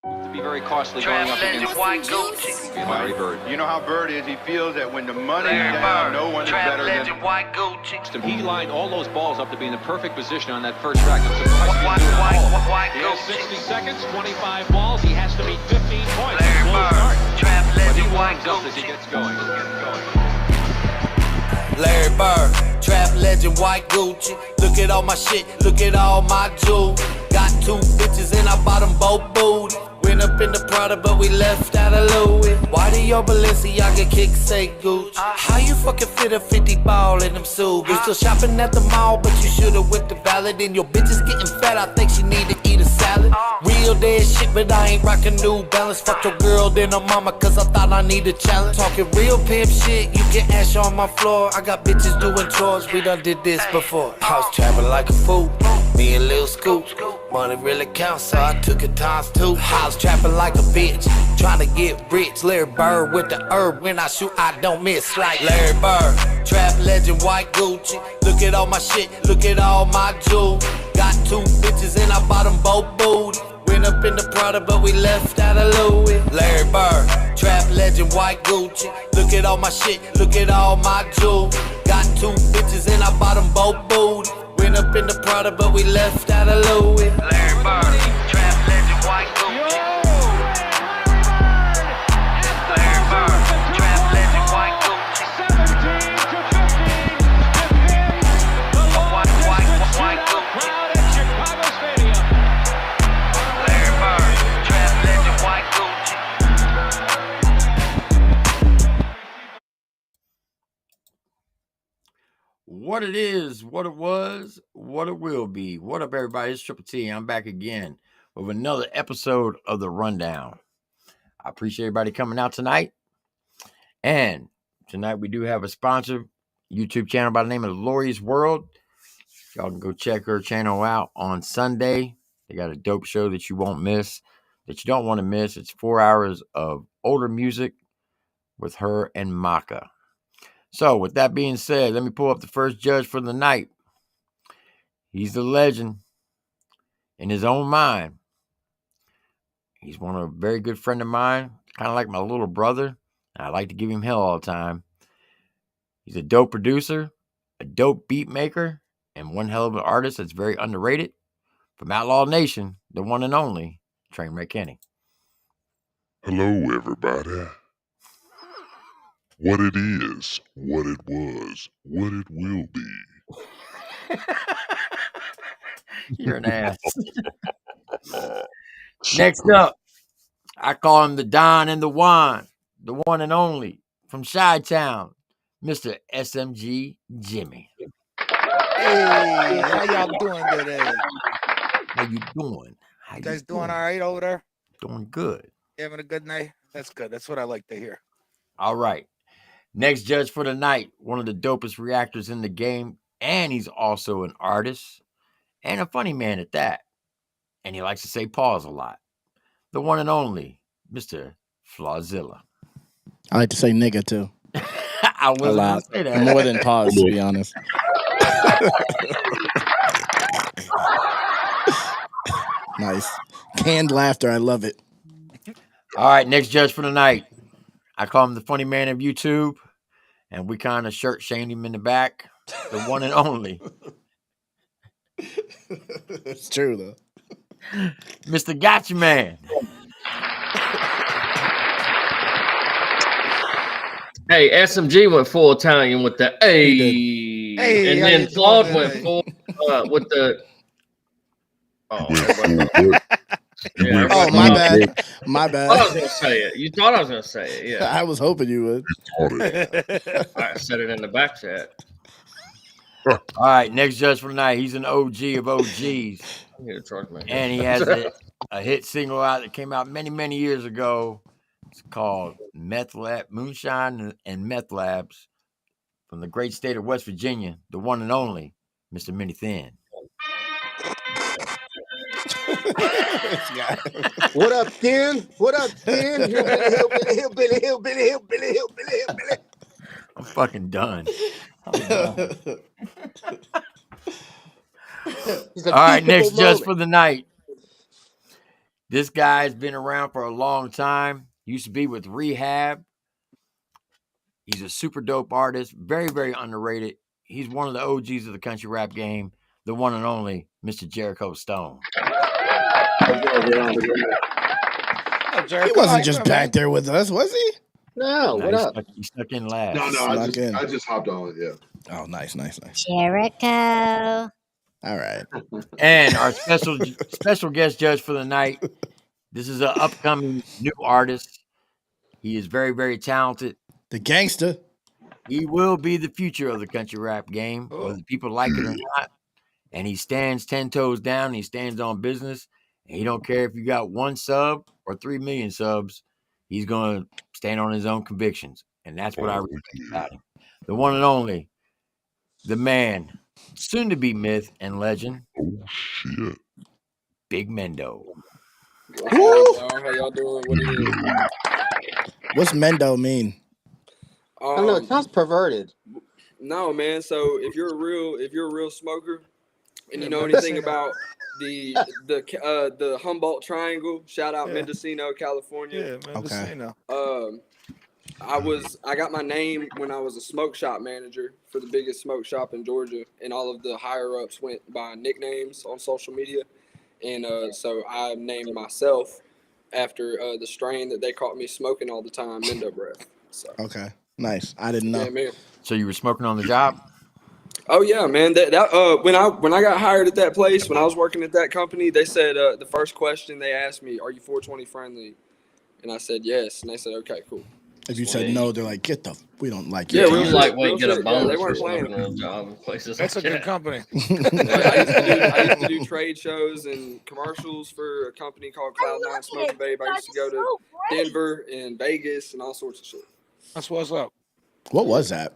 To be very costly going up against Larry Bird. You know how Bird is. He feels that when the money's down, no one is better than him. He lined all those balls up to be in the perfect position on that first track. I'm surprised he didn't do it at all. He has 60 seconds, 25 balls. He has to meet 15 points. But he warms up as he gets going. Larry Bird, trap legend, white Gucci. Look at all my shit, look at all my jewels. Got 2 bitches and I bought them both booty. Went up in the Prada, but we left out of Louis. Why do your Balenciaga kicks say Gucci? How you fucking fit a 50 ball in them suits? Still shopping at the mall, but you should've went to Valid. And your bitch is getting fat, I think she need to eat a salad. Real dead shit, but I ain't rockin' New Balance. Fuck your girl, then her mama, cause I thought I need a challenge. Talking real pimp shit, you can ash on my floor. I got bitches doing chores, we done did this before. I was trapping like a fool, me and Lil Scoop. Money really counts, so I took it times 2. I was trapping like a bitch, trying to get rich. Larry Bird with the herb, when I shoot, I don't miss. Like Larry Bird, trap legend, white Gucci. Look at all my shit, look at all my jewels. Got 2 bitches and I bought them both booty. Went up in the Prada, but we left out of Louis. Larry Bird, trap legend, white Gucci. Look at all my shit, look at all my jewels. Got 2 bitches and I bought them both booty. Went up in the Prada, but we left out of Louis. Larry Bird, trap legend, white Gucci. Larry Bird, trap legend, white Gucci. 17 to 15 to pin the White Gucci. crowd at Chicago Stadium. Larry Bird, trap legend, white Gucci. What it is, what it was, what it will be. What up, everybody? It's TripleT. I'm back again with another episode of The Rundown. I appreciate everybody coming out tonight. And tonight we do have a sponsor, YouTube channel by the name of Lori's World. Y'all can go check her channel out on Sunday. They got a dope show that you won't miss, that you don't want to miss. It's 4 hours of older music with her and Maka. So, with that being said, let me pull up the first judge for the night. He's the legend in his own mind. He's a very good friend of mine, kind of like my little brother. And I like to give him hell all the time. He's a dope producer, a dope beat maker, and one hell of an artist that's very underrated. From Outlaw Nation, the one and only Trainwreck Kenny. Hello, everybody. What it is, what it was, what it will be. You're an ass. Next up, I call him the Don and the Juan, the one and only from Chi-Town, Mr. SMG Jimmy. Hey, how y'all doing today? How you doing? You guys doing all right over there? Doing good. You having a good night? That's good. That's what I like to hear. All right. Next judge for the night, one of the dopest reactors in the game, and he's also an artist and a funny man at that. And he likes to say pause a lot. The one and only Mr. Flawzilla. I like to say nigga too. I was going to say that. More than pause, to be honest. Nice. Canned laughter. I love it. All right, next judge for the night. I call him the funny man of YouTube, and we kind of shirt shamed him in the back. The one and only. It's true, though. Mr. Gotcha Man. Hey, SMG went full Italian with the A, Hey, and how then you Flawd doing went today? full with the. Oh, Yeah, Oh, my bad. My I thought I was bad. gonna say it. You thought I was gonna say it, yeah. I was hoping you would. I said it in the back chat. All right, next judge for the night. He's an OG of OGs, I'm here to charge my and he has a hit single out that came out many, many years ago. It's called Moonshine and Meth Labs from the great state of West Virginia, the one and only Mr. Mini Thin. What up, Thin? What up, Thin? Hillbilly. I'm fucking done. He's a All right, teachable next judge moment. for the night. This guy's been around for a long time. Used to be with Rehab. He's a super dope artist. Very, very underrated. He's one of the OGs of the country rap game. The one and only Mr. Jericho Stone. He wasn't just back there with us, was he? No, what up? He stuck in last. No, I just hopped on it, yeah. Oh, nice. Jericho. All right. And our special guest judge for the night. This is an upcoming new artist. He is very, very talented. The gangster. He will be the future of the country rap game, whether people like it or not. And he stands 10 toes down. He stands on business. And he don't care if you got 1 sub or 3 million subs. He's going to stand on his own convictions. And that's what I respect about him. The one and only, the man, soon to be myth and legend. Oh, shit. Big Mendo. How y'all doing? What it is? What's Mendo mean? I don't know. It sounds perverted. No, man. So if you're a real smoker, and you know anything about the Humboldt Triangle, shout out Mendocino, California. Yeah, Mendocino. I got my name when I was a smoke shop manager for the biggest smoke shop in Georgia, and all of the higher ups went by nicknames on social media, and so I named myself after the strain that they caught me smoking all the time, Mendo breath. So. Okay, nice. I didn't know. Yeah, man. So you were smoking on the job? Oh yeah, man. That when I got hired at that place, when I was working at that company, they said the first question they asked me, "Are you 420 friendly?" And I said yes, and they said, "Okay, cool." If you said no, they're like, we don't like you. Yeah, we like wait, get a bonus. They weren't playing. That's a good company. I used to do trade shows and commercials for a company called Cloud9 Smoking Babe. I used to go to Denver and Vegas and all sorts of shit. That's what's up. What was that?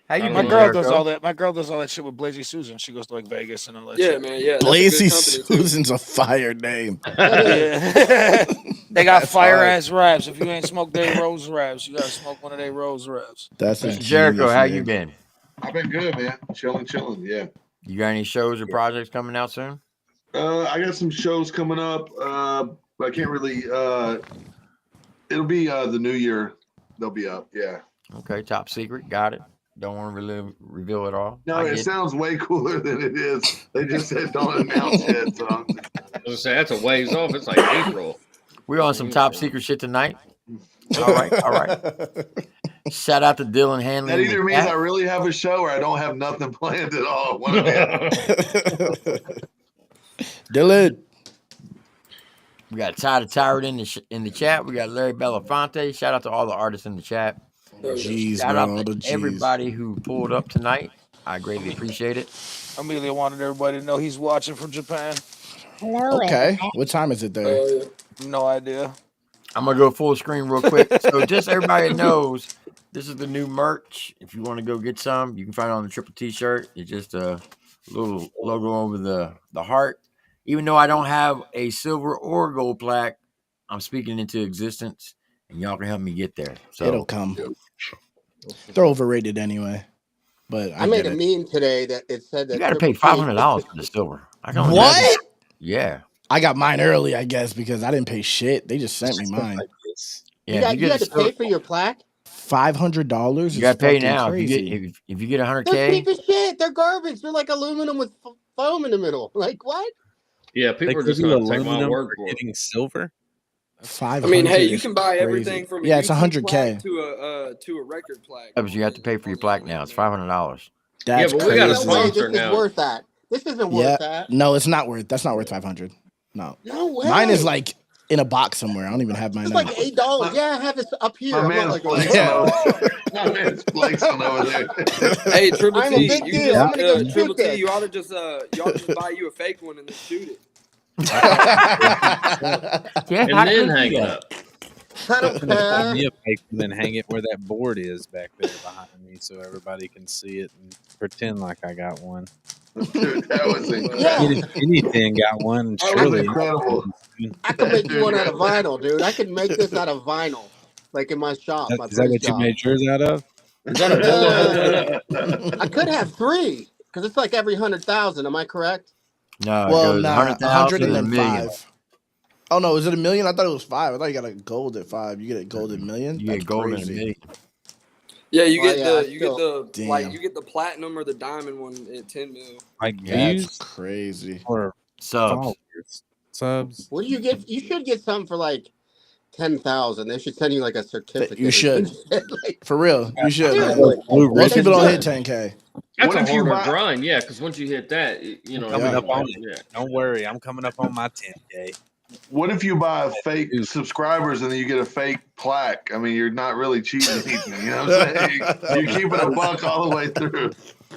My girl does all that. My girl does all that shit with Blazy Susan. She goes to like Vegas and all that shit. Yeah, man. Yeah, Blazy Susan's a fire name. Yeah. They got fire ass raps. If you ain't smoked their Rose raps, you gotta smoke one of their Rose raps. That's Jericho. How you been? I've been good, man. Chilling. Yeah. You got any shows or projects coming out soon? I got some shows coming up, but I can't really. It'll be the new year. They'll be up. Yeah. Okay. Top secret. Got it. Don't want to really reveal it all. No, it sounds way cooler than it is. They just said don't announce it. So I was gonna say that's a ways off. It's like April. We're on some top secret shit tonight. All right. Shout out to Dylan Hanley. That either means I really have a show or I don't have nothing planned at all. Dylan. We got Tyrant in the chat. We got Larry Belafonte. Shout out to all the artists in the chat. Jeez, Shout bro, out to everybody who pulled up tonight. I greatly appreciate it. Amelia wanted everybody to know he's watching from Japan. Hello. Okay. What time is it there? No idea. I'm going to go full screen real quick. So just everybody knows, this is the new merch. If you want to go get some, you can find it on the TripleT shirt. It's just a little logo over the heart. Even though I don't have a silver or gold plaque, I'm speaking into existence, and y'all can help me get there. So it'll come. They're overrated anyway. But I made a meme today that it said that you got to pay $500 for the silver. I can what? Yeah. I got mine early, I guess, because I didn't pay shit. They just sent me mine. Yeah, you had to pay for your plaque? $500? You got to pay now. Crazy. If you get 100K. They're cheap as shit. They're garbage. They're like aluminum with foam in the middle. Like, what? Yeah, people are just going to take my word for getting silver. 500. I mean, hey, you can buy everything from it's 100K to a record plaque. But you have to pay for your plaque now. It's $500. That's but we got a sponsor this now. Is worth that. This isn't worth that. No, it's not worth. That's not worth 500. No. No way. Mine is like in a box somewhere. I don't even have mine. It's like $8. Yeah, I have it up here. My man's flexing over there. Hey, Triple I'm T, a big deal. I'm gonna go Triple shoot T, this. you ought to just buy you a fake one and then shoot it. And then hang it up. I don't care. Me a fake and then hang it where that board is back there behind me, so everybody can see it and pretend like I got one. Dude, that was incredible. Anything got one? That was Surely. incredible. I can make you one out of vinyl, dude. I can make this out of vinyl, like in my shop. Is that what you made yours out of? Is that a bullet? I could have 3 because it's like every 100,000. Am I correct? No, Well, it goes nah, 100,000 100 and and a then million. 5. Oh no, is it $1 million? I thought it was 5. I thought you got a gold at 5. You get a gold at $1 million. You That's get gold crazy. in $1 million. Yeah, you Well, get yeah, you get the platinum or the diamond one at 10 mil. Like That's views crazy. or Subs. followers? Subs. What do you get? You should get some for like 10,000. They should send you like a certificate. You or should. some shit. Like, For real. You should, man. seriously. Most people don't hit That's 10K. That's What a if you harder buy- grind, yeah. Because once you hit that, you know, Coming Yeah. up on it. yeah. Don't worry, I'm coming up on my 10K. What if you buy fake subscribers and then you get a fake plaque? I mean, you're not really cheating anything. You know what I'm saying? You're keeping a buck all the way through.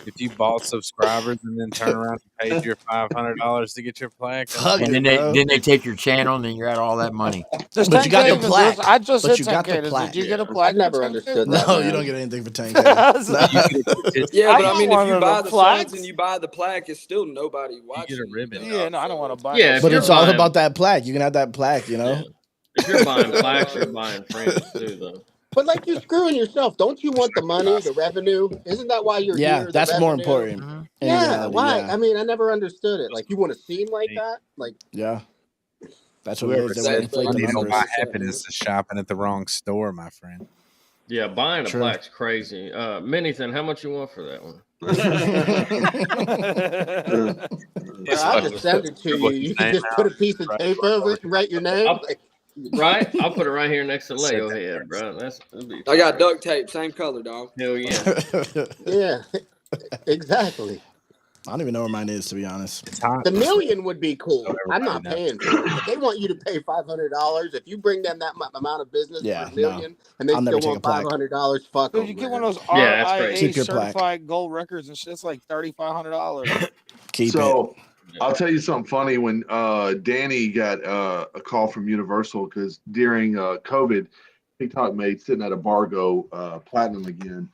If you bought subscribers and then turn around and paid your $500 to get your plaque, Fuck And it, then bro. they take your channel, and then you're out all that money. Does But you got 10K the even do- plaque. I just But hit you got 10K. the plaque. Did you get a I plaque? never for 10K? understood that. No, man. you don't get anything for 10K. Yeah, I but I don't mean, want if you the buy the plaques. subs and you buy the plaque, it's still nobody watching. get a ribbon. Yeah, no, I don't want to buy. Yeah, no if But you're it's all buying- about that plaque. You can have that plaque, you know? Yeah. If you're buying plaques, you're buying friends too, though. But like you're screwing yourself. Don't you want the money, the revenue? Isn't that why you're Yeah, here? the that's more revenue? important. In Yeah, reality, why? yeah. I mean, I never understood it. Like you want to seem like that? Like Yeah. That's what it whoever is. They want to said inflate the money don't numbers. buy happiness is shopping at the wrong store, my friend. Yeah, buying a True. plaque's crazy. Minithan, how much you want for that one? Bro, I'll just send it to you. You can just put a piece of tape over it and write your name. Like, Right? I'll put it right here next to Leo head, bro. That'd be I got duct tape, same color, dog. Hell yeah. yeah, exactly. I don't even know where mine is, to be honest. The million would be cool. I'm not knows. paying for it. But they want you to pay $500. If you bring them that amount of business Yeah, for a million, and they I'll never still take a want plaque. $500, fuck Dude, them. you get man. one of those Yeah, that's RIA great. Keep your plaque. certified gold records and shit. It's like $3,500. Keep it. So I'll tell you something funny. When Danny got a call from Universal because during COVID, TikTok made sitting at a bar go platinum again,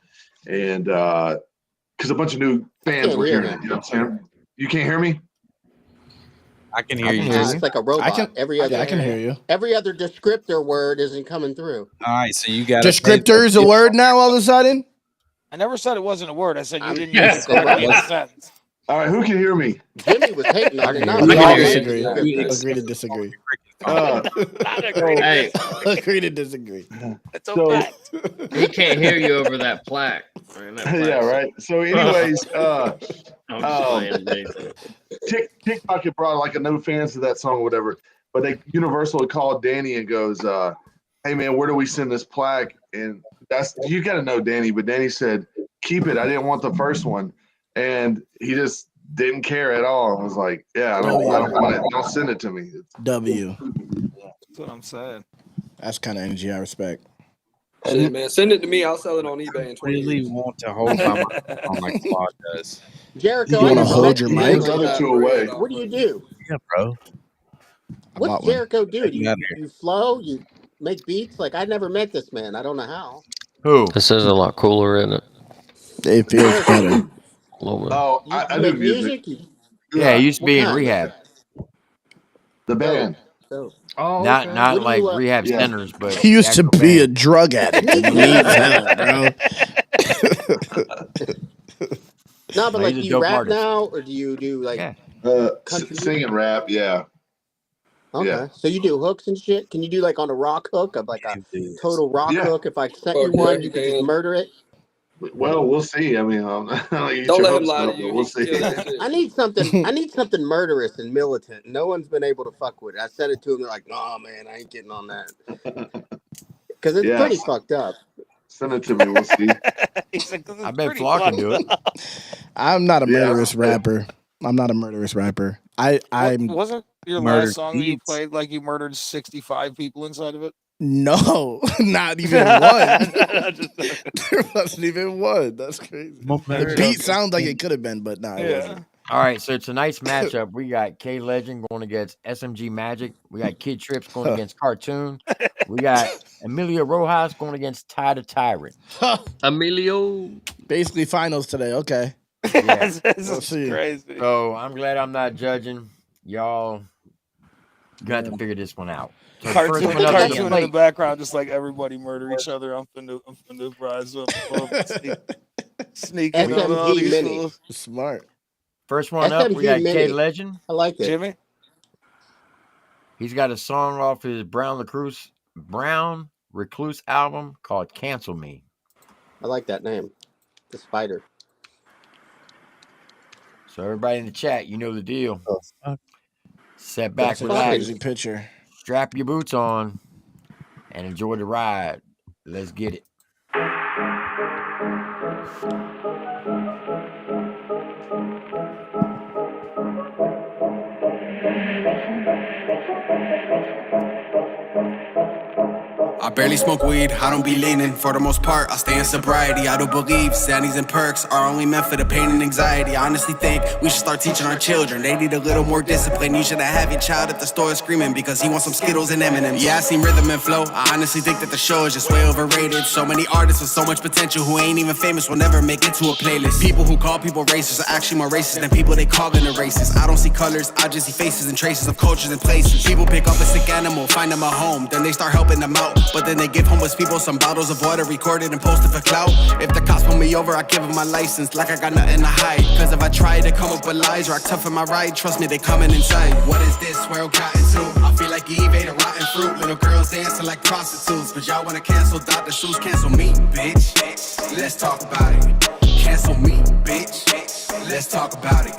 and because a bunch of new fans can't were hear hearing him. it. You know what I'm saying? You can't hear me? I can I hear can you. hear It's like a robot. I can, every other I can hear you. every other descriptor word isn't coming through. All right, so you got Descriptor is a word now all of a sudden? I never said it wasn't a word. I said you I'm didn't just use it correctly in a correct. sentence. All right, who can hear me? Jimmy was hating on it. Not We me. all hear you. disagree. Good. Agree to disagree. Hey, Agree to disagree. It's a So- fact. he can't hear you over that plaque. Man, that Yeah, plaque's- right. So, anyways, I'm just playing, Nathan. TikTok had brought like a no fans to that song or whatever, but Universal had called Danny and goes, "Hey man, where do we send this plaque?" And that's you got to know Danny, but Danny said, "Keep it. I didn't want the first one," and he just didn't care at all. I was like, "Yeah, I don't want it. Don't send it to me." W. That's what I'm saying. That's kind of energy I respect. Shit, man, send it to me. I'll sell it on eBay in 20 really years. want to hold my microphone like Claude does. Jericho, You I wanna never hold met your you, mic? man. Those other Like, two away. what do you do? Yeah, bro. I What's bought one. Jericho do? Do Get out you, of here. you flow? You make beats? Like I never met this man. I don't know how. Who? This is a lot cooler, isn't it? It feels better. A little bit. Oh, You, I you do make music. You, Yeah, he used to What be in kind? rehab. The band. so Oh, Not okay. not What do like you, rehab yeah. centers, but He used to actual be a band. drug addict. Me He too. needs help, bro. no, but No, like he's a do you dope rap artist. now, or do you do like Yeah. country? Sing and rap. Yeah. Okay, Yeah. so you do hooks and shit. Can you do like on a rock hook of like a total rock Yeah. hook? If I sent Fuck you yeah, one, you you could just can. murder it. Well, we'll see. I mean, Don't your let him hopes lie up, to but you. we'll He can see. kill that shit. I need something. I need something murderous and militant. No one's been able to fuck with it. I sent it to them. They're like, "No, man, I ain't getting on that." Because it's Yes. pretty fucked up. Send it to me. We'll see. He's like, this is I bet pretty Flaw can fucked do it. up. I'm not a Yeah. murderous rapper. I'm not a murderous rapper. I'm Wasn't your murdered last song that you beats. played like you murdered 65 people inside of it? no, not even one. There wasn't even one. That's crazy. The beat sounds like it could have been, but nah, it Yeah. wasn't. All right, so tonight's matchup, we got K Legend going against SMG Magic. We got Kid Trips going against Cartoon. We got Amelia Rojas going against Tyrant. Emilio. Basically, finals today. Okay. Yeah. This We'll is see. crazy. So I'm glad I'm not judging. Y'all got to figure this one out. So the Cartoon, first one up is the cartoon in the plate. background, just like everybody murder each other. I'm finna rise up, sneak in on all SMG these Mini. fools. Smart. First one up, we SMG got K Mini. Legend. I like it. Jimmy, He's got a song off his Brown Recluse album called "Cancel Me." I like that name, the Spider. So everybody in the chat, you know the deal. Oh, Set back, That's relax, Crazy picture. strap your boots on, and enjoy the ride. Let's get it. I barely smoke weed, I don't be leaning. For the most part, I stay in sobriety. I don't believe Xannies and perks are only meant for the pain and anxiety. I honestly think we should start teaching our children. They need a little more discipline. You shouldn't have your child at the store screaming because he wants some Skittles and M&M's. Yeah, I seen rhythm and flow. I honestly think that the show is just way overrated. So many artists with so much potential who ain't even famous will never make it to a playlist. People who call people racist are actually more racist than people they call in the racist. I don't see colors, I just see faces and traces of cultures and places. People pick up a sick animal, find them a home, then they start helping them out. But then they give homeless people some bottles of water, recorded and posted for clout. If the cops pull me over, I give them my license like I got nothing to hide. Cause if I try to come up with lies or act tough in my ride, trust me, they coming inside. What is this world got into? I feel like Eve ate a rotten fruit. Little girls dancing like prostitutes. But y'all wanna cancel Dr. Seuss, cancel me, bitch. Let's talk about it. Cancel me, bitch. Let's talk about it.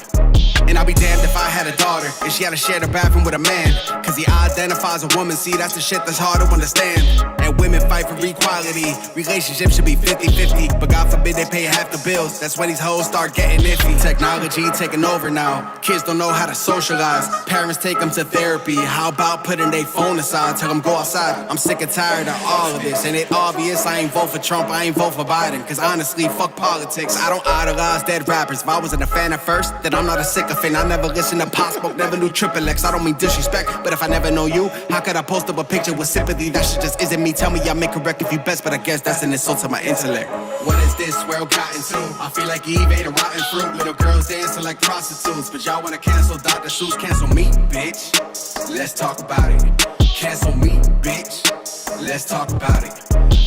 And I'll be damned if I had a daughter and she had to share the bathroom with a man. Cause he identifies a woman, see that's the shit that's hard to understand. And women fight for equality, relationships should be 50-50. But God forbid they pay half the bills, that's when these hoes start getting iffy. Technology taking over now, kids don't know how to socialize. Parents take them to therapy, how about putting their phone aside, tell them go outside. I'm sick and tired of all of this, and it obvious I ain't vote for Trump, I ain't vote for Biden. Cause honestly, fuck politics, I don't idolize dead rappers. If I wasn't a fan at first, then I'm not a sycophant. I never listened to Pop Smoke, never knew TripleX. I don't mean disrespect, but if I never know you, how could I post up a picture with sympathy? That shit just isn't me. Tell me I make correct if you best, but I guess that's an insult to my intellect. What is this world got into? I feel like Eve ate a rotten fruit. Little girls dancing like prostitutes. But y'all wanna cancel Dr. Seuss, cancel me, bitch. Let's talk about it. Cancel me, bitch. Let's talk about it.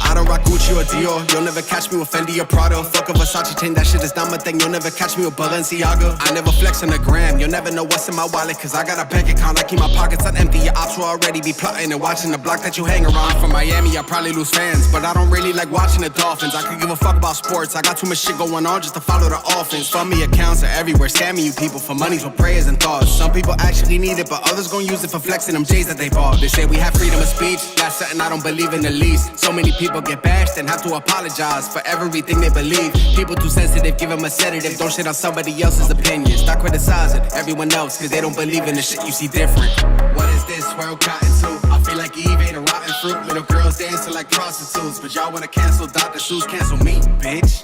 I don't rock Gucci or Dior. You'll never catch me with Fendi or Prado. Fuck a Versace chain, that shit is not my thing. You'll never catch me with Balenciaga. I never flex on the gram. You'll never know what's in my wallet. Cause I got a bank account. I keep my pockets on empty. Your ops will already be plotting and watching the block that you hang around. From Miami, I probably lose fans. But I don't really like watching the Dolphins. I could give a fuck about sports. I got too much shit going on just to follow the offense. Funny accounts are everywhere. Scamming you people for monies with prayers and thoughts. Some people actually need it, but others gon' use it for flexing them J's that they bought. They say we have freedom of speech. That's something I don't believe in the least. So many people get bashed and have to apologize for everything they believe. People too sensitive, give them a sedative. Don't shit on somebody else's opinion. Stop criticizing everyone else, cause they don't believe in the shit you see different. What is this world got into? I feel like Eve ate a rotten fruit. Little girls dancing like prostitutes. But y'all wanna cancel Dr. Seuss, cancel me, bitch.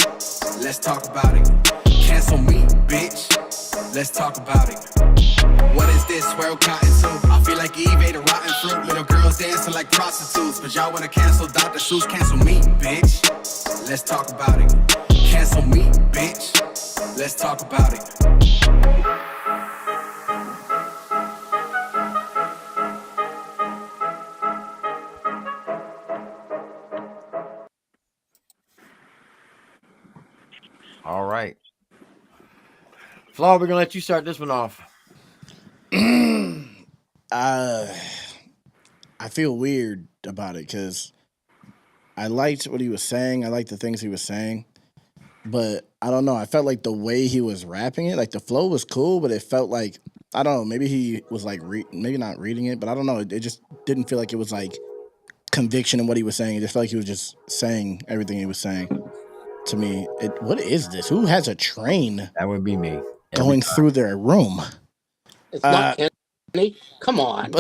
Let's talk about it. Cancel me, bitch. Let's talk about it. What is this world got into? I feel like Eve ate a rotten fruit. Little girls dancing like prostitutes. But y'all wanna cancel Dr. Seuss, cancel me, bitch. Let's talk about it. Cancel me, bitch. Let's talk about it. All right. Flaw, we're gonna let you start this one off. I feel weird about it because I liked what he was saying. I liked the things he was saying. But I don't know. I felt like the way he was rapping it, like the flow was cool, but it felt like, I don't know, maybe he was like, maybe not reading it, but I don't know. It just didn't feel like it was like conviction in what he was saying. It just felt like he was just saying everything he was saying to me. What is this? Who has a train? That would be me. Going through their room. It's not Kenny. Come on.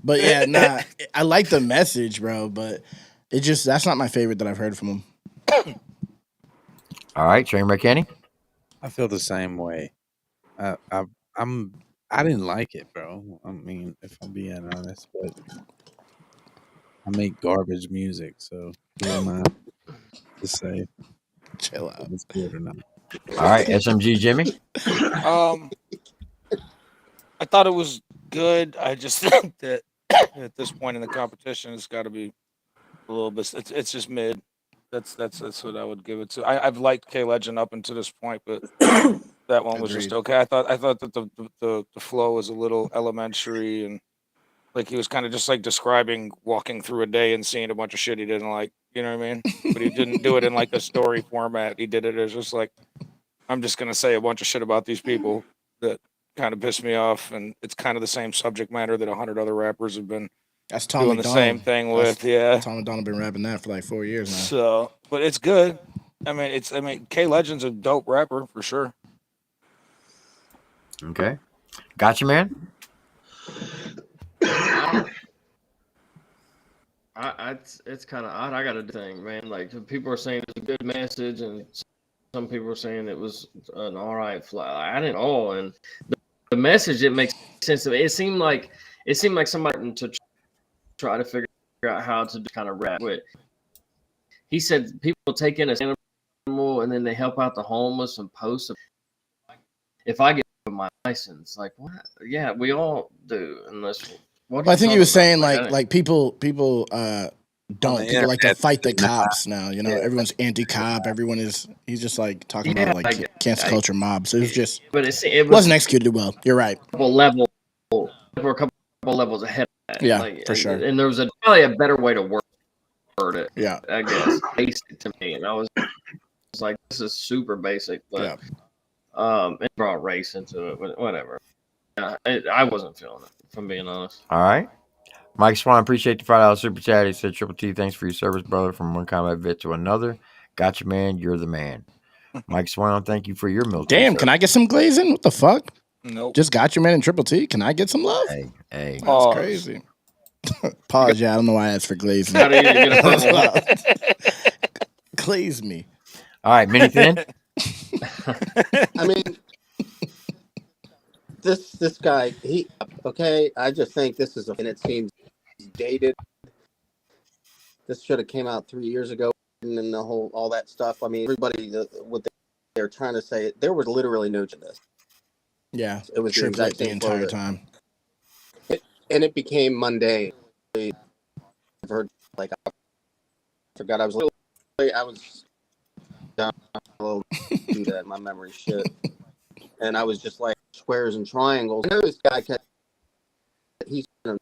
But yeah, nah, I like the message, bro, but that's not my favorite that I've heard from him. All right, Trainwreck Kenny. I feel the same way. I didn't like it, bro. I mean, if I'm being honest, but I make garbage music, so who am I to say? Chill out. It's good or not. All right, SMG Jimmy. I thought it was good. I just think that at this point in the competition, it's got to be a little bit. It's just mid. That's what I would give it to. I've liked K Legend up until this point, but that one was just okay. I thought that the flow was a little elementary, and Like he was kind of just like describing walking through a day and seeing a bunch of shit he didn't like. You know what I mean? But he didn't do it in like a story format. He did it as just like, I'm just gonna say a bunch of shit about these people that kind of pissed me off, and it's kind of the same subject matter that 100 other rappers have been That's Tom doing McDonald. the same thing with. Yeah. Tom McDonald been rapping that for like 4 years now. So, but it's good. I mean, K Legend's a dope rapper for sure. Okay. Gotcha, man. It's kind of odd. I got to think, man. Like people are saying it's a good message, and some people are saying it was an all right fly. I didn't all, and the message it makes sense to me. It seemed like somebody to try to figure out how to kind of rap with. He said people take in a animal and then they help out the homeless and post. If I get my license, like what? Yeah, we all do. Unless Well, I think he was saying like people people like to fight the cops now. You know, everyone's anti-cop. He's just like talking about like cancel culture mobs. It was just, but it wasn't executed well. You're right. Level for a couple levels ahead of that. Yeah, for sure. And there was probably a better way to word it. Yeah, I guess basic to me, and I was like, this is super basic, but it brought race into it. But whatever. I wasn't feeling it, if I'm being honest. All right. Mike Swan, appreciate the $5 super chat. He said, Triple T, thanks for your service, brother, from one combat vet to another. Gotcha, man. You're the man. Mike Swan, thank you for your military Damn, service. can I get some glazing? What the fuck? Nope. Just got your man in Triple T. Can I get some love? Hey. That's crazy. Pause, yeah. I don't know why I asked for glazing. How do you get Glaze me. All right, Mini Thin. I mean, this guy, I just think this is and it seems dated. This should have came out 3 years ago, and then all that stuff. I mean, everybody, what they're trying to say, there was literally no to this. Yeah, it was TripleT the entire time. And it became mundane. I've heard, like, I forgot I was down a little do that. My memory shit, and I was just like squares and triangles. I know this guy he's in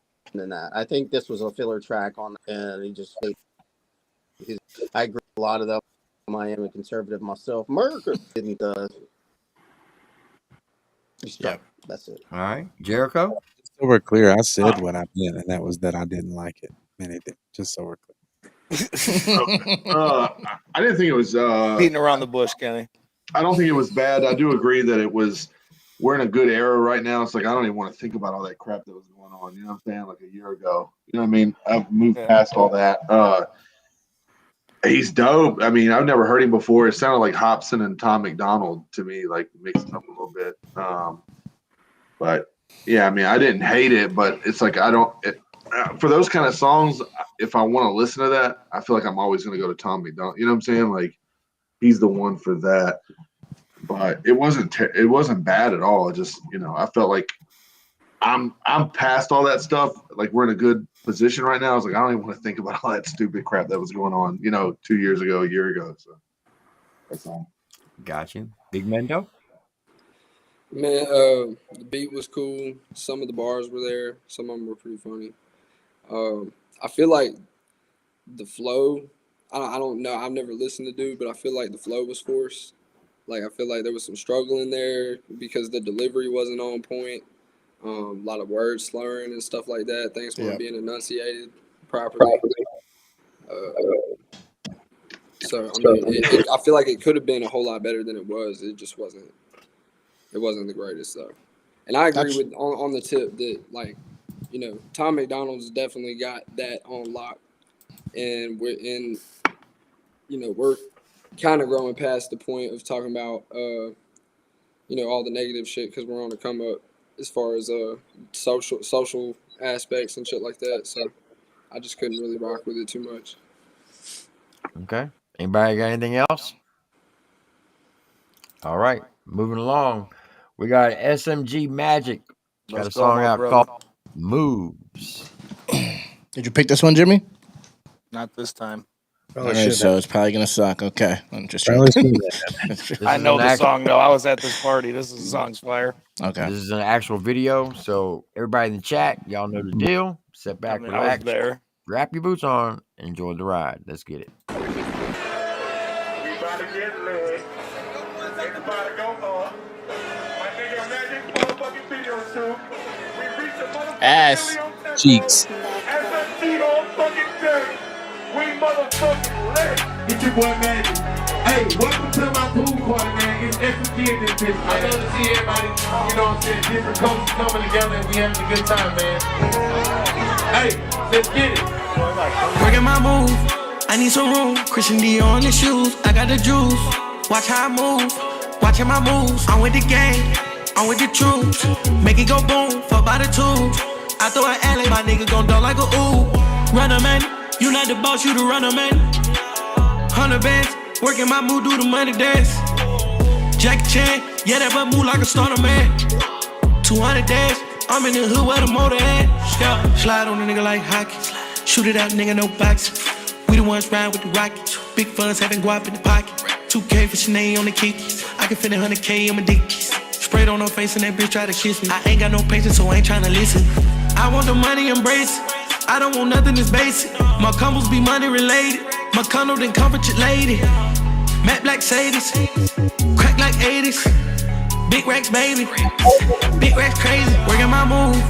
that. I think this was a filler track on, and he just. I agree with a lot of them. I am a conservative myself. Merker didn't. Yeah, that's it. All right, Jericho. Just so we're clear, I said what I meant, and that was that I didn't like it. Anything, just so we're clear. I didn't think it was beating around the bush, Kenny. I don't think it was bad. I do agree that it was. We're in a good era right now. It's like I don't even want to think about all that crap that was going on. You know what I'm saying? Like a year ago. You know what I mean? I've moved past all that. He's dope. I mean, I've never heard him before. It sounded like Hobson and Tom McDonald to me, like mixed up a little bit. But yeah, I mean, I didn't hate it, but it's like I don't. For those kind of songs, if I want to listen to that, I feel like I'm always going to go to Tom McDonald. You know what I'm saying? Like he's the one for that. But it wasn't bad at all. It just, I felt like I'm past all that stuff. Like we're in a good position right now. I was like, I don't even want to think about all that stupid crap that was going on, 2 years ago, a year ago. So that's all. Got you. Big Mendo? Man, the beat was cool. Some of the bars were there. Some of them were pretty funny. I feel like the flow, I don't know. I've never listened to Dude, but I feel like the flow was forced. Like, I feel like there was some struggle in there because the delivery wasn't on point. A lot of word slurring and stuff like that. Things weren't being enunciated properly. So, I mean, I feel like it could have been a whole lot better than it was. It just wasn't. It wasn't the greatest, though. And I agree with on the tip that, like, Tom McDonald's definitely got that on lock. And we're kind of growing past the point of talking about, all the negative shit because we're on the come up as far as social aspects and shit like that. So I just couldn't really rock with it too much. Okay. Anybody got anything else? All right. Moving along. We got SMG Magic. Got a song out called Moves. Did you pick this one, Jimmy? Not this time. All right, so it's probably gonna suck. Okay, I'm just trying. I know the song though. I was at this party. This is the song's fire. Okay. This is an actual video, so everybody in the chat, y'all know the deal. Sit back, I mean, I was relax, there. wrap your boots on, enjoy the ride. Let's get it. Ass. Cheeks. It's your boy Magic. Hey, welcome to my pool party, man. It's SMG in this bitch, man. I love to see everybody, you know what I'm saying, different coaches coming together and we having a good time, man. Hey, let's get it. Working my move, I need some room. Christian Dior on the shoes, I got the juice. Watch how I move, watching my moves. I'm with the gang, I'm with the troops. Make it go boom, fuck by the tube. I throw an alley, my nigga gon' dunk like a ooh. Runner man, you not the boss, you the runner man. 100 bands, working my move, do the money dance. Jackie Chan, yeah, that butt move like a starter man. 200 dash, I'm in the hood where the motor at. Yeah, slide on a nigga like hockey. Shoot it out, nigga, no box. We the ones riding with the rocket. Big funds having guap in the pocket. 2K for Sinead on the kickies. I can fit 100K on my dickies. Sprayed on her face and that bitch try to kiss me. I ain't got no patience, so I ain't tryna listen. I want the money, embrace it. I don't want nothing that's basic. My combos be money related. My condo then comfort your lady. Matte black Sadies. Crack like 80s. Big racks, baby. Big racks crazy. Working my move.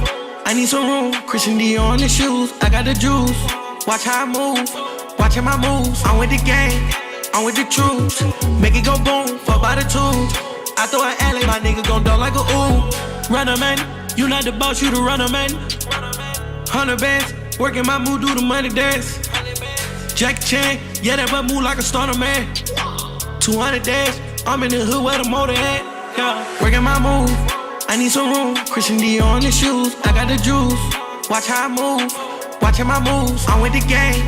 I need some room. Christian Dior on the shoes. I got the juice. Watch how I move. Watching my moves. I'm with the gang. I'm with the troops. Make it go boom. Fuck by the tube. I throw an alley. My nigga gon' dunk like a ooh. Runner man. You not the boss. You the runner man. 100 bands. Working my move. Do the money dance. Jackie Chan. Yeah, that butt move like a starter man. 200 dash. I'm in the hood where the motor at. Yeah. Working my move. I need some room. Christian Dior on the shoes. I got the juice. Watch how I move. Watching my moves. I'm with the gang.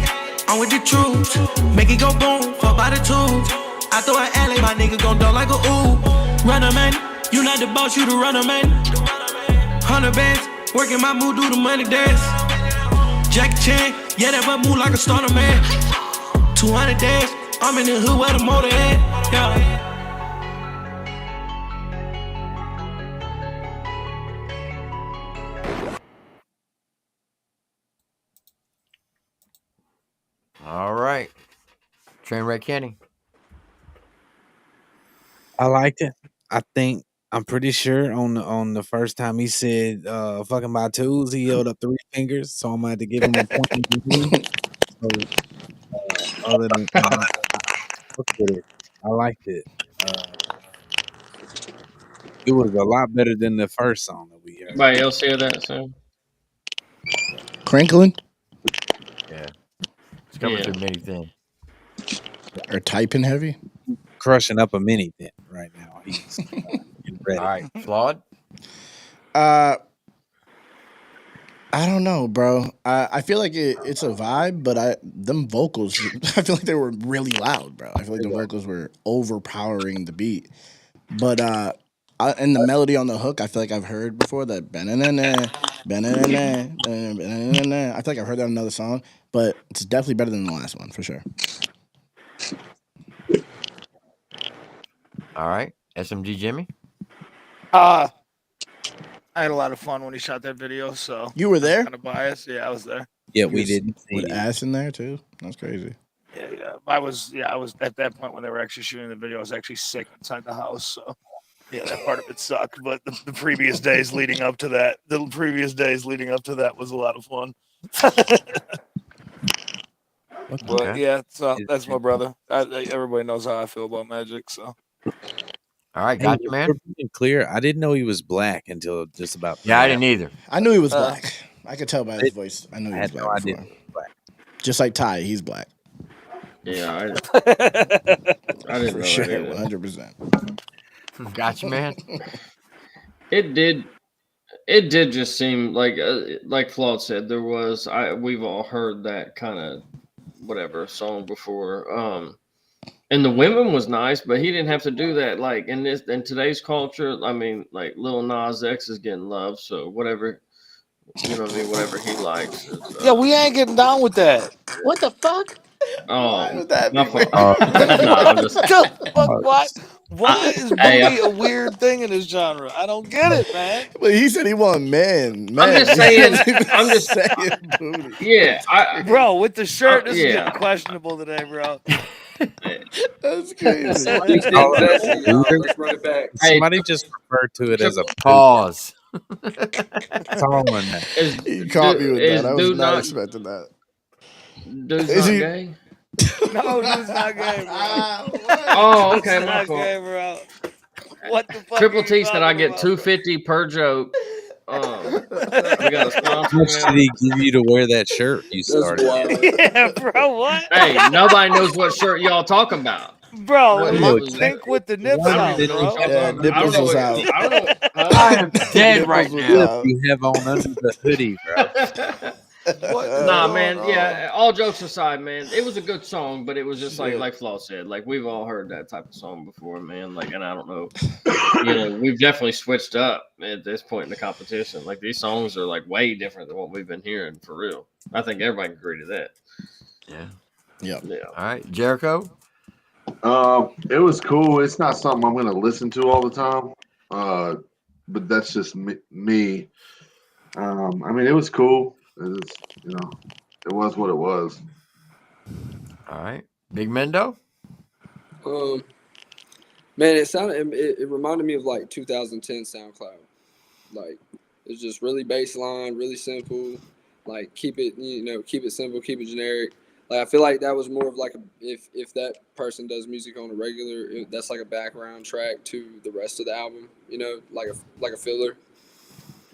I'm with the troops. Make it go boom. Fuck by the tube. I throw an alley. My nigga gon' dunk like a ooh. Runner man. You not the boss. You the runner man. 100 bands. Working my move. Do the money dance. Jackie Chan. Yeah, that butt move like a starter man. 200 dash. I'm in the hood where the motor at. Yeah. All right. Trainwreck Kenny. I liked it. I'm pretty sure on the first time he said fucking my tools, he held up 3 fingers, so I'm gonna have to give him a point. So, other than I liked it. It was a lot better than the first song that we heard. Anybody else hear that song? Crinkling Yeah. It's coming through many things. or typing heavy. Crushing up a mini tent right now. He's ready. All right, Flawed. I don't know, bro. I feel like it's a vibe, but them vocals, I feel like they were really loud, bro. I feel like the vocals were overpowering the beat. But and the melody on the hook, I feel like I've heard before that. I feel like I've heard that in another song, but it's definitely better than the last one for sure. All right, SMG Jimmy. I had a lot of fun when he shot that video, so You were there? Kind of biased. Yeah, I was there. Yeah, we didn't see with it. ass in there too. That's crazy. Yeah. I was at that point when they were actually shooting the video. I was actually sick inside the house, so yeah, that part of it sucked. But the previous days leading up to that, was a lot of fun. But yeah, so that's my brother. Everybody knows how I feel about Magic, so. All right, gotcha, man. For being clear, I didn't know he was black until just about. Yeah, I didn't either. I knew he was black. I could tell by his voice. I knew he was black before. Just like Ty, he's black. Yeah, I didn't for know sure, that either. 100%. Gotcha, man. It did just seem like Flawed said, we've all heard that kind of whatever song before. And the women was nice, but he didn't have to do that. Like in today's culture, I mean, like Lil Nas X is getting love, so whatever, you know what I mean, whatever he likes. Yeah, we ain't getting down with that. What the fuck? Oh, would that my be fault. weird? No, I'm just. The fuck? Why is Hey, booty a weird thing in this genre? I don't get it, man. But he said he want men. I'm just He saying. wasn't even I'm just saying booty. Yeah, Bro, with the shirt, this is yeah. getting questionable today, bro. That's crazy. Somebody said Call it a Bessie, y'all. booter? Let's run it back. Hey, Somebody just referred to it as a pooter. Pause. That's all I know. He caught me with is that. I was dude not not expecting that. dude's Is not he- gay? No, dude's not gay, bro. Oh, Dude's okay, my not fault. gay, bro. What the fuck? Triple are you T said I talking get about, $250 per joke. We got a How sponsor, much man. did he give you to wear that shirt you That's started? wild. Yeah, bro. What? Hey, nobody knows what shirt y'all talking about. Bro, What- was No, it pink with the nips I don't out, even know what bro? y'all Yeah, talking about. I don't nipples know was what. out. I don't know. I am dead right Nipples was now. out. You have on under the hoodie, bro. What is Nah, going man. on? Yeah, all jokes aside, man, it was a good song, but it was just Shit. like Flaw said, like we've all heard that type of song before, man. Like, and I don't know, we've definitely switched up at this point in the competition. Like these songs are like way different than what we've been hearing for real. I think everybody can agree to that. Yeah. Yep. Yeah. All right, Jericho. It was cool. It's not something I'm gonna listen to all the time. But that's just me. I mean, it was cool. It was what it was. All right, Big Mendo. Man, it reminded me of like 2010 SoundCloud. Like it's just really baseline, really simple. Like keep it simple, keep it generic. Like I feel like that was more of like if that person does music on a regular, that's like a background track to the rest of the album. Like a filler.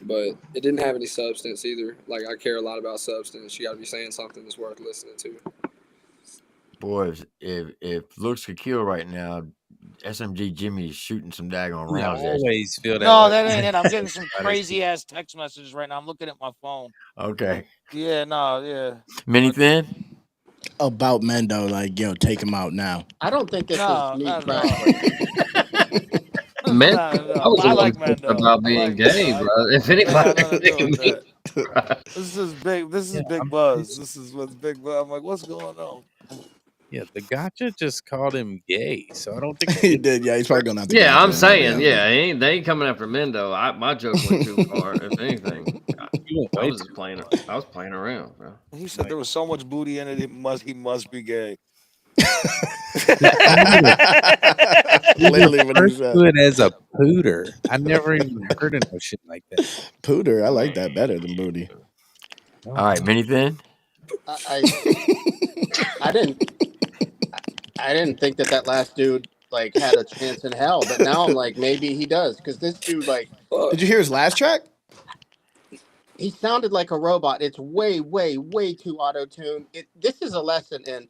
But it didn't have any substance either. Like I care a lot about substance. You got to be saying something that's worth listening to. Boys, if looks could kill right now, SMG Jimmy is shooting some daggone I rounds. always feel that No, way. that ain't it. I'm getting some crazy ass text messages right now. I'm looking at my phone. Okay. Yeah, no, yeah. Mini Thin. About Mendo, like, yo, take him out now. I don't think this No, is me not at crack. all. Man, No, I was I the like one Mendo. about I being like gay, Mendo. bro. If Ain't got anybody, nothing to do with me, that. This is big. This is Big Buzz. This is what's Big Buzz. I'm like, what's going on? Yeah, the gotcha just called him gay, so I don't think He did. Yeah, he's probably gonna have to. Yeah, gotcha I'm him, saying, yeah. they ain't coming after Mendo. My joke went too far. If anything, I was just playing. I was playing around, bro. He said there was so much booty in it. He must be gay. Literally what he referred said. to it as a pooter. I never even heard of no shit like that. Pooter, I like that better than booty. All right, Mini Thin. I didn't think that last dude like had a chance in hell, but now I'm like maybe he does because this dude like. Did you hear his last track? He sounded like a robot. It's way, way, way too auto-tuned. This is a lesson, and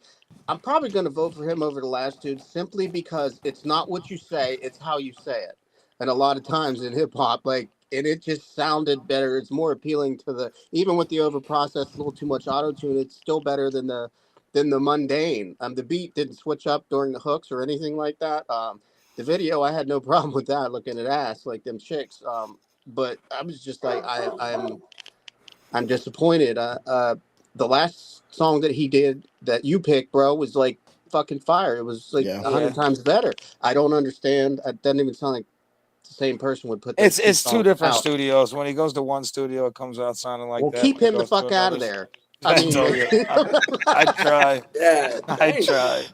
I'm probably going to vote for him over the last dude simply because it's not what you say, it's how you say it. And a lot of times in hip-hop, and it just sounded better. It's more appealing to even with the over-processed, a little too much auto-tune, it's still better than the mundane. The beat didn't switch up during the hooks or anything like that. The video, I had no problem with that, looking at ass like them chicks. But I was just like, I'm disappointed. The last song that he did that you picked, bro, was like fucking fire. It was like 100 times better. I don't understand. It doesn't even sound like the same person would put that. It's two different out. studios. When he goes to one studio, it comes out sounding like Well, that. keep When he him the goes to fuck out of another- there. I I mean, told you. I try. Yeah, I try.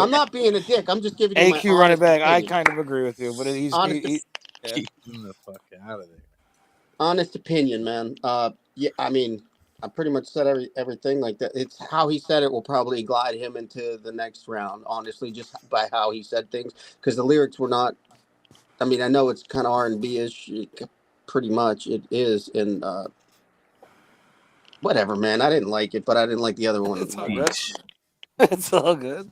I'm not being a dick. I'm just giving you my AQ running honest back. I opinion. kind of agree with you, but he's Honest, yeah. Keep him the fuck out of there. honest opinion, man. Yeah, I mean, I pretty much said everything like that. It's how he said it will probably glide him into the next round, honestly, just by how he said things. Because the lyrics were not. I mean, I know it's kind of R&B-ish, pretty much it is, and whatever, man. I didn't like it, but I didn't like the other one. It's all good. It's all good.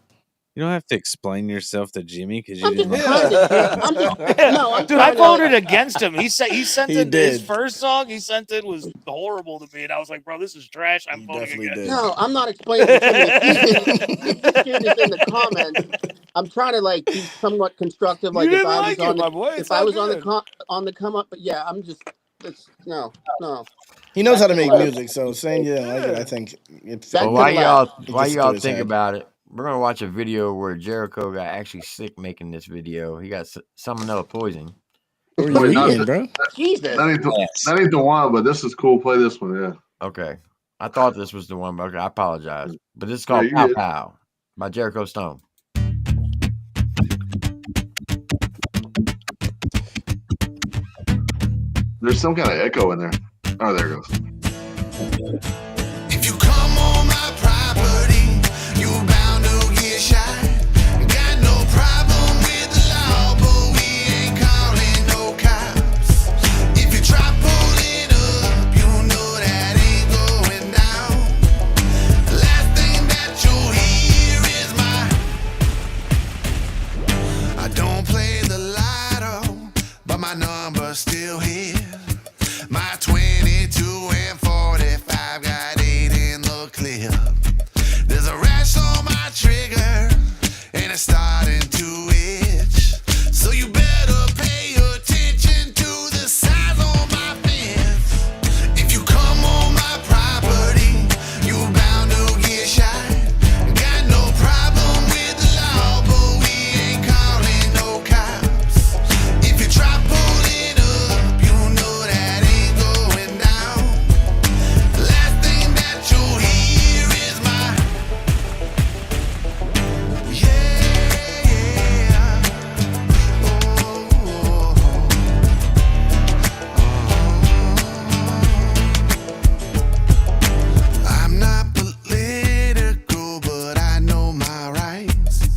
You don't have to explain yourself to Jimmy because you I'm didn't just like trying to dick. I'm just no. I'm Dude, I trying voted to. against him. He sent He in his did. first song. He sent in was horrible to me, and I was like, "Bro, this is trash." I'm voting Definitely against. did. No, I'm not explaining it to you. If this dude is in the comments, I'm trying to be somewhat constructive. You Like if didn't I like was on it, my boy. if It's I all was good. on the come up, but yeah, I'm just no. He knows how to That make can music, so saying you didn't like it, I think it That Well, can while last. y'all think about it, we're gonna watch a video where Jericho got actually sick making this video. He got salmonella poisoning. What were Wait, you not eating, the, bro? Jesus. that ain't the one, but this is cool. Play this one, yeah. Okay, I thought this was the one, but okay, I apologize. But this is No, called you Pow good. Pow by Jericho Stone. There's some kind of echo in there. Oh, there it goes. If you come on my property, you bound to get shot. Got no problem with the law, but we ain't calling no cops. If you try pulling up, you know that ain't going down. Last thing that you'll hear is I don't play the lotto, but my number's still here. My 22 and 45 got 8 in the clip. There's a rash on my trigger, and it's starting to itch. So you better pay attention to the size on my fence. If you come on my property, you bound to get shot. Got no problem with the law, but we ain't calling no cops. If you try pulling up, you know that ain't going down. Last thing that you'll hear is I'm not political, but I know my rights.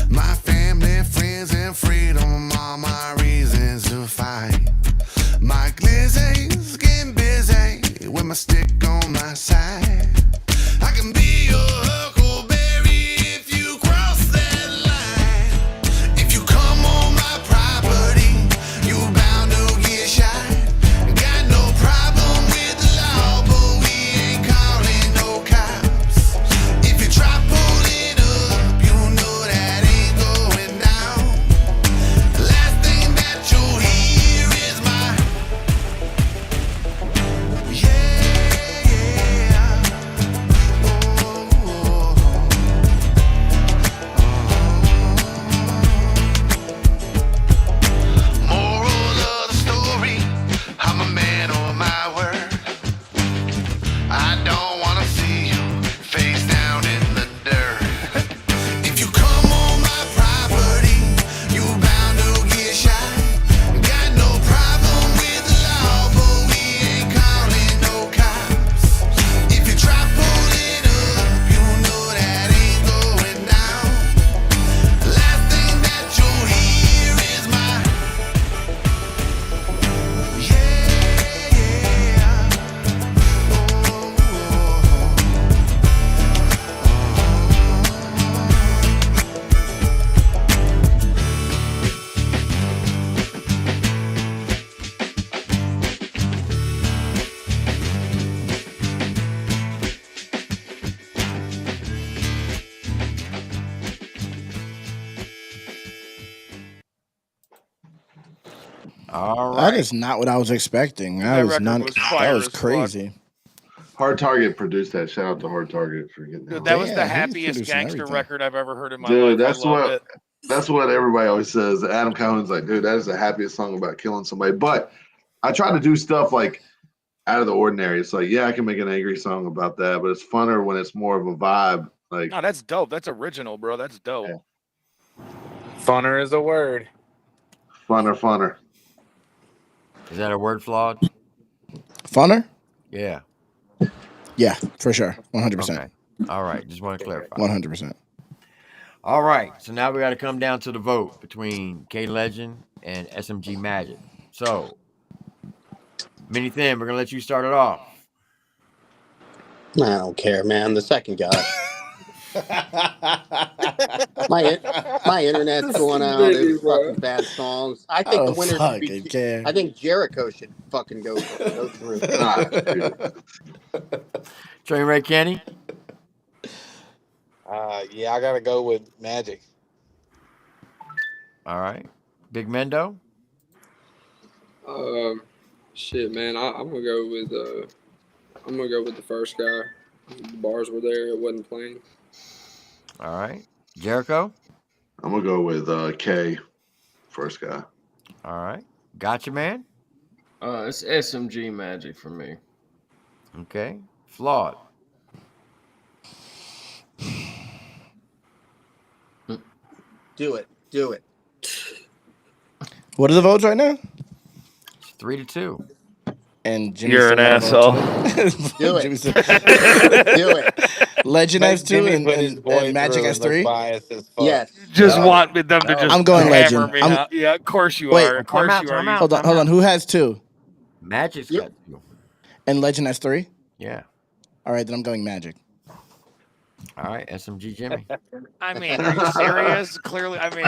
My family, friends, and freedom are my reasons to fight. My glizzy's getting busy with my stick on my side. I can be your huckleberry if you cross that line. If you come on my property, you bound to get shot. Got no problem with the law, but we ain't calling no cops. If you try pulling up, you know that ain't going down. Last thing that you'll hear is moral of the story, I'm a man of my word. I don't wanna see you face down in the dirt. If you come on my property, you bound to get shot. Got no problem with the law, but we ain't calling no cops. If you try pulling up, you know that ain't going down. Last thing that you'll hear is All That right. is not what I was expecting. That record That fire was as fuck. crazy. Hard Target produced that. Shout out to Hard Target for getting that. Dude, that was the Yeah, he's happiest producing gangster everything. record I've ever heard in my Dude, life. I loved it. that's what everybody always says. Adam Cohen's like, dude, that is the happiest song about killing somebody. But I try to do stuff like out of the ordinary. It's like, yeah, I can make an angry song about that, but it's funner when it's more of a vibe. Like, No, that's dope. That's original, bro. That's dope. Yeah. Funner is a word. funner. Is that a word, Flawed? Funner? Yeah. Yeah, for sure. 100%. Okay. All right. Just want to clarify. 100%. All right. So now we got to come down to the vote between K Legend and SMG Magic. So, Mini Thin, we're going to let you start it off. I don't care, man. The second guy. my internet's going out. It was fucking bad songs. I think the winner should be. I think Jericho should fucking go through. Trainwreck Kenny? Yeah, I gotta go with Magic. All right. Big Mendo? Shit, man. I'm gonna go with I'm gonna go with the first guy. The bars were there. It wasn't playing. All right. Jericho? I'm gonna go with K, first guy. All right. Gotcha, man? It's SMG Magic for me. Okay. Flawed. Do it. Do it. What are the votes right now? It's 3-2. And Jimmy You're an asshole. Do it. Jimmy said- Do it. Legend has 2 Jimmy and, put his boy and Magic through has and look 3. biased as fuck. Yes. Just No. want them to just I'm going hammer Legend. me I'm- out. Yeah, of course you Wait, are. Of course you are. time out. Hold on. Who has 2? Magic's got 2. And Legend has 3? Yeah. All right, then I'm going Magic. All right. SMG Jimmy. I mean, are you serious? Clearly, I mean,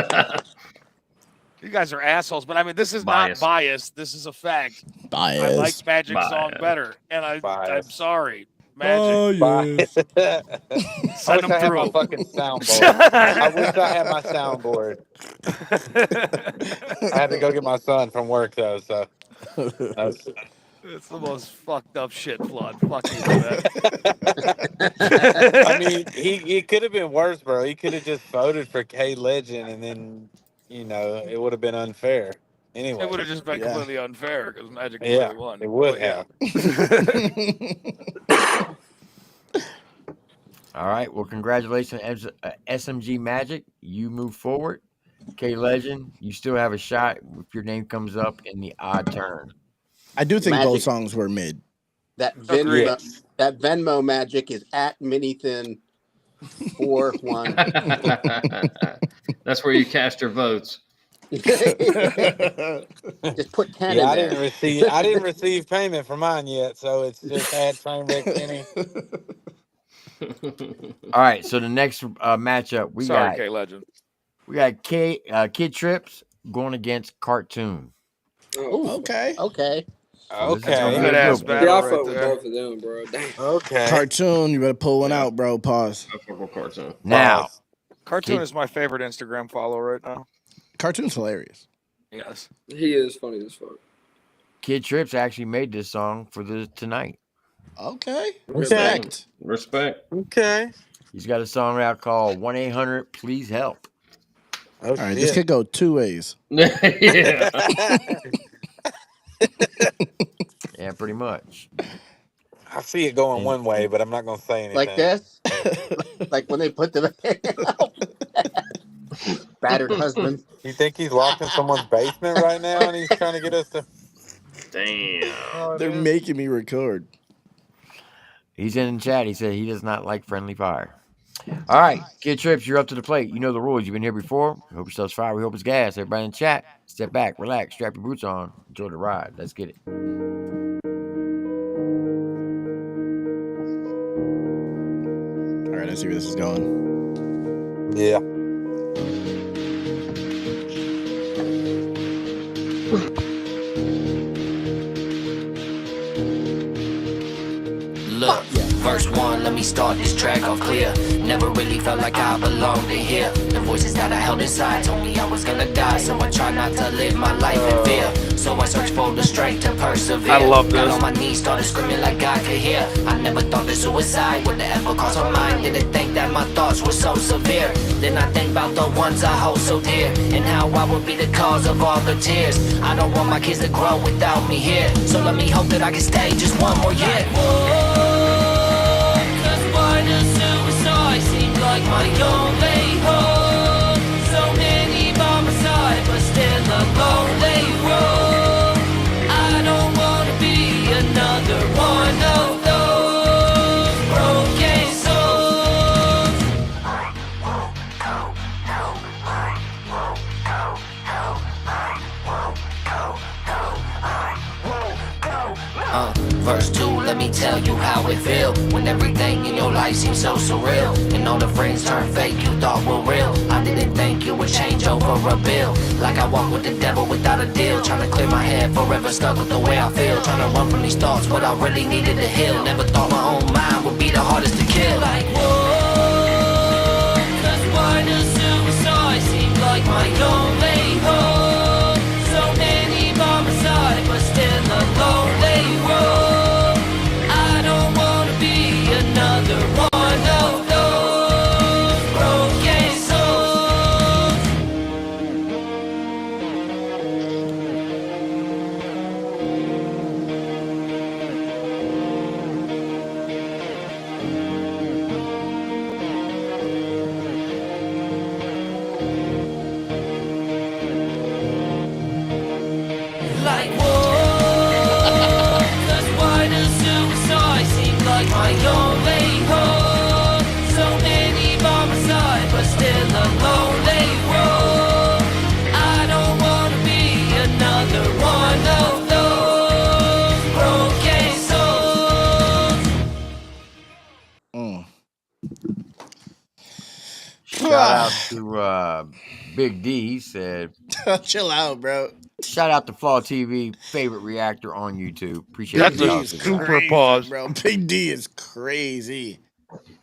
you guys are assholes. But I mean, this is not biased. This is a fact. Bias. I like Magic's song better, and I'm sorry, Magic. Bias. Send I wish I them had through. my fucking soundboard. I wish I had my soundboard. I had to go get my son from work though, so that's... It's the most fucked up shit, Flood. Fuck you for that. I mean, he could have been worse, bro. He could have just voted for K Legend, and then it would have been unfair. Anyway, It would have just been completely unfair because Magic yeah, really won. it would But have. All right. Well, congratulations, SMG Magic. You move forward. K Legend, you still have a shot if your name comes up in the odd turn. I do think Magic. both songs were mid. That Venmo Magic is at Minithin 41. That's where you cast your votes. Just put 10 in Yeah, there. I didn't receive payment for mine yet, so it's just at Trainwreck Penny. All right. So the next matchup we Sorry, got K Legend. we got Kid Trips going against Cartoon. Oh, Okay. Okay. Okay. Good ass Yeah, battle I right fuck with there. both of them, bro. Damn. Okay. Cartoon, you better pull one out, bro. Pause. Cartoon. Now, Cartoon is my favorite Instagram follow right now. Cartoon's hilarious. Yes. He is funny as fuck. Kid Trips actually made this song for tonight. Okay. Respect. Respect. Okay. He's got a song out called 1-800 Please Help. Oh, All right, this could go 2 ways. Yeah. Yeah, pretty much. I see it going one way, but I'm not going to say anything. Like this? Like when they put the battered husband. You think he's locked in someone's basement right now and he's trying to get us to... Damn. They're making me record. He's in the chat. He said he does not like friendly fire. All right, Kid Trips, you're up to the plate. You know the rules. You've been here before. We hope your stuff's fire. We hope it's gas. Everybody in the chat, step back, relax, strap your boots on, enjoy the ride. Let's get it. All right, let's see where this is going. Yeah. Look, verse 1, let me start this track off clear. Never really felt like I belonged in here. The voices that I held inside told me I was gonna die, so I try not to live my life in fear. So I search for the strength to persevere. I love Got this. on my knees, started screaming like God could hear. I never thought that suicide would ever cross my mind. Didn't think that my thoughts were so severe. Then I think about the ones I hold so dear, and how I would be the cause of all the tears. I don't want my kids to grow without me here, so let me hope that I can stay just one more year. Why does suicide seem like my only hope? So many by my side, but still a lonely road. I don't wanna be another one of those broken souls. I won't go, no, I won't go, no, I won't go, no, I won't go. Verse 2, let me tell you how it feel when everything in your life seems so surreal, and all the friends turn fake you thought were real. I didn't think you would change over a bill. Like I walk with the devil without a deal, trying to clear my head, forever stuck with the way I feel. Trying to run from these thoughts, but I really needed to heal. Never thought my own mind would be the hardest to kill. Like whoa, 'cause why does suicide seem like my only hope? So many by my side, but still a lonely road. I don't Shout out to Big D. He said, "Chill out, bro." Shout out to FlawdTV, favorite reactor on YouTube. Appreciate Big the D talk is to that. super crazy, pause. bro. Big D is crazy.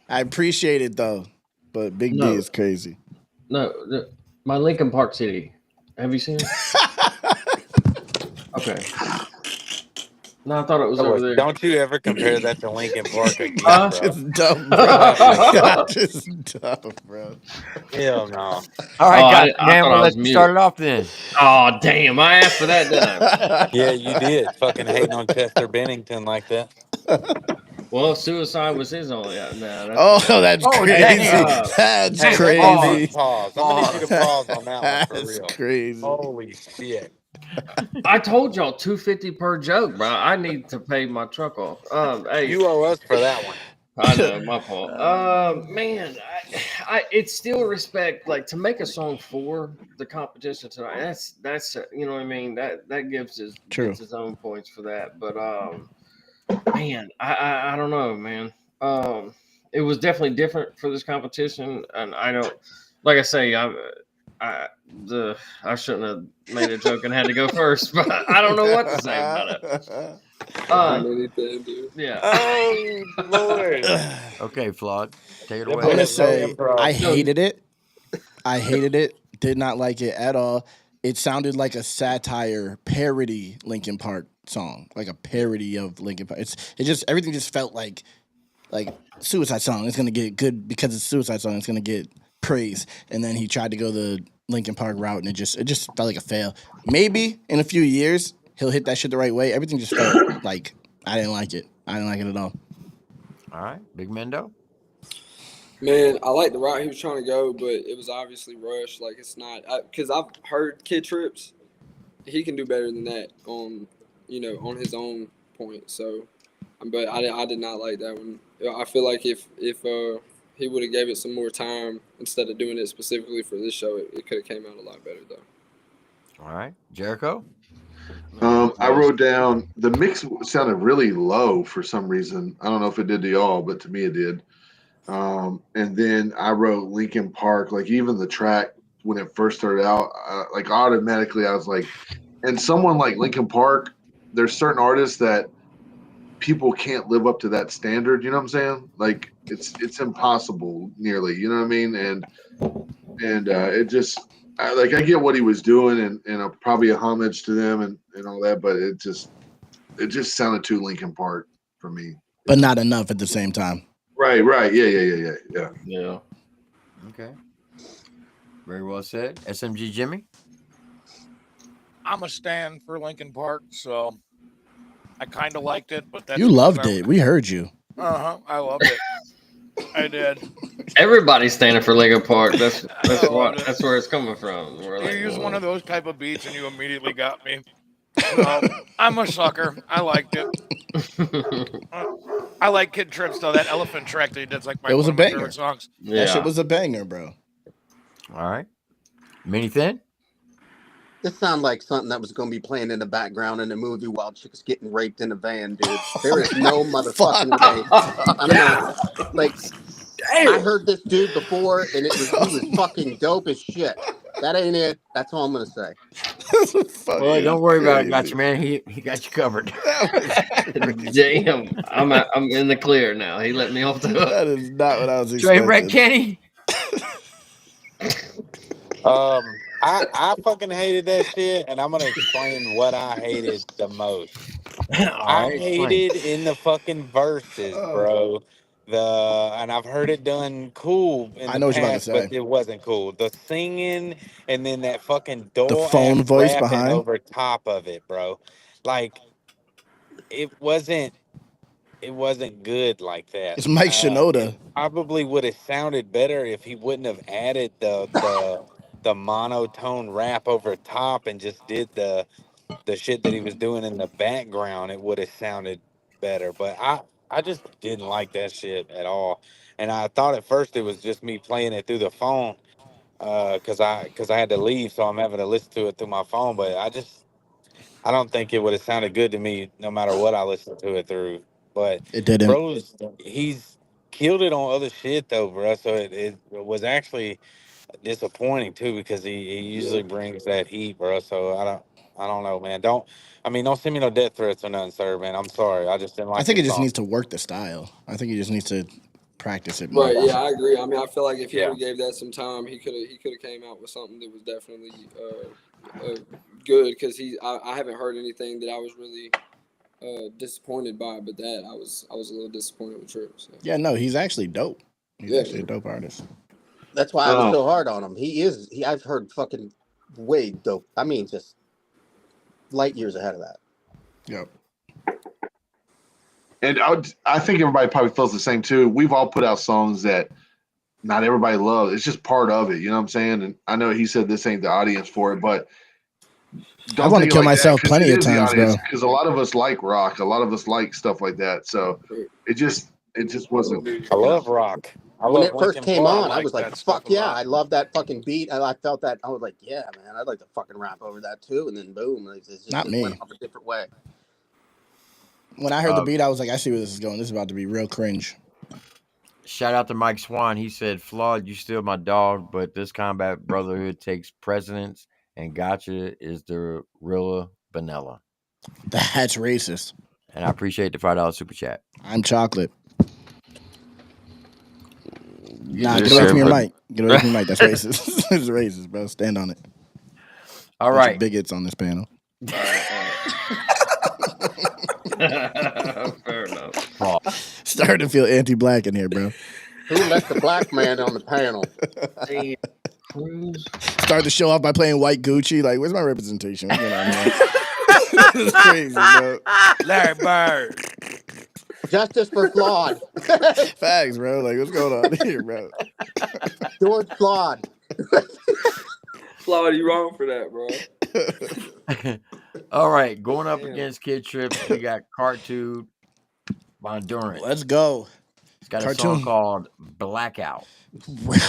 I appreciate it though, but Big D No. is crazy. No, my Lincoln Park City. Have you seen it? Okay. No, I thought it was over there. Don't you ever compare that to Lincoln Park again, Y'all bro? just dumb, bro. Y'all just dumb, bro. Hell no. All right, guys, I man, thought we'll I was let you start it off then. Oh, damn. I asked for that, didn't I? Yeah, you did. Fucking hating on Chester Bennington like that. Well, suicide was his only. Nah, that's Oh, fine. that's Oh, crazy. damn. That's Hey, crazy. that's a big pause. I'm gonna need you to Pause. pause on that one for That's real. crazy. Holy shit. I told y'all $250 per joke, bro. I need to pay my truck off. Hey, You owe us for that one. I know, my fault. Man, it's still respect. Like to make a song for the competition tonight. That's you know what I mean. That gives True. gets his own points for that. But man, I don't know, man. It was definitely different for this competition, and I don't like I say I shouldn't have made a joke and had to go first, but I don't know what to say about it. Anything, dude. Yeah. Oh Lord. Okay, Flawed. Take it That I'm away. gonna has no say improv. I hated it. I hated it. Did not like it at all. It sounded like a satire parody Linkin Park song, like a parody of Linkin Park. Everything just felt like Suicide Song. It's gonna get good because it's Suicide Song. It's gonna get praise. And then he tried to go the Linkin Park route, and it just felt like a fail. Maybe in a few years he'll hit that shit the right way. Everything just felt like I didn't like it. I didn't like it at all. All right, Big Mendo. Man, I like the route he was trying to go, but it was obviously rushed. Like it's not because I've heard Kid Trips. He can do better than that on his own point. So, but I did not like that one. I feel like if he would have gave it some more time instead of doing it specifically for this show, it could have came out a lot better though. All right, Jericho. I wrote down the mix sounded really low for some reason. I don't know if it did to y'all, but to me it did. And then I wrote Linkin Park, like even the track when it first started out, like automatically I was like, and someone like Linkin Park, there's certain artists that people can't live up to that standard. You know what I'm saying? Like it's impossible nearly. You know what I mean? And it just I get what he was doing and probably a homage to them and all that, but it just sounded too Linkin Park for me. But not enough at the same time. Right. Yeah. Okay. Very well said. SMG Jimmy. I'm a stand for Linkin Park, so I kind of liked it, but that's You loved it. We heard you. I loved it. I did. Everybody's standing for Linkin Park. That's where it's coming from. We're You like, use one of those type of beats, and you immediately got me. So, I'm a sucker. I liked it. I like Kid Trips though. That elephant track that he did's like It was one a of my banger. favorite songs. That shit was a banger, bro. All right. Mini Thin. This sounds like something that was going to be playing in the background in a movie while chicks getting raped in a van, dude. There is no motherfucking way. I mean, like, I heard this dude before, and he was fucking dope as shit. That ain't it. That's all I'm going to say. Well, don't worry about it, gotcha, man. He got you covered. Damn, I'm in the clear now. He let me off the hook. That is not what I was expecting. Trainwreck Kenny. I fucking hated that shit, and I'm gonna explain what I hated the most. I hated in the fucking verses, bro. And I've heard it done cool in I the know what you're about to past, say. but it wasn't cool. The singing and then that fucking dull phone ass voice rapping behind? over top of it, bro. Like it wasn't good like that. It's Mike Shinoda. It probably would have sounded better if he wouldn't have added the monotone rap over top and just did the shit that he was doing in the background. It would have sounded better. But I just didn't like that shit at all. And I thought at first it was just me playing it through the phone because I had to leave, so I'm having to listen to it through my phone. But I don't think it would have sounded good to me no matter what I listened to it through. But It didn't. bro's he's killed it on other shit though, bro. So it was actually disappointing too because he usually brings that heat, bro. So I don't know, man. Don't send me no death threats or nothing, sir, man. I'm sorry. I just didn't like I think his he just song. needs to work the style. I think he just needs to practice it more. Right, yeah, I agree. I mean, I feel like if he Yeah. would have gave that some time, he could have came out with something that was definitely good. Because I haven't heard anything that I was really disappointed by, but that I was a little disappointed with Trip. So. Yeah, no, he's actually dope. He's Yeah. actually a dope artist. That's why I was so hard on him. I've heard fucking way dope. I mean, just light years ahead of that. Yep. And I think everybody probably feels the same too. We've all put out songs that not everybody loves. It's just part of it. You know what I'm saying? And I know he said this ain't the audience for it, but I want to kill myself plenty of times, bro. Because a lot of us like rock. A lot of us like stuff like that. So it just wasn't. I love rock. When it first came on, I was like, fuck yeah, I love that fucking beat. And I felt that. I was like, yeah, man, I'd like to fucking rap over that too. And then boom, it just Not me. went off a different way. When I heard the beat, I was like, I see where this is going. This is about to be real cringe. Shout out to Mike Swan. He said, Flawed, you still my dog, but this combat brotherhood takes precedence, and Gotcha is the realer vanilla. That's racist. And I appreciate the $5 super chat. I'm chocolate. Nah, get away from your mic. Get away from your mic. That's racist. It's racist, bro. Stand on it. All right. Bigots on this panel. Fair enough. Starting to feel anti-black in here, bro. Who let the black man on the panel? Start the show off by playing White Gucci. Like, where's my representation? What's going on here? This is crazy, bro. Larry Bird. Justice for Flawed. Facts, bro. Like, what's going on here, bro? George Flawed. Flawed, you wrong for that, bro. All right, going up against Kid Trips, we got Cartoon Bondurant. Let's go. It's got a song called Blackout.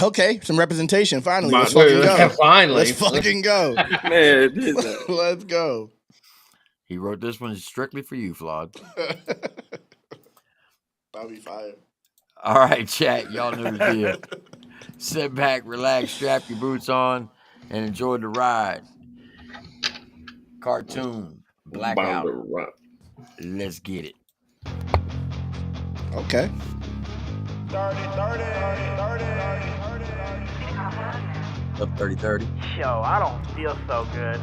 Okay, some representation. Finally, let's fucking go. Finally, let's fucking go. Man, let's go. He wrote this one strictly for you, Flawed. I'll be fired. All right, chat. Y'all know the deal. Sit back, relax, strap your boots on, and enjoy the ride. Cartoon Blackout. Let's get it. Okay. 30. Up 30-30. Yo, I don't feel so good.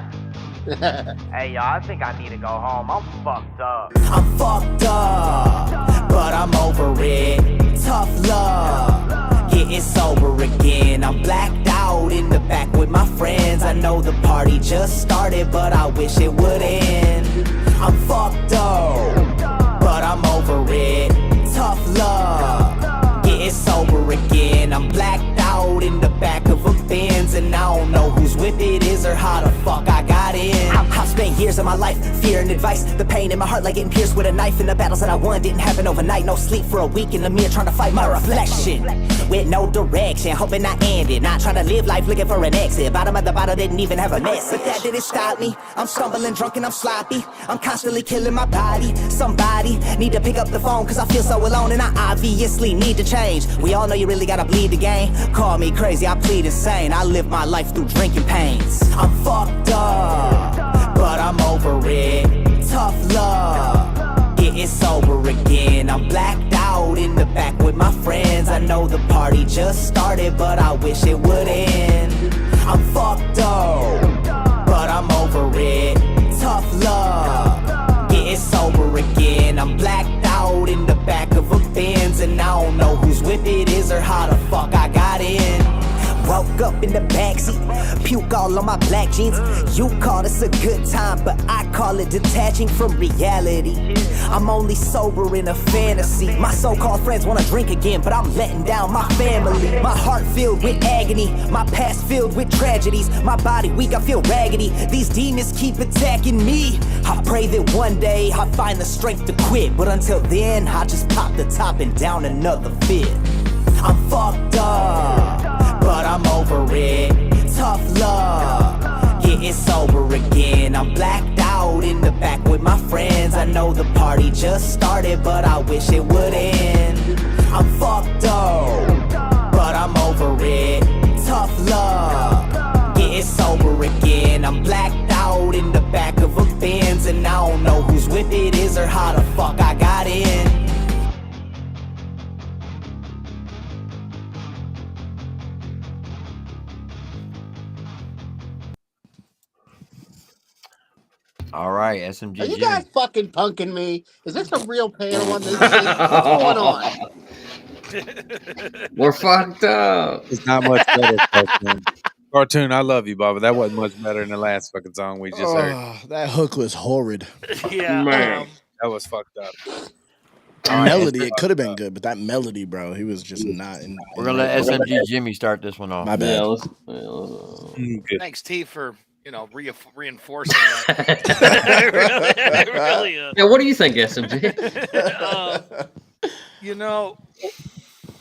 Hey, y'all, I think I need to go home. I'm fucked up. I'm fucked up, but I'm over it. Tough love, getting sober again. I'm blacked out in the back with my friends. I know the party just started, but I wish it would end. I'm fucked up, but I'm over it. Tough love, getting sober again. I'm blacked out in the back of a Benz, and I don't know whose whip it is or how the fuck I got in. I've spent years of my life fearing advice, the pain in my heart like getting pierced with a knife. And the battles that I won didn't happen overnight. No sleep for a week in the mirror trying to fight my reflection with no direction, hoping I end it. Not trying to live life looking for an exit. Bottom of the bottle didn't even have a mess, but that didn't stop me. I'm stumbling drunk and I'm sloppy. I'm constantly killing my body. Somebody need to pick up the phone, cause I feel so alone and I obviously need to change. We all know you really gotta bleed the game. Call me crazy, I plead insane. I live my life through drinking pains. I'm fucked up, but I'm over it. Tough love, getting sober again. I'm blacked out in the back with my friends. I know the party just started, but I wish it would end. I'm fucked up, but I'm over it. Tough love, getting sober again. I'm blacked out in the back of a Benz, and I don't know whose whip it is or how the fuck I got in. Woke up in the backseat, puke all on my black jeans. You call this a good time, but I call it detaching from reality. I'm only sober in a fantasy. My so-called friends wanna drink again, but I'm letting down my family. My heart filled with agony, my past filled with tragedies. My body weak, I feel raggedy. These demons keep attacking me. I pray that one day I find the strength to quit, but until then, I just pop the top and down another fit. I'm fucked up, but I'm over it. Tough love, getting sober again. I'm blacked out in the back with my friends. I know the party just started, but I wish it would end. I'm fucked up, but I'm over it. Tough love, getting sober again. I'm blacked out in the back of a Benz, and I don't know whose whip it is or how the fuck I got in. All right, SMG Are you Jimmy. guys fucking punking me? Is this a real panel on this shit? What's going on? We're fucked up. It's not much better. Cartoon, I love you, Baba. That wasn't much better than the last fucking song we just heard. That hook was horrid. Yeah, Man. That was fucked up. Melody, it could have been good, but that melody, bro, he was just not in. We're gonna let SMG Jimmy start this one off. My bad. Good. Thanks, T, for reinforcing that. really, Yeah, what do you think, SMG?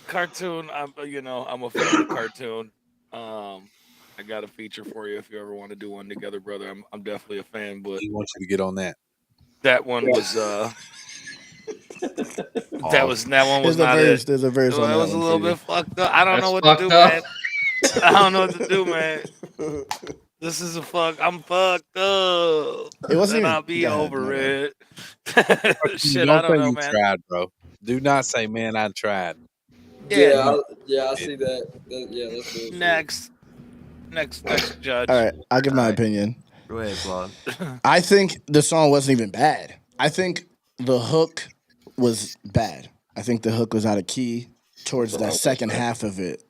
Cartoon. I'm a fan of Cartoon. I got a feature for you if you ever want to do one together, brother. I'm definitely a fan, but I want you to get on that. That one was that one was There's a not verse. it. There's a verse on It that was a one little for you. bit fucked up. I don't know That's what to do, fucked man. I don't know what to do, man. This is I'm fucked up. It wasn't and even- I'll be go ahead, over my it. Shit, Don't I don't say know, you man. tried, bro. Do not say, man, I tried. Yeah, I see that. Yeah, that's bullshit. Next judge. All right, I'll give my opinion. Go ahead, Flawd. I think the song wasn't even bad. I think the hook was bad. I think the hook was out of key towards that second half of it.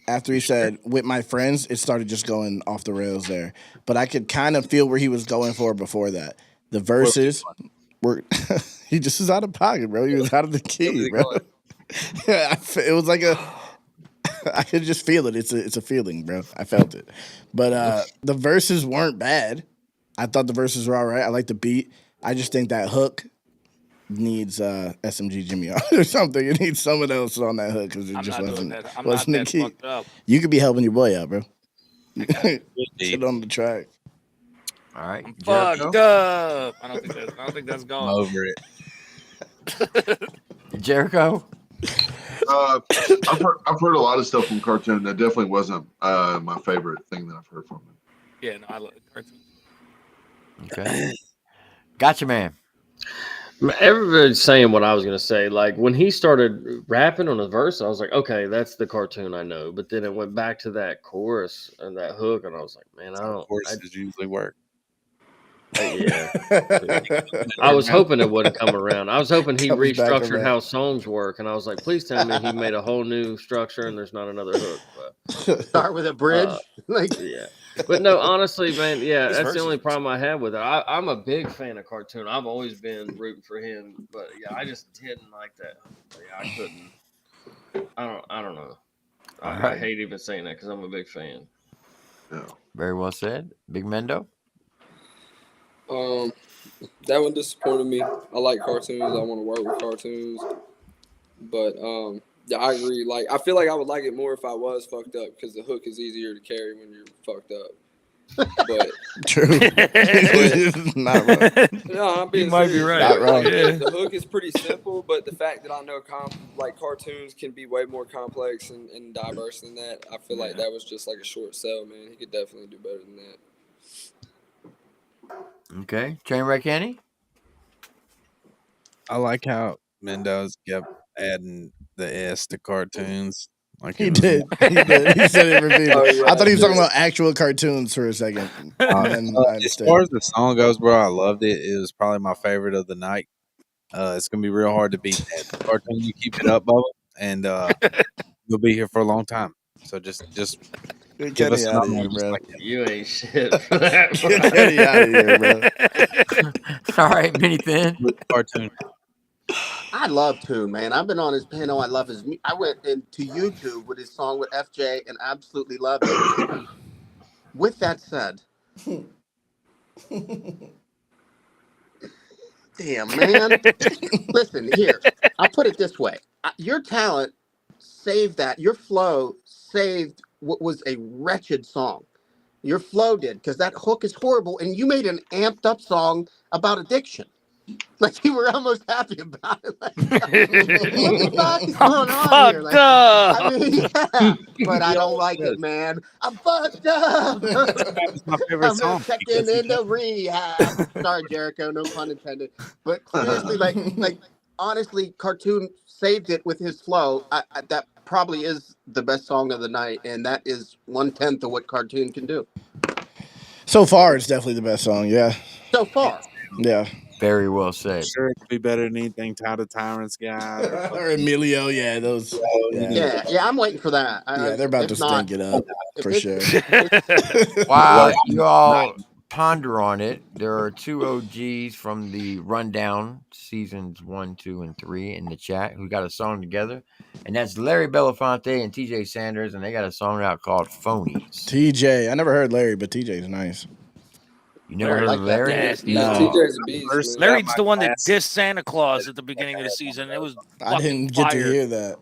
After he said, with my friends, it started just going off the rails there. But I could kind of feel where he was going for before that. The verses were, he just was out of pocket, bro. He was out of the key, bro. It was like I could just feel it. It's a feeling, bro. I felt it. But the verses weren't bad. I thought the verses were all right. I like the beat. I just think that hook needs SMG Jimmy on or something. It needs someone else on that hook because it just wasn't the key. Fucked up. You could be helping your boy out, bro. Sit on the track. All right, Fucked up. I don't think that's I'm gone. over it. Jericho. I've heard a lot of stuff from Cartoon. That definitely wasn't my favorite thing that I've heard from him. Yeah, no, I love Cartoon. Okay. Gotcha, man. Everybody's saying what I was gonna say. Like when he started rapping on the verse, I was like, okay, that's the Cartoon I know. But then it went back to that chorus and that hook, and I was like, man, I don't. Choruses usually work. Yeah. I was hoping it wouldn't come around. I was hoping he Comes back restructured around. how songs work, and I was like, please tell me he made a whole new structure and there's not another hook. But Start with a bridge. yeah. But no, honestly, man, yeah, His that's verses the only are problem I have with it. I'm a big fan of Cartoon. I've always been rooting for him, but yeah, I just didn't like that. Yeah, I couldn't. I don't know. I right. hate even saying that because I'm a big fan. Very well said. Big Mendo. That one disappointed me. I like cartoons. I want to work with cartoons, but yeah, I agree. Like, I feel like I would like it more if I was fucked up because the hook is easier to carry when you're fucked up. But True. Not wrong. no, I'm being You might be serious. right. Not wrong. The hook is pretty simple, but the fact that I know like cartoons can be way more complex and diverse than that, I feel like that was just like a short sell, man. He could definitely do better than that. Okay. Trainwreck Annie. I like how Mendoza kept adding the S to cartoons. Like He it was did. more- He did. He said it repeatedly. Oh, yeah. I thought he was talking about actual cartoons for a second. And then I as understood. far as the song goes, bro, I loved it. It was probably my favorite of the night. It's gonna be real hard to beat that cartoon. You keep it up, Bubba, and you'll be here for a long time. So just Get give us Kenny a out of number here, just bro. like that. You ain't shit for that. Get Kenny out of here, bro. All right, Mini Thin. Cartoon. I love Toon, man. I've been on his panel. I love his. I went into YouTube with his song with FJ and absolutely loved it. With that said, damn man, listen here. I'll put it this way: your talent saved that. Your flow saved what was a wretched song. Your flow did, because that hook is horrible, and you made an amped up song about addiction. Like you were almost happy about it. Like, what the fuck is going on here? Fucked Like, up. I mean, yeah, but I don't like it, man. I'm fucked up. That's my favorite I'm song. checking into rehab. Sorry, Jericho, no pun intended. But seriously, like honestly, Cartoon saved it with his flow. That probably is the best song of the night, and that is 1/10 of what Cartoon can do. So far, it's definitely the best song. Yeah. So far. Yeah. Very well said. Sure, it'll be better than anything Tyler Tyrant's got. Or Emilio, yeah, those. Yeah, I'm waiting for that. Yeah, they're about to stink it up for sure. While you all ponder on it, there are two OGs from the Rundown seasons 1, 2, and 3 in the chat who got a song together, and that's Larry Belafonte and TJ Sanders, and they got a song out called "Phonies." TJ, I never heard Larry, but TJ's nice. You never heard of Larry? No. TJ's a beast. man. Larry's the one that dissed Santa Claus at the beginning of the season. It was I didn't get to hear that.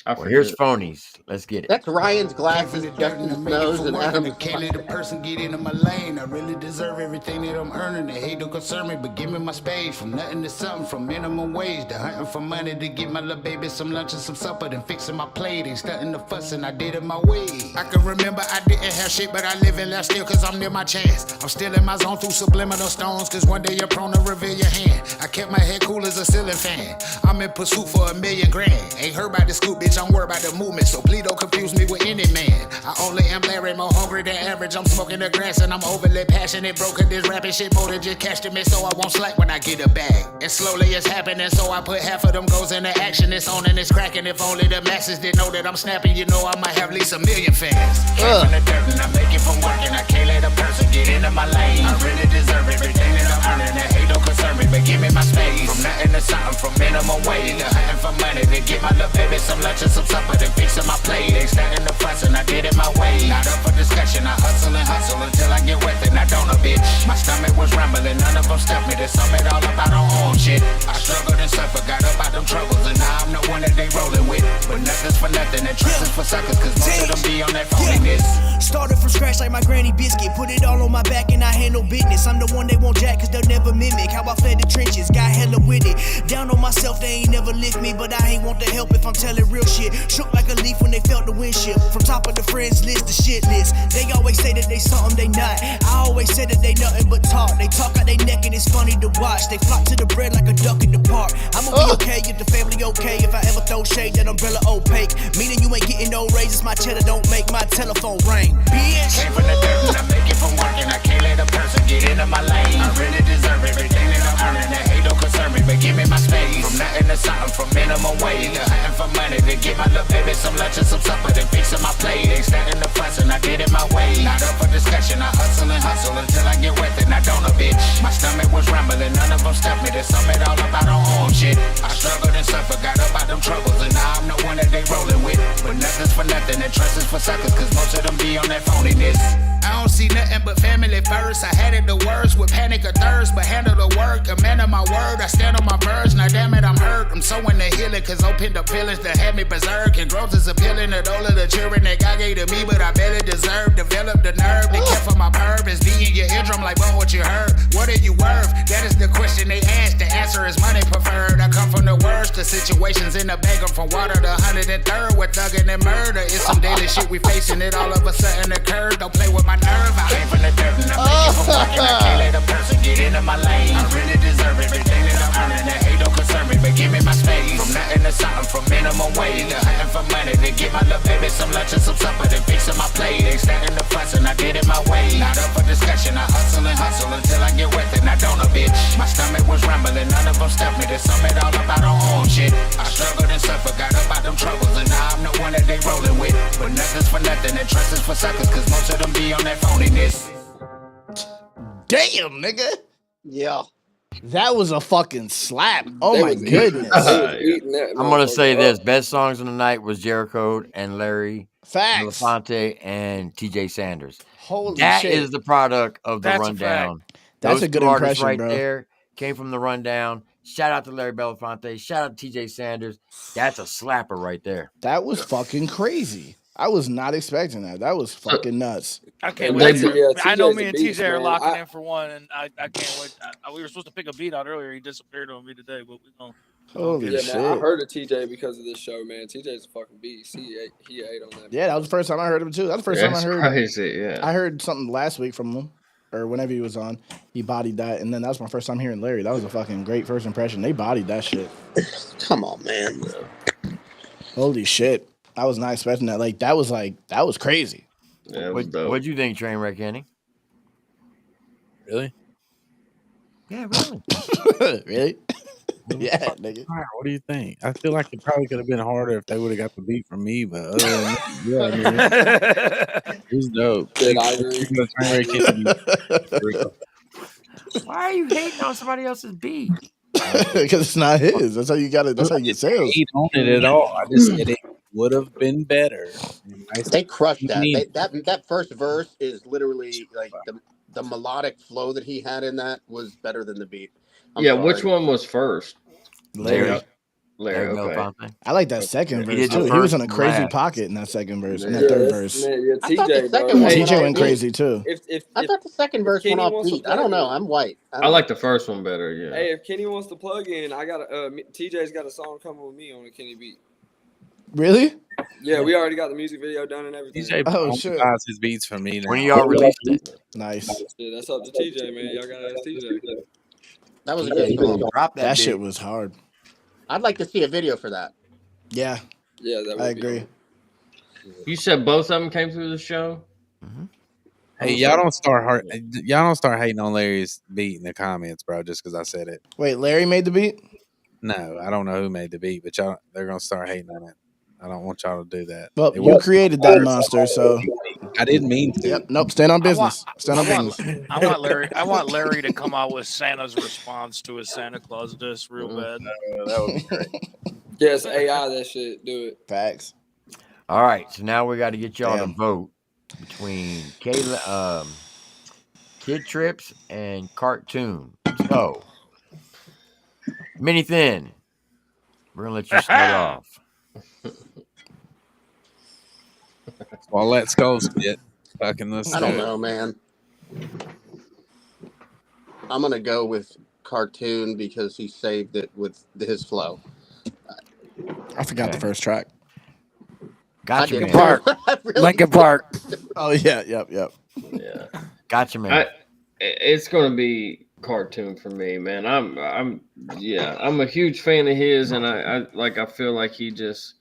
Well, here's "Phonies." Let's get it. That's Ryan's glasses, Justin's nose, and Adam's. Can't let a person get into my lane. I really deserve everything that I'm earning. The hate don't concern me, but give me my space. From nothing to something, from minimum wage to hunting for money to get my little baby some lunch and some supper, then fixing my plate. Ain't starting to fuss, and I did it my way. I can remember I didn't have shit, but I live in left still, cause I'm near my chance. I'm still in my zone through subliminal stones, cause one day you're prone to reveal your hand. I kept my head cool as a ceiling fan. I'm in pursuit for $1 million grand. Ain't heard about the scoop, bitch, I'm worried about the movement, so please don't confuse me with any man. I only am Larry, more hungry than average. I'm smoking the grass and I'm overly passionate. Broken this rapping shit more than just cash to me, so I won't slack when I get a bag. And slowly it's happening, so I put half of them goes into action. It's on and it's cracking. If only the masses didn't know that I'm snapping, you know I might have at least 1 million fans. Came from the dirt and I make it from working. I can't let a person get into my lane. I really deserve everything that I'm earning. That hate don't concern me, but give me my space. From nothing to something, from minimum wage to hunting for money to get my little baby some lunch and some supper, then fixing my plate. Ain't starting to fuss and I did it my way. Not up for discussion, I hustle until I get wet and I don't a bitch. My stomach was rumbling, none of them stuffed me. To sum it all up, I don't own shit. I struggled and suffered, got up out them troubles, and now I'm the one that they rolling with. But nothing's for nothing, and trust is for suckers, cause most of them be on that phoniness. Started from scratch like my granny biscuit. Put it all on my back and I handle business. I'm the one they won't jack cause they'll never mimic how I fled the trenches. Got hella with it. Down on myself, they ain't never lift me, but I ain't want the help if I'm telling real shit. Shook like a leaf when they felt the wind shift. From top of the friends list, the shit list. They always say that they something they not. I always say that they nothing but talk. They talk out they neck and it's funny to watch. They flock to the bread like a duck in the park. I'ma be okay if the family okay. If I ever throw shade, that umbrella opaque. Meaning you ain't getting no raises. My cheddar don't make my telephone ring. Bitch. Came from the dirt and I make it from working. I can't let a person get into my lane. I really deserve everything that I'm earning. That hate don't concern me, but give me my space. From nothing to something, from minimum wage to hunting for money to get my little baby some lunch and some supper, then fixing my plate. Ain't starting to fuss and I did it my way. Not up for discussion, I hustle until I get wet and I don't a bitch. My stomach was rumbling, none of them stuffed me. To sum it all up, I don't own shit. I struggled and suffered, got up out them troubles, and now I'm the one that they rolling with. But nothing's for nothing, and trust is for suckers, cause most of them be on that phoniness. I don't see nothing but family first. I had it the worst with panic or thirst, but handle the work. A man of my word, I stand on my verge. Now damn it, I'm hurt. I'm so in the healing, cause opened the feelings that had me berserk. And growth is appealing to all of the children that God gave to me, but I barely deserve. Develop the nerve to care for my purpose. Be in your eardrum like, boom, what you heard? What are you worth? That is the question they ask. The answer is money preferred. I come from the worst of situations in the bag from water to 103rd with thugging and murder. It's some daily shit we facing. It all of a sudden occurred. Don't play with my nerve. I came from the dirt and I make it from working. I can't let a person get into my lane. I really deserve everything that I'm earning. That hate don't concern me, but give me my space. From nothing to something, from minimum wage to hunting for money to get my little baby some lunch and some supper, then fixing my plate. Ain't starting to fuss and I did it my way. Not up for discussion, I hustle until I get wet and I don't a bitch. My stomach was rumbling, none of them stuffed me. To sum it all up, I don't own shit. I struggled and suffered, got up out them troubles, and now I'm the one that they rolling with. But nothing's for nothing, and trust is for suckers, cause most of them be on that phoniness. Damn, nigga. Yeah. That was a fucking slap. Oh my goodness. I'm gonna say this: best songs of the night was Jericho and Larry Belafonte and TJ Sanders. Holy that shit. is the product of the That's a Rundown. fact. That's Those a good two artists impression, right bro. there came from the Rundown. Shout out to Larry Belafonte. Shout out to TJ Sanders. That's a slapper right there. That was fucking crazy. I was not expecting that. That was fucking nuts. I can't And wait. they- I know TJ's me a and beast, TJ are man. locking in for one, and I can't wait. We were supposed to pick a beat out earlier. He disappeared on me today, but we don't. Holy Yeah, shit. man, I heard of TJ because of this show, man. TJ's a fucking beast. He ate on that. Yeah, that was the first time I heard him too. That was the first time I That's heard. crazy. Yeah. I heard something last week from him, or whenever he was on. He bodied that, and then that was my first time hearing Larry. That was a fucking great first impression. They bodied that shit. Come on, man. Holy shit! I was not expecting that. That was crazy. Yeah, it was dope. What'd you think, Trainwreck Kenny? Really? Yeah, really. Really? Yeah, nigga. What do you think? I feel like it probably could have been harder if they would have got the beat from me, but other than that, yeah, I mean, it was dope. Dude, I agree. Why are you hating on somebody else's beat? Because it's not his. That's how you got it. That's how you get sales. Hate on it at all. I just said it would have been better. They crushed that. That first verse is literally like the melodic flow that he had in that was better than the beat. I'm sorry. Which one was first? Larry. Larry. Okay. I like that second verse did the too. He was in a first crazy last. pocket in that second verse. In Yeah, that third that's- verse. man, yeah, I thought the TJ, second bro. one TJ went went off beat. crazy too. I thought the second verse went Kenny off wants to beat. I don't play know. it. I'm white. I like the first one better. Yeah. Hey, if Kenny wants to plug in, I got TJ's got a song coming with me on a Kenny beat. Really? Yeah, we already got the music video done and everything. DJ Oh, shit. buys his beats from me now. When y'all released it, Nice. Yeah, that's up to TJ, man. Y'all gotta ask TJ. That was a good song. drop That beat. shit was hard. I'd like to see a video for that. Yeah, Yeah, that would I be agree. dope. You said both of them came through the show. Hey, y'all don't start hating on Larry's beat in the comments, bro. Just because I said it. Wait, Larry made the beat? No, I don't know who made the beat, but they're gonna start hating on it. I don't want y'all to do that. Well, It you was- created that monster, so I didn't mean to. yep. Nope. Stand on business. Stand on I want, business. I want Larry to come out with Santa's response to his Santa Claus diss real bad. That would be great. Yeah, it's AI that shit. Do it. Facts. All right, so now we got to get y'all Damn. to vote between Kid Trips and Cartoon. So, Mini Thin, we're gonna let you start off. Well, let's go spit. Fucking let's I don't do it. know, man. I'm gonna go with Cartoon because he saved it with his flow. I forgot Okay. the first track. Gotcha, didn't. man. Really? Lincoln Park. Oh yeah, yep. Yeah. Gotcha, man. It's gonna be Cartoon for me, man. I'm a huge fan of his, and I feel like he just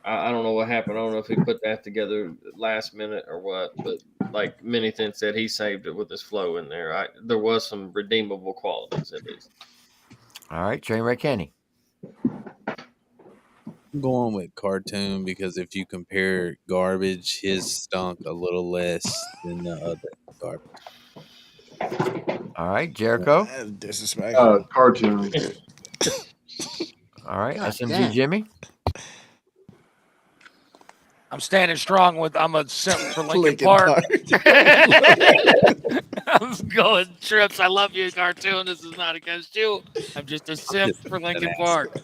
I don't know what happened. I don't know if he put that together last minute or what, but like Minithin said, he saved it with his flow in there. There was some redeemable qualities at least. All right, Trainwreck Kenny. I'm going with Cartoon because if you compare Garbage, his stunk a little less than the other Garbage. All right, Jericho. That's disrespectful. Cartoon. All right, God SMG damn. Jimmy. I'm standing strong with I'm a simp for Lincoln, Lincoln Park. Park. I'm going Trips. I love you, Cartoon. This is not against you. I'm just a simp for Lincoln Park.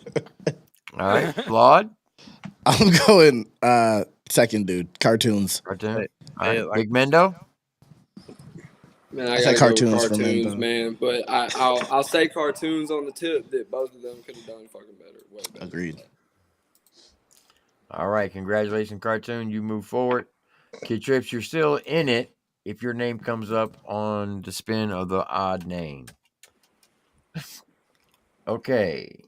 All right, Flawed. I'm going second, dude. Cartoons. Cartoon. All Hey, right, like- Big Mendo. Man, I I said gotta cartoons go for with me, cartoons, though. man. But I'll say cartoons on the tip that both of them could have done fucking better. Way better. Agreed. All right, congratulations, Cartoon. You move forward. Kid Trips, you're still in it if your name comes up on the spin of the odd name. Okay.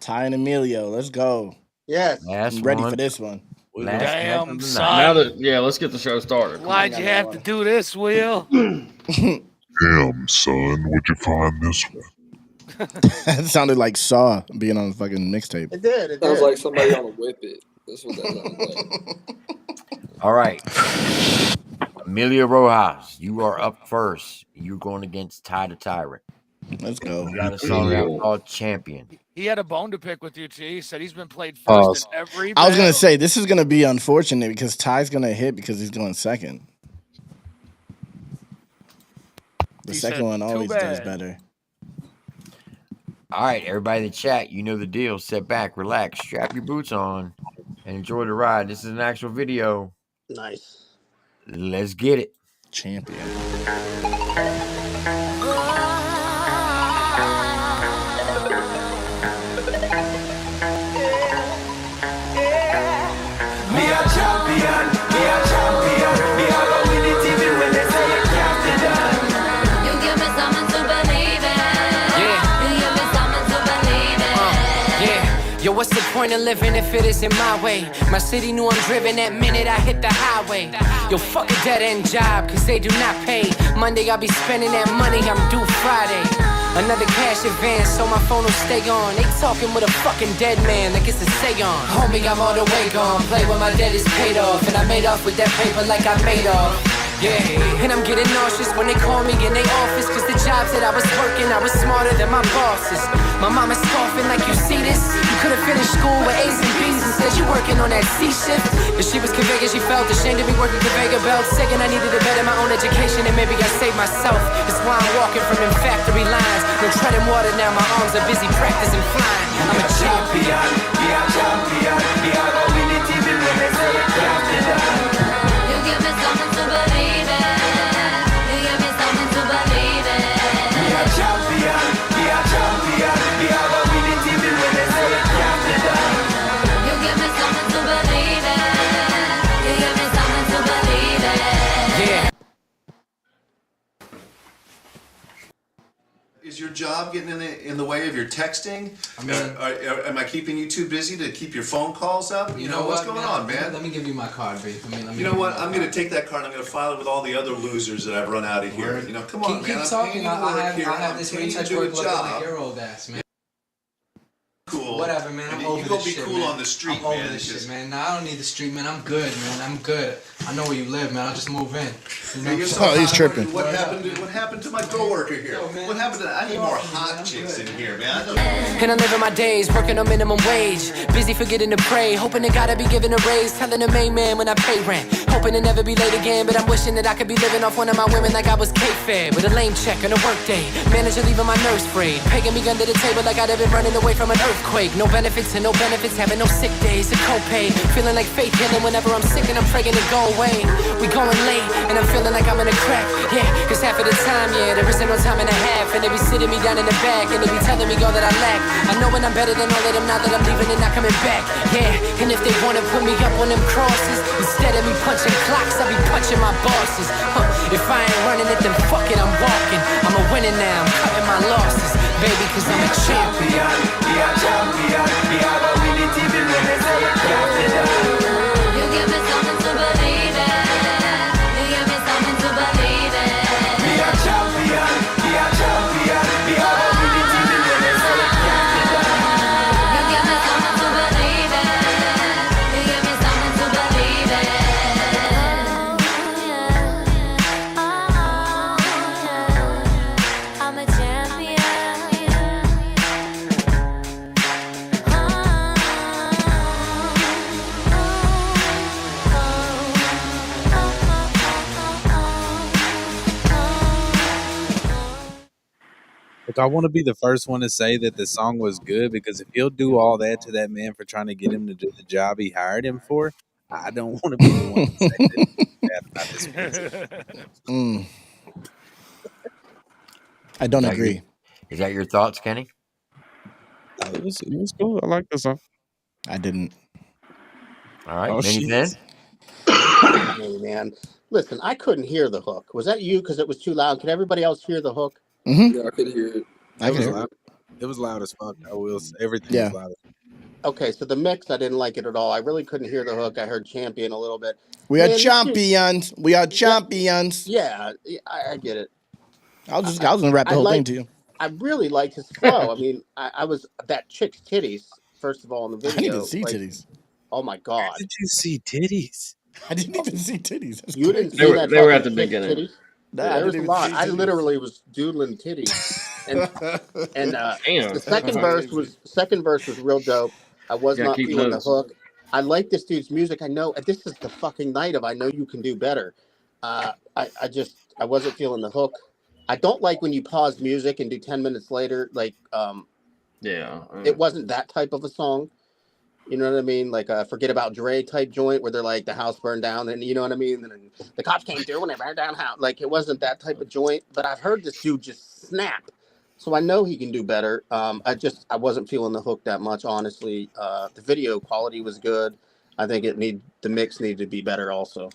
Ty and Emilio, let's go. Yes. Last I'm ready one. for this one. Last Damn, match of the son. night. Now that let's get the show started. Why'd you have to do this, Will? Damn, son, would you find this one? That sounded like Saw being on a fucking mixtape. It did. It Sounds did. like somebody on a whip it. That's what that sounds like. All right. Amelia Rojas, you are up first. You're going against Ty the Tyrant. Let's go. You got a song out called Champion. He had a bone to pick with you, T. He said he's been played first Pause. in every I was gonna battle. say this is gonna be unfortunate because Ty's gonna hit because he's going second. The He second said, one "Too always does bad." better. All right, everybody in the chat, you know the deal. Sit back, relax, strap your boots on, and enjoy the ride. This is an actual video. Nice. Let's get it. Champion. Me a champion, me a champion. Me a go win it even when they say it can't be done. You give me something to believe in. Yeah. You give me something to believe in. Yeah. Yo, what's the point of living if it isn't my way? My city knew I'm driven that minute I hit the highway. Yo, fuck a dead-end job, cause they do not pay. Monday I'll be spending that money, I'm due Friday. Another cash advance, so my phone will stay on. They talking with a fucking dead man that gets to say on. Homie, I'm all the way gone. Play when my debt is paid off, and I made off with that paper like I made off. Yeah, and I'm getting nauseous when they call me in their office, cause the jobs that I was working, I was smarter than my bosses. My mama's scoffing like, you see this? You could've finished school with A's and B's, instead you working on that C shift. If she was conveying, she felt ashamed to be working conveyor belts, saying I needed to better my own education and maybe I saved myself. That's why I'm walking from them factory lines. No treading water now, my arms are busy practicing flying. I'm a champion, be a champion. Me a go win it even when they say it can't be done. You give me something to believe in. You give me something to believe in. Me a champion, be a champion. Me a go win it even when they say it can't be done. You give me something to believe in. You give me something to believe in. Yeah. Is your job getting in the way of your texting? I mean, am I keeping you too busy to keep your phone calls up? You know what's going on, man? Let me give you my card, babe. You know what? I'm going to take that card. I'm going to file it with all the other losers that I've run out of here. You know, come on, Keep man. talking. I have this paying you to retouch do a work looking job. like your old ass, man. Cool. Whatever, man. I'm over You go this be shit, cool man. on the street, I'm over man. this shit, man. Nah, I don't need the street, man. I'm good, man. I'm good. I know where you live, man. I'll just move in. You know? You're so Oh, he's hot. tripping. What happened to my coworker here? What happened to? I need more hot chicks in here, man. And I live in my days working on minimum wage, busy forgetting to pray, hoping to God I be giving a raise, telling the main man when I pay rent, hoping to never be late again, but I'm wishing that I could be living off one of my women like I was K-Fed, with a lame check on a work day, manager leaving my nerves frayed, pegging me under the table like I'd have been running away from an earthquake, no benefits and no benefits, having no sick days, a copay, feeling like faith healing whenever I'm sick and I'm praying to go away, we going late, and I'm feeling like I'm in a crack, yeah, cause half of the time, yeah, there isn't no time and a half, and they be sitting me down in the back, and they be telling me all that I lack, I know when I'm better than all of them now that I'm leaving and not coming back, yeah, and if they wanna put me up on them crosses, instead of me punching clocks, I'll be punching my bosses, if I ain't running it, then fuck it, I'm walking, I'm a winner now, I'm cutting my losses, baby, cause I'm a champion, be a champion. Me a go win it even when they say it can't be done. You give me something to believe in. You give me something to believe in. Me a champion, be a champion. Me a go win it even when they say it can't be done. You give me something to believe in. You give me something to believe in. I'm a champion. Look, I want to be the first one to say that the song was good, because if he'll do all that to that man for trying to get him to do the job he hired him for, I don't want to be the one to say that he's bad about this music. I don't Is that agree. your- Is that your thoughts, Kenny? It was cool. I like the song. I didn't. All right, Oh, minivan. Hey, man. Listen, I couldn't hear the hook. Was that you? Because it was too loud. Could everybody else hear the hook? Yeah, I could hear it. I It can was hear. loud. It was loud as fuck. I will say everything Yeah. was loud. Okay, so the mix, I didn't like it at all. I really couldn't hear the hook. I heard champion a little bit. We are Man, this dude- champions. We are champions. Yeah, I get it. I was gonna rap the whole thing to you. I really liked his flow. I mean, I was that chick's titties. First of all, in the video, I didn't even see like, titties. Oh my god! Did you see titties? I didn't even see titties. That's You didn't crazy. see that? They were at the fucking chick's beginning. Titties? Nah, Yeah, I there was a didn't even lot. see I titties. literally was doodling titties, and Damn. the second verse was real dope. I was Gotta not keep feeling notes. the hook. I like this dude's music. I know this is the fucking night of I know you can do better. I wasn't feeling the hook. I don't like when you pause music and do 10 minutes later. Like Yeah. it wasn't that type of a song. You know what I mean? Like a Forget About Dre type joint where they're like the house burned down, and you know what I mean? And then the cops came through and they burned down the house. Like it wasn't that type of joint, but I've heard this dude just snap. So I know he can do better. I wasn't feeling the hook that much, honestly. The video quality was good. I think the mix needed to be better also.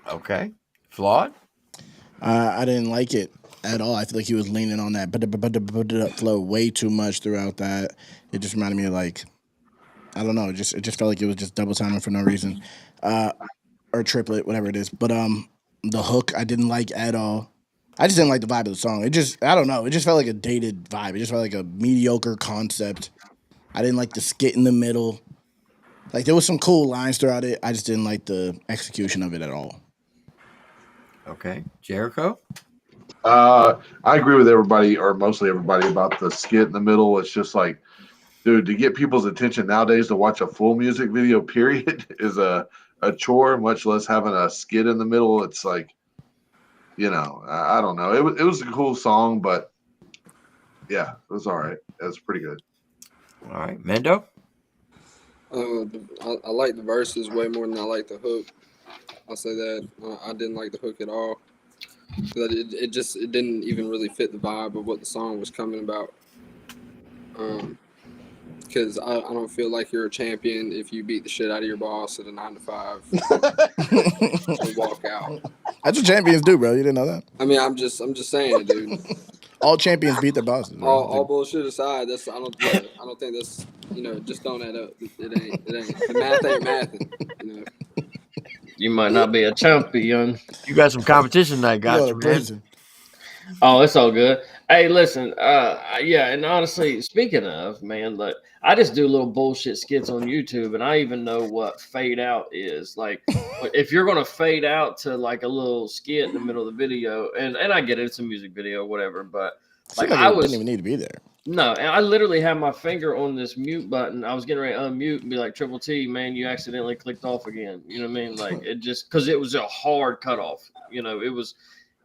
Okay. Flawed? I didn't like it at all. I feel like he was leaning on that flow way too much throughout that. It just reminded me of like, I don't know. It just felt like it was just double timing for no reason, or triplet, whatever it is. But the hook I didn't like at all. I just didn't like the vibe of the song. I don't know. It just felt like a dated vibe. It just felt like a mediocre concept. I didn't like the skit in the middle. Like there was some cool lines throughout it. I just didn't like the execution of it at all. Okay. Jericho? I agree with everybody, or mostly everybody, about the skit in the middle. It's just like, dude, to get people's attention nowadays to watch a full music video, period, is a chore, much less having a skit in the middle. It's like, you know, I don't know. It was a cool song, but yeah, it was all right. It was pretty good. All right. Mendo? I like the verses way more than I like the hook. I'll say that. I didn't like the hook at all. It didn't even really fit the vibe of what the song was coming about. Because I don't feel like you're a champion if you beat the shit out of your boss at a 9 to 5 and walk out. That's what champions do, bro. You didn't know that? I mean, I'm just saying, dude. All champions beat their bosses. All bullshit aside, I don't think that's, just don't add up. It ain't. The math ain't mathing. You might not be a champion. You got some competition tonight, guys. Oh, it's all good. Hey, listen, yeah, and honestly, speaking of, man, look, I just do little bullshit skits on YouTube, and I even know what fade out is. Like, if you're gonna fade out to like a little skit in the middle of the video, and I get it, it's a music video, whatever, but like I didn't even need to be there. No, and I literally had my finger on this mute button. I was getting ready to unmute and be like, TripleT, man, you accidentally clicked off again. You know what I mean? Like, it just, because it was a hard cutoff. It was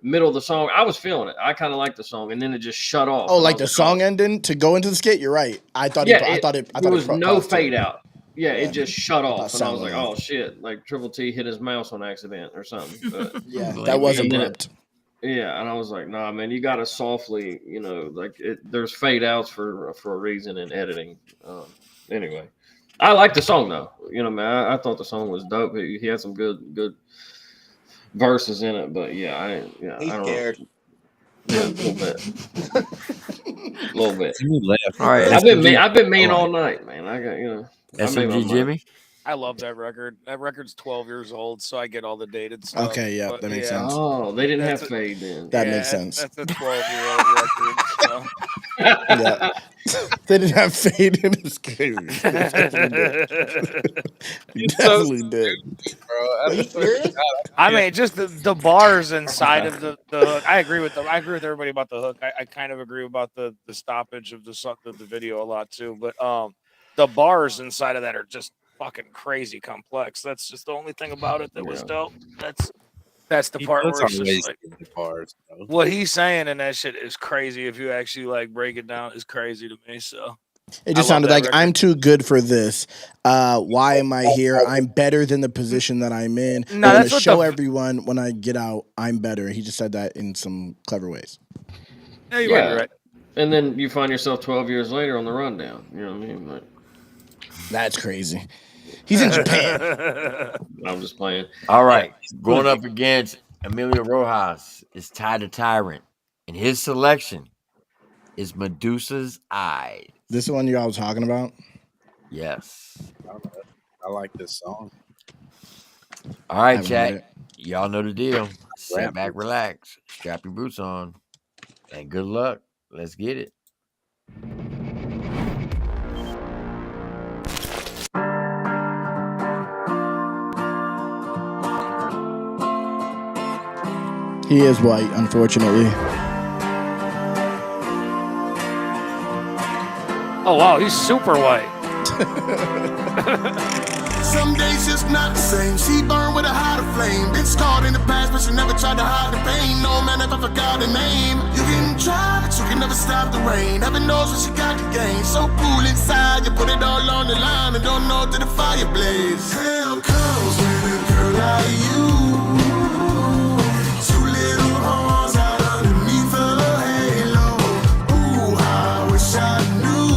middle of the song. I was feeling it. I kind of liked the song, and then it just shut off. Oh, like the song ending to go into the skit? You're right. I thought there was no fade out. Yeah, it just shut off, and I was like, sound oh shit, like TripleT hit his mouse on accident or something. But yeah, that wasn't abrupt. Yeah, and I was like, nah, man, you got to softly, there's fade outs for a reason in editing. Anyway, I like the song though. Man, I thought the song was dope. He had some good verses in it, but yeah, I don't scared. know. Yeah, a little bit. A little bit. All right, I've been mean all night, man. I got SMG Jimmy. I love that record. That record's 12 years old, so I get all the dated stuff. Okay, yeah, that makes sense. Oh, they didn't have fade then. That makes sense. That's a 12-year-old record. So. Yeah. They didn't have fade in his game. Definitely did. Bro, I mean, just the bars inside of the hook. I agree with them. I agree with everybody about the hook. I kind of agree about the stoppage of the video a lot too. But the bars inside of that are just fucking crazy complex. That's just the only thing about it that was dope. That's the part where it's just like, the bars, what he's saying in that shit is crazy. If you actually like break it down, is crazy to me. So it just sounded like record. I'm too good for this. Why am I here? I'm better than the position that I'm in. No, I'm that's gonna what show everyone when I get out I'm better. He just said that in some clever ways. Yeah, you're right. And then you find yourself 12 years later on the rundown. You know what I mean? Like, that's crazy. He's in Japan. I'm just playing. All right. Going up against Amelia Rojas is Tyrant. And his selection is Medusa's Eyes. This is the one you all was talking about? Yes. I like this song. All right, chat. Y'all know the deal. Sit back, relax, strap your boots on, and good luck. Let's get it. He is white, unfortunately. Oh wow, he's super white. Some days just not the same. She burned with a hotter flame. Been scarred in the past, but she never tried to hide the pain. No man ever forgot her name. You can try, but you can never stop the rain. Heaven knows what you got to gain. So cool inside, you put it all on the line and don't know to the fire blaze. Hell comes with a girl like you. Two little horns out underneath a halo. Ooh, I wish I knew.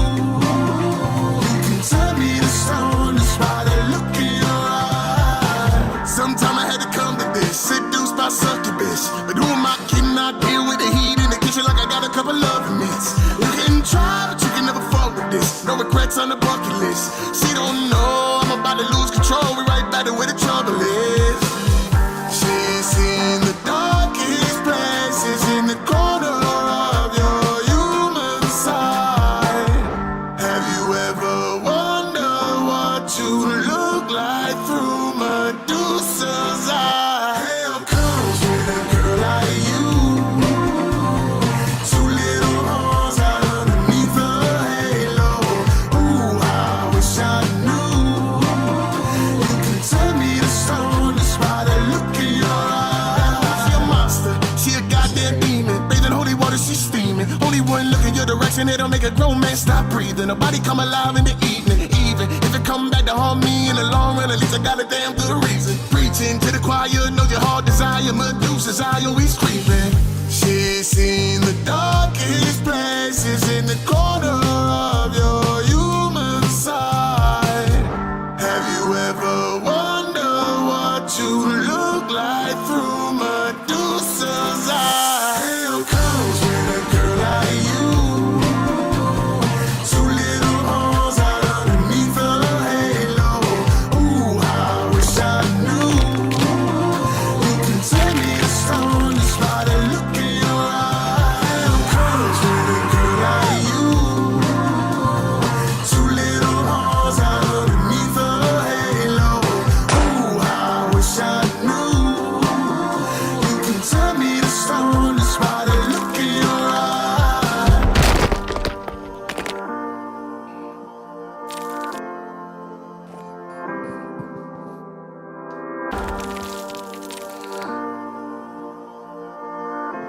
You can turn me to stone just by the look in your eye. Sometime I had to come to this, seduced by succubus. But who am I kidding? I deal with the heat in the kitchen like I got a couple of minutes. You can try, but you can never fuck with this. No regrets on the bucket list. She don't know I'm about to lose control. We right back to where the trouble is. She's in the darkest places in the corner of your human side. Have you ever wondered what you look like through Medusa's eye? Hell comes with a girl like you. Two little horns out underneath a halo. Ooh, I wish I knew. You can turn me to stone just by the look in your eyes. She a monster, she a goddamn demon. Bathing holy water, she's steaming. Only one look in your direction, it'll make a grown man stop breathing. Nobody come alive in the evening. Even if it come back to haunt me in the long run, at least I got a damn good reason. Preaching to the choir, know your heart desire, Medusa's eye always creeping. She's in the darkest places in the corner of your human side. Have you ever wondered what you look like through Medusa's eye? Hell comes with a girl like you. Two little horns out underneath a halo. Ooh, I wish I knew. You can turn me to stone just by the look in your eye. Hell comes with a girl like you. Two little horns out underneath a halo. Ooh, I wish I knew. You can turn me to stone just by the look in your eye.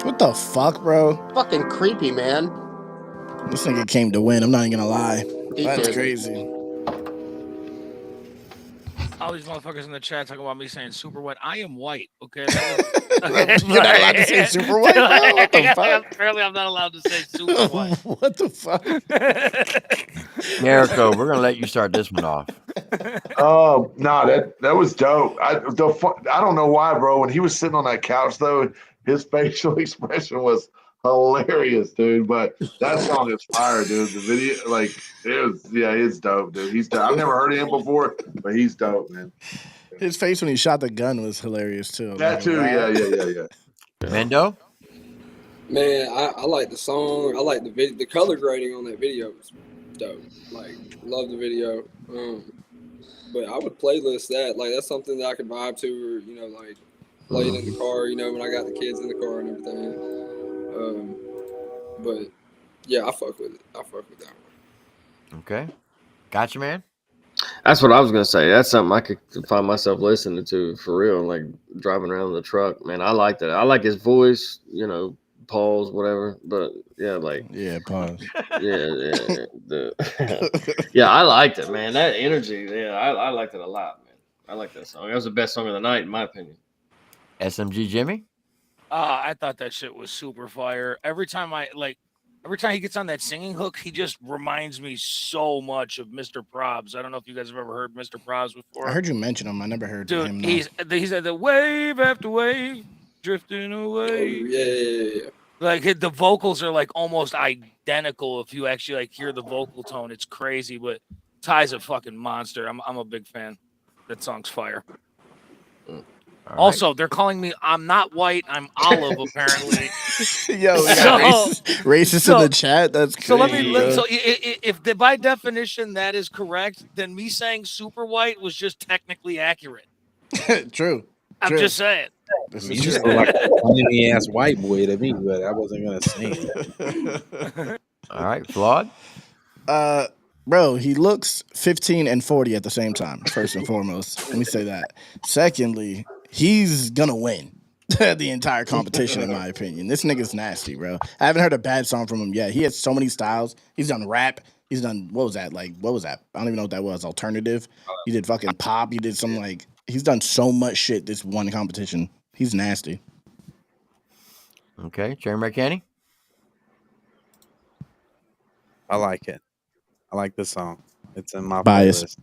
What the fuck, bro? Fucking creepy, man. This nigga came to win. I'm not even gonna lie. He That's did. crazy. All these motherfuckers in the chat talking about me saying super white. I am white, okay? You're not allowed to say super white, bro? What the fuck? Apparently, I'm not allowed to say super white. What the fuck? Jericho, we're gonna let you start this one off. Oh no, that was dope. I don't know why, bro. When he was sitting on that couch, though, his facial expression was hilarious, dude. But that song is fire, dude. The video, like, it's dope, dude. He's dope. I've never heard of him before, but he's dope, man. His face when he shot the gun was hilarious too. That too, yeah. Mendo? Man, I like the song. I like the video. The color grading on that video was dope. Like, love the video. But I would playlist that. Like, that's something that I could vibe to, or, you know, like, play it in the car, you know, when I got the kids in the car and everything. But yeah, I fuck with it. I fuck with that one. Okay. Gotcha, man. That's what I was gonna say. That's something I could find myself listening to for real, like driving around in the truck. Man, I like that. I like his voice, you know, pause, whatever. But yeah, like pause. Yeah, I liked it, man. That energy, I liked it a lot, man. I like that song. That was the best song of the night, in my opinion. SMG Jimmy? I thought that shit was super fire. Every time he gets on that singing hook, he just reminds me so much of Mr. Probs. I don't know if you guys have ever heard Mr. Probs before. I heard you mention him. I never heard Dude, him. he's at the wave after wave, drifting away. Oh, yeah. Like the vocals are like almost identical. If you actually like hear the vocal tone, it's crazy. But Ty's a fucking monster. I'm a big fan. That song's fire. Also, they're calling me. I'm not white. I'm olive. Apparently. Yo, racist in the chat. That's crazy. So let me. So if by definition that is correct, then me saying super white was just technically accurate. True. I'm just saying. You just look like a funny ass white boy to me, but I wasn't gonna say that. All right, Flawed. Bro, he looks 15 and 40 at the same time. First and foremost, let me say that. Secondly, he's gonna win. the entire competition, in my opinion. This nigga's nasty, bro. I haven't heard a bad song from him yet. He has so many styles. He's done rap. He's done, what was that? I don't even know what that was. Alternative. He did fucking pop. He did some he's done so much shit this one competition. He's nasty. Okay, Trainwreck Kenny? I like it. I like the song. It's in my Bias. playlist.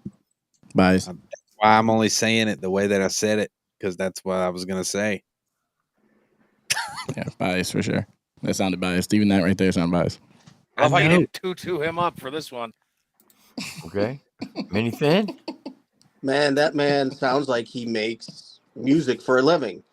Bias. That's why I'm only saying it the way that I said it, because that's what I was gonna say. Yeah, bias for sure. That sounded biased. Even that right there sounded biased. I love how you didn't tutu him up for this one. Okay. Mini Thin? Man, that man sounds like he makes music for a living.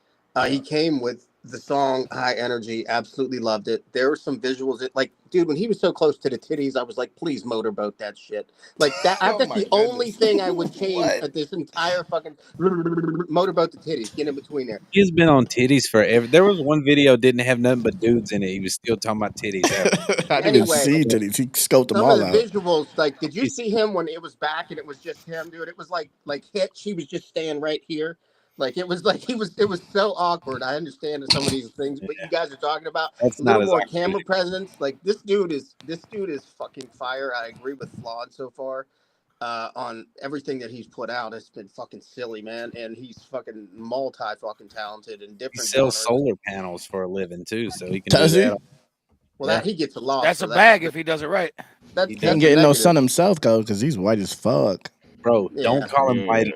He came with the song High Energy, absolutely loved it. There were some visuals that, like, dude, when he was so close to the titties, I was like, please motorboat that shit. Like, that, that's the only thing I would change at this entire fucking motorboat the titties, get in between there. He's been on titties forever. There was one video didn't have nothing but dudes in it. He was still talking about titties. I didn't even see titties. He scoped them all Some out. of the visuals, like, did you see him when it was back and it was just him, dude? It was like Hitch. He was just staying right here. Like, it was like it was so awkward. I understand some of these things, but you guys are talking about That's a little not as more awkward. camera presence. Like, this dude is fucking fire. I agree with Flawed so far on everything that he's put out. It's been fucking silly, man, and he's fucking multi fucking talented and He different. sells genres. solar panels for a living too, so he can Does do he? that. Well, that he gets a lot. That's for a that. bag if he does it right. That's, He ain't getting no sun himself, though, because he's white as fuck. Bro, Yeah. don't call him white.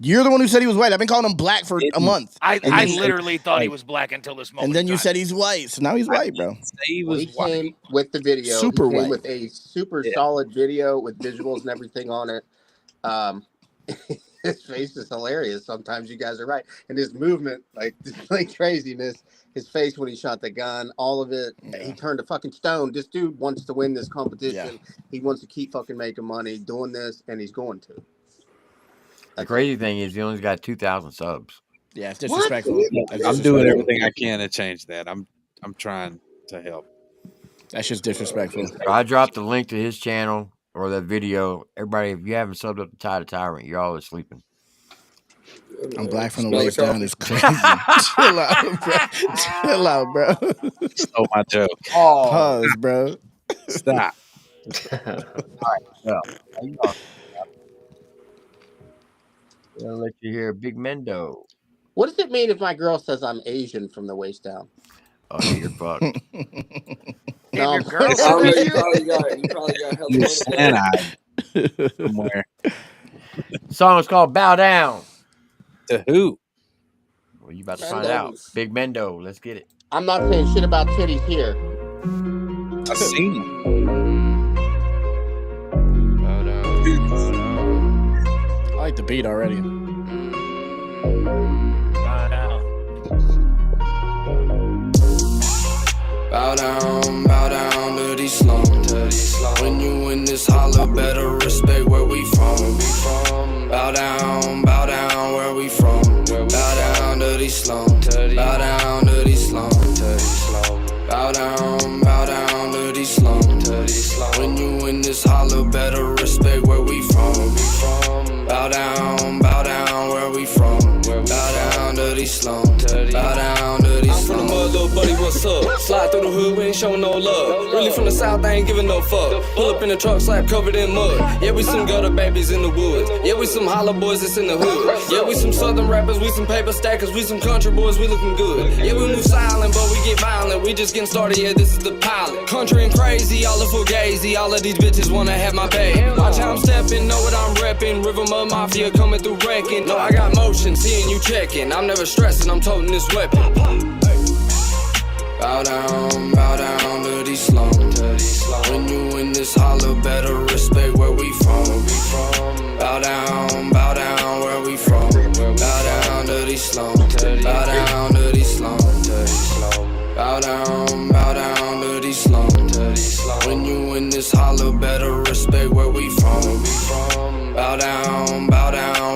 You're the one who said he was white. I've been calling him black for a month. I And you said- literally thought he was black until this moment. And then in you time. said he's white, so now he's white, bro. He Well, was he white. came with the video. Super he came white. with a super solid video with visuals and everything on it. His face is hilarious. Sometimes you guys are right, and his movement, like craziness. His face when he shot the gun, all of it. He turned to fucking stone. This dude wants to win this competition. He wants to keep fucking making money doing this, and he's going to. The crazy thing is he only got 2,000 subs. Yeah, it's disrespectful. That's I'm doing disrespectful. everything I can to change that. I'm trying to help. That's just disrespectful. So I dropped the link to his channel or that video. Everybody, if you haven't subbed up to Tyrant, you're all sleeping. I'm black from the Smell waist the down. It's crazy. Chill out, bro. Chill out, bro. Stole my joke. Oh, Pause, bro. Stop. all right. Well, how you doing? I'll let you hear Big Mendo. What does it mean if my girl says I'm Asian from the waist down? Oh, yeah, you're fucked. No, your girl I'm- said Oh, that you probably got hella You're money. Santa somewhere. The song is called Bow Down. To who? Well, you about to find out. Big Mendo. Let's get it. I'm not saying shit about titties here. I seen it. I like the beat already. Bow down to these slums. When you in this holler, better respect where we from. Bow down where we from. Bow down to these slums. Bow down to these slums. Bow down to these slums. When you in this holler, better respect where we from. Bow down where we from. Bow down to these slums. Bow down to these slums. I'm from the mud, little buddy, what's up? Slide through the hood, we ain't showing no love. Really from the south, I ain't giving no fuck. Pull up in the truck, slap covered in mud. Yeah, we some gutter babies in the woods. Yeah, we some holler boys that's in the hood. Yeah, we some southern rappers, we some paper stackers, we some country boys, we looking good. Yeah, we move silent, but we get violent. We just getting started, yeah, this is the pilot. Country and crazy, all of fugazi. All of these bitches wanna have my babe. Watch how I'm stepping, know what I'm repping. River Mud Mafia coming through wrecking. No, I got motion, seeing you checking. I'm never stressing, I'm toting this weapon. Bow down to these slums. When you in this holler, better respect where we from. Bow down where we from. Bow down to these slums. Bow down to these slums. Bow down to these slums. When you in this holler, better respect where we from. Bow down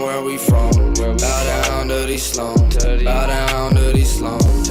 where we from. Bow down to these slums. Bow down to these slums.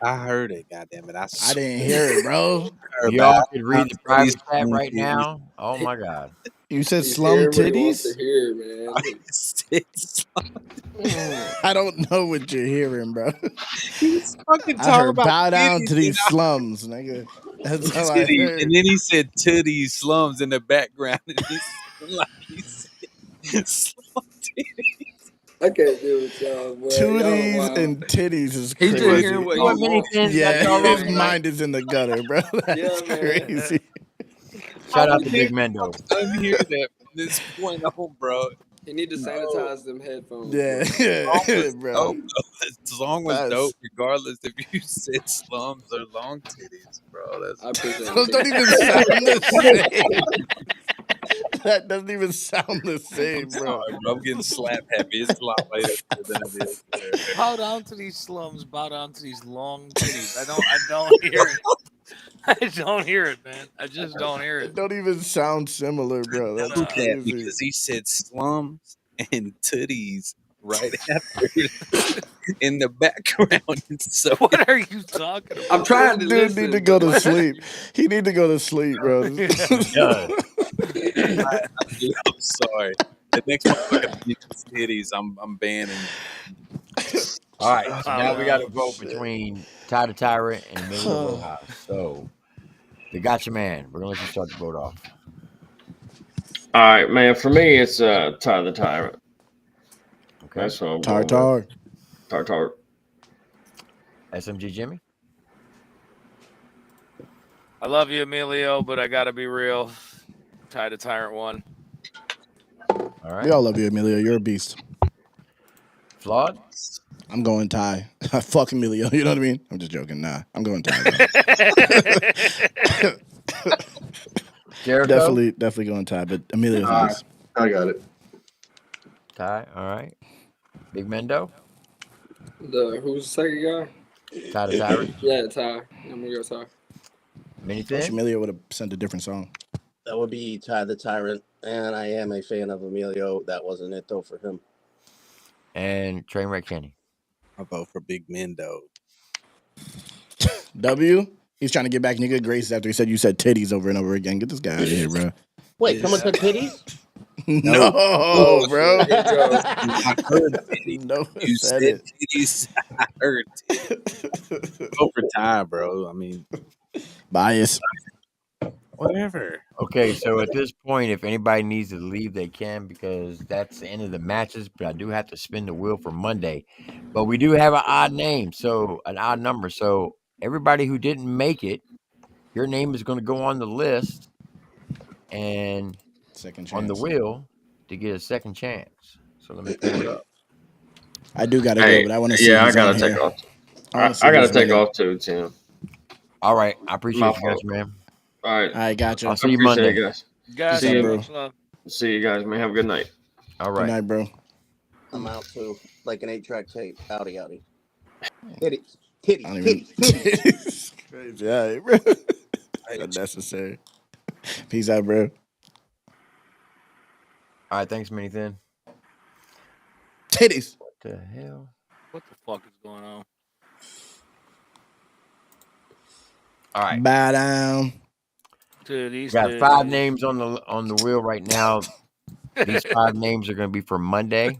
I heard it. Goddamn it! I didn't hear it, bro. If y'all could read the private chat right now, oh my god. You said He's slum hearing what he wants to titties? hear, man. I don't know what you're hearing, bro. He was fucking I talking heard about bow down to titties, these and I- slums, nigga. That's all I titties, heard. and then he said to these slums in the background, and he sounded like he said slum titties. I can't do it, y'all, boy. Y'all Tooties wild. and titties is He's crazy. just hearing what he What many wants. things Yeah, got y'all on his tonight? mind is in the gutter, bro. That's Yeah, man. crazy. Shout I out would to Big never Mendo. unhear that from this point on, bro. He need to sanitize them headphones. Yeah, Song yeah, was bro. dope, though. The song was That's- dope, regardless if you said slums or long titties, bro. That's I appreciate Those it. don't even sound the same. That doesn't even sound the same, bro. Sorry, bro. I'm getting slap happy. It's a lot later than it is. Bow down to these slums. Bow down to these long titties. I don't hear it. I don't hear it, man. I just don't hear It it. don't even sound similar, bro. That's That crazy. because he said slums and titties right after in the background. So What are you talking about? I'm trying to Dude listen. need to go to sleep. He need to go to sleep, bro. I'm sorry. The next one titties, I'm banning. All right, so now we got to vote between Ty the Tyrant and Emilio Rojas. So, the Gotcha Man, we're gonna let you start the vote off. All right, man. For me, it's Ty the Tyrant. Okay. That's what I'm going Tartar. with. Tartar. SMG Jimmy. I love you, Emilio, but I gotta be real. Ty the Tyrant won. All right. We all love you, Emilio. You're a beast. Flawed. I'm going Ty. Fuck Emilio. You know what I mean? I'm just joking. Nah, I'm going Ty. Jericho. Definitely going Ty. But Emilio's All right. nice. I got it. Ty. All right. Big Mendo. Who's the second guy? Ty the Tyrant. Yeah, Ty. I'm gonna go Ty. Many Wish things. Emilio would have sent a different song. That would be Ty the Tyrant, and I am a fan of Emilio. That wasn't it though for him. And Trainwreck Kenny. I vote for Big Mendo. W. He's trying to get back in your good graces after he said you said titties over and over again. Get this guy out of here, bro. Wait, someone said titties? No, bro. I heard titties. No, You said said it. titties. I heard titties. Vote for Ty, bro. I mean, Bias. whatever. Okay, so at this point, if anybody needs to leave, they can because that's the end of the matches. But I do have to spin the wheel for Monday. But we do have an odd name, so an odd number. So everybody who didn't make it, your name is going to go on the list and Second chance. on the wheel to get a second chance. So let me pull it up. I do gotta Hey, go, but I want to see. yeah, I who's gotta on take here. off. wanna see I gotta who's take winning. off too, Tim. All right, I appreciate My you guys, fault. man. All right. All right, gotcha. I'll see you Appreciate Monday. it, guys. Guys, See you, bro. much love. See you guys, man. Have a good night. All Good right. night, bro. I'm out too, like an 8-track tape. Howdy, howdy. Titties, titties, I don't even. titties, titties. Crazy, all right, bro. Unnecessary. Peace out, bro. All right, thanks, Mini Thin. Titties. What the hell? What the fuck is going on? All right. Bow down. We got 5 names on the wheel right now. These 5 names are going to be for Monday.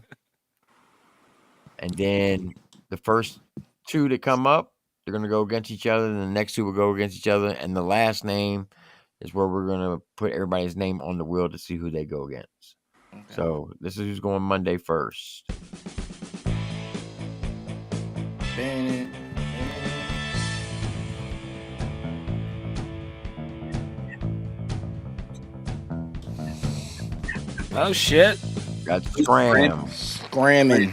And then the first 2 to come up, they're going to go against each other. And the next 2 will go against each other. And the last name is where we're going to put everybody's name on the wheel to see who they go against. Okay. So this is who's going Monday first. Oh shit! Got Scram. Scramming.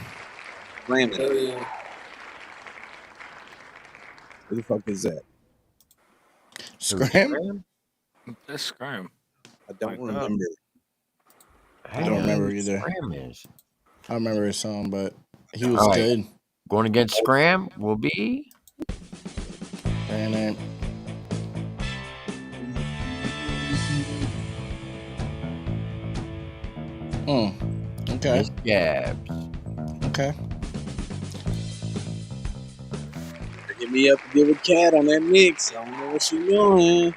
Scramming. Oh, yeah. Who the fuck is that? Scram? That's Scram. I don't remember. I don't remember either. Scram is. I remember his song, but he was All right. good. Going against Scram will be. And okay. Miss Gabs. Okay. Hit me up to get with Cat on that mix. I don't know what she doing.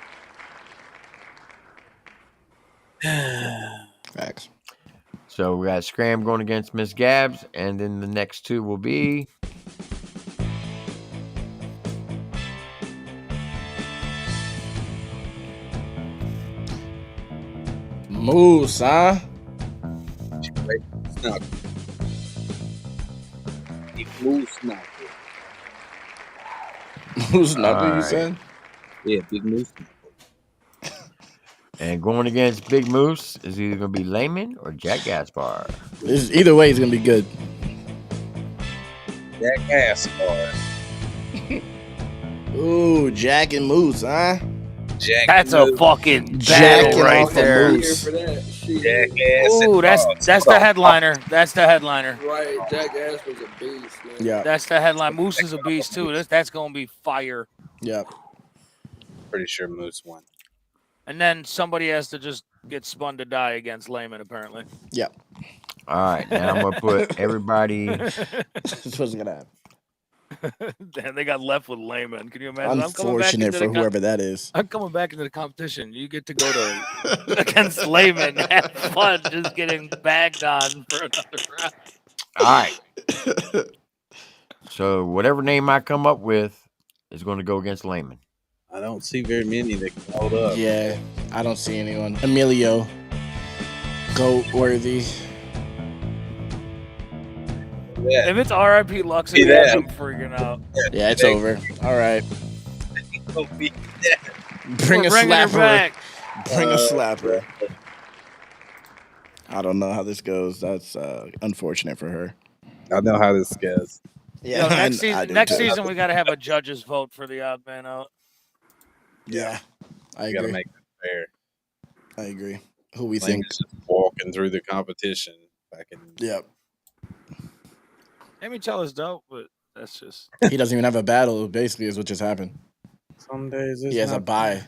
Facts. So we got Scram going against Miss Gabs, and then the next two will be Moose, huh? Moose knuckle. Moose knuckle, you Alright. said? Yeah, big moose. And going against Big Moose is either going to be Layman or Jack Gaspar. Either way, it's gonna be good. Jack Gaspar. Ooh, Jack and Moose, huh? Jack That's a fucking battle right there. Ooh, That's the headliner. That's the headliner. Right, Jack Gaspar's a beast, man. Yeah. That's the headline. Moose is a beast too. That's gonna be fire. Yep. Pretty sure Moose won. And then somebody has to just get spun to die against Layman, apparently. Yep. All right, now I'm going to put everybody. That's what's gonna happen. Damn, they got left with Layman. Can you imagine? Unfortunate for whoever that is. I'm coming back into the competition. You get to go to against Layman. Have fun just getting bagged on for another round. All right. So whatever name I come up with is going to go against Layman. I don't see very many that can hold up. Yeah, I don't see anyone. Emilio, goat worthy. Yeah. If it's RIP Lux See again, that? I'm freaking out. Yeah, it's over. All right. Bring We're a bringing her slapper. back. Bring a slapper. I don't know how this goes. That's unfortunate for her. I know how this goes. Yeah, Yo, I do next too. season we got to have a judges vote for the odd man out. Yeah, I You got to agree. make it fair. I agree. Who we Layman's think? just walking through the competition. Yep. Amy Chella's dope, but that's just. He doesn't even have a battle. Basically, is what just happened. Some days He has a bye.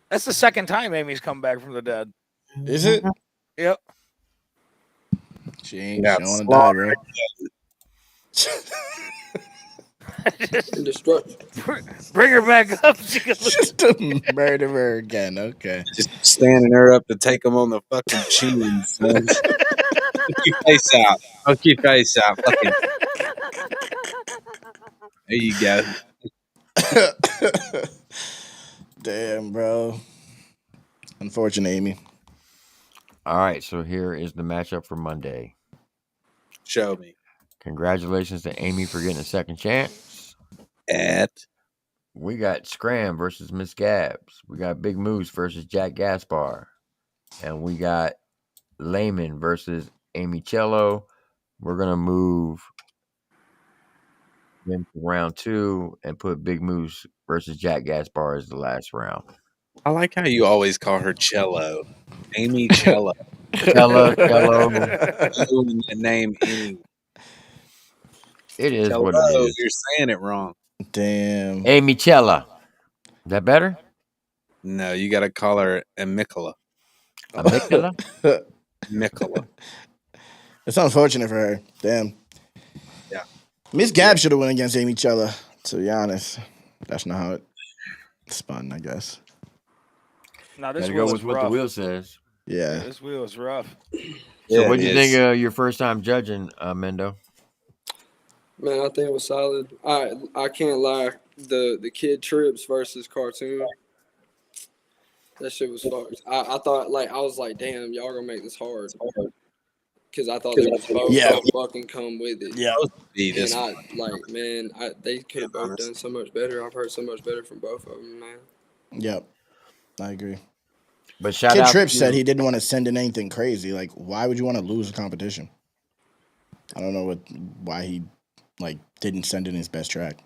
That's the second time Amy's come back from the dead. Is it? Yep. She ain't. Yeah, She don't want to die, bro. Destruction. Bring her back up. She can Just to murder her again. Okay. Just standing her up to take them on the fucking chins, man. Hook your face out. Hook your face out. Fucking. There you go. Damn, bro. Unfortunate, Amy. All right, so here is the matchup for Monday. Show me. Congratulations to Amy for getting a second chance. We got Scram versus Miss Gabs. We got Big Moose versus Jack Gaspar. And we got Layman versus Amy Cello. We're going to move them to round 2 and put Big Moose versus Jack Gaspar as the last round. I like how you always call her Cello. Amy Cello. Cello. Doing that name anyway. It is Cello, what it is. you're saying it wrong. Damn. Amy Cella. Is that better? No, you got to call her Amicala. Amicala? Amicala. It's unfortunate for her. Damn. Yeah. Miss Gab should have went against Amy Chella, to be honest. That's not how it spun, I guess. Now this Gotta wheel go is with what rough. the wheel says. Yeah. This wheel is rough. So what do you think of your first time judging, Mendo? Man, I think it was solid. I can't lie. The kid trips versus cartoon. That shit was fucked. I thought I was like, damn, y'all gonna make this hard. Because I thought they was both gonna fucking come with it. Yeah. And they could have both done so much better. I've heard so much better from both of them, man. Yep. I agree. But shout Kid out Tripp to said he didn't want to send in anything crazy. Like, why would you want to lose a competition? I don't know why he didn't send in his best track.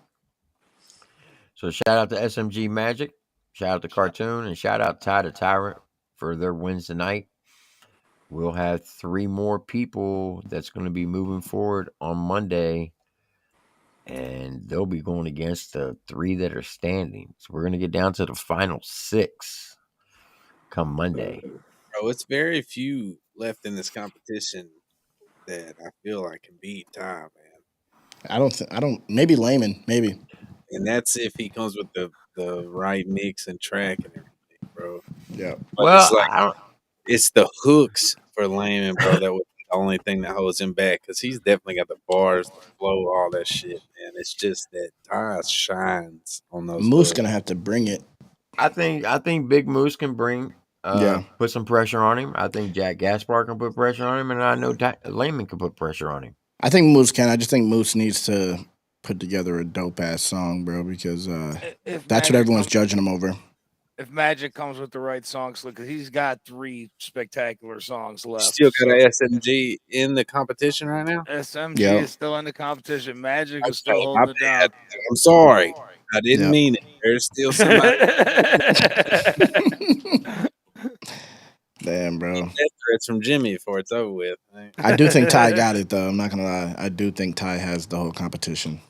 So shout out to SMG Magic, shout out to Cartoon, and shout out to Tyrant for their wins tonight. We'll have 3 more people that's going to be moving forward on Monday, and they'll be going against the 3 that are standing. So we're going to get down to the final 6 come Monday. Bro, it's very few left in this competition that I feel like can beat Ty, man. I don't. Maybe Layman. Maybe. And that's if he comes with the right mix and track and everything, bro. Yeah. But Well, it's like I don't. it's the hooks for Layman, bro. That was the only thing that holds him back because he's definitely got the bars, the flow, all that shit, man. It's just that Ty shines on those Moose hooks. gonna have to bring it. I think Big Moose can bring Yeah. put some pressure on him. I think Jack Gaspar can put pressure on him, and I know Layman can put pressure on him. I think Moose can. I just think Moose needs to put together a dope ass song, bro, because If that's what Magic everyone's comes, judging him over. if Magic comes with the right songs, look, he's got 3 spectacular songs left. Still got an so SMG in the competition right now. SMG Yeah. is still in the competition. Magic is Okay, still my holding it down. bad. I'm sorry. I didn't Yep. mean it. There's still somebody. Damn, bro. Death threats from Jimmy before it's over with. I do think Ty got it though. I'm not gonna lie. I do think Ty has the whole competition.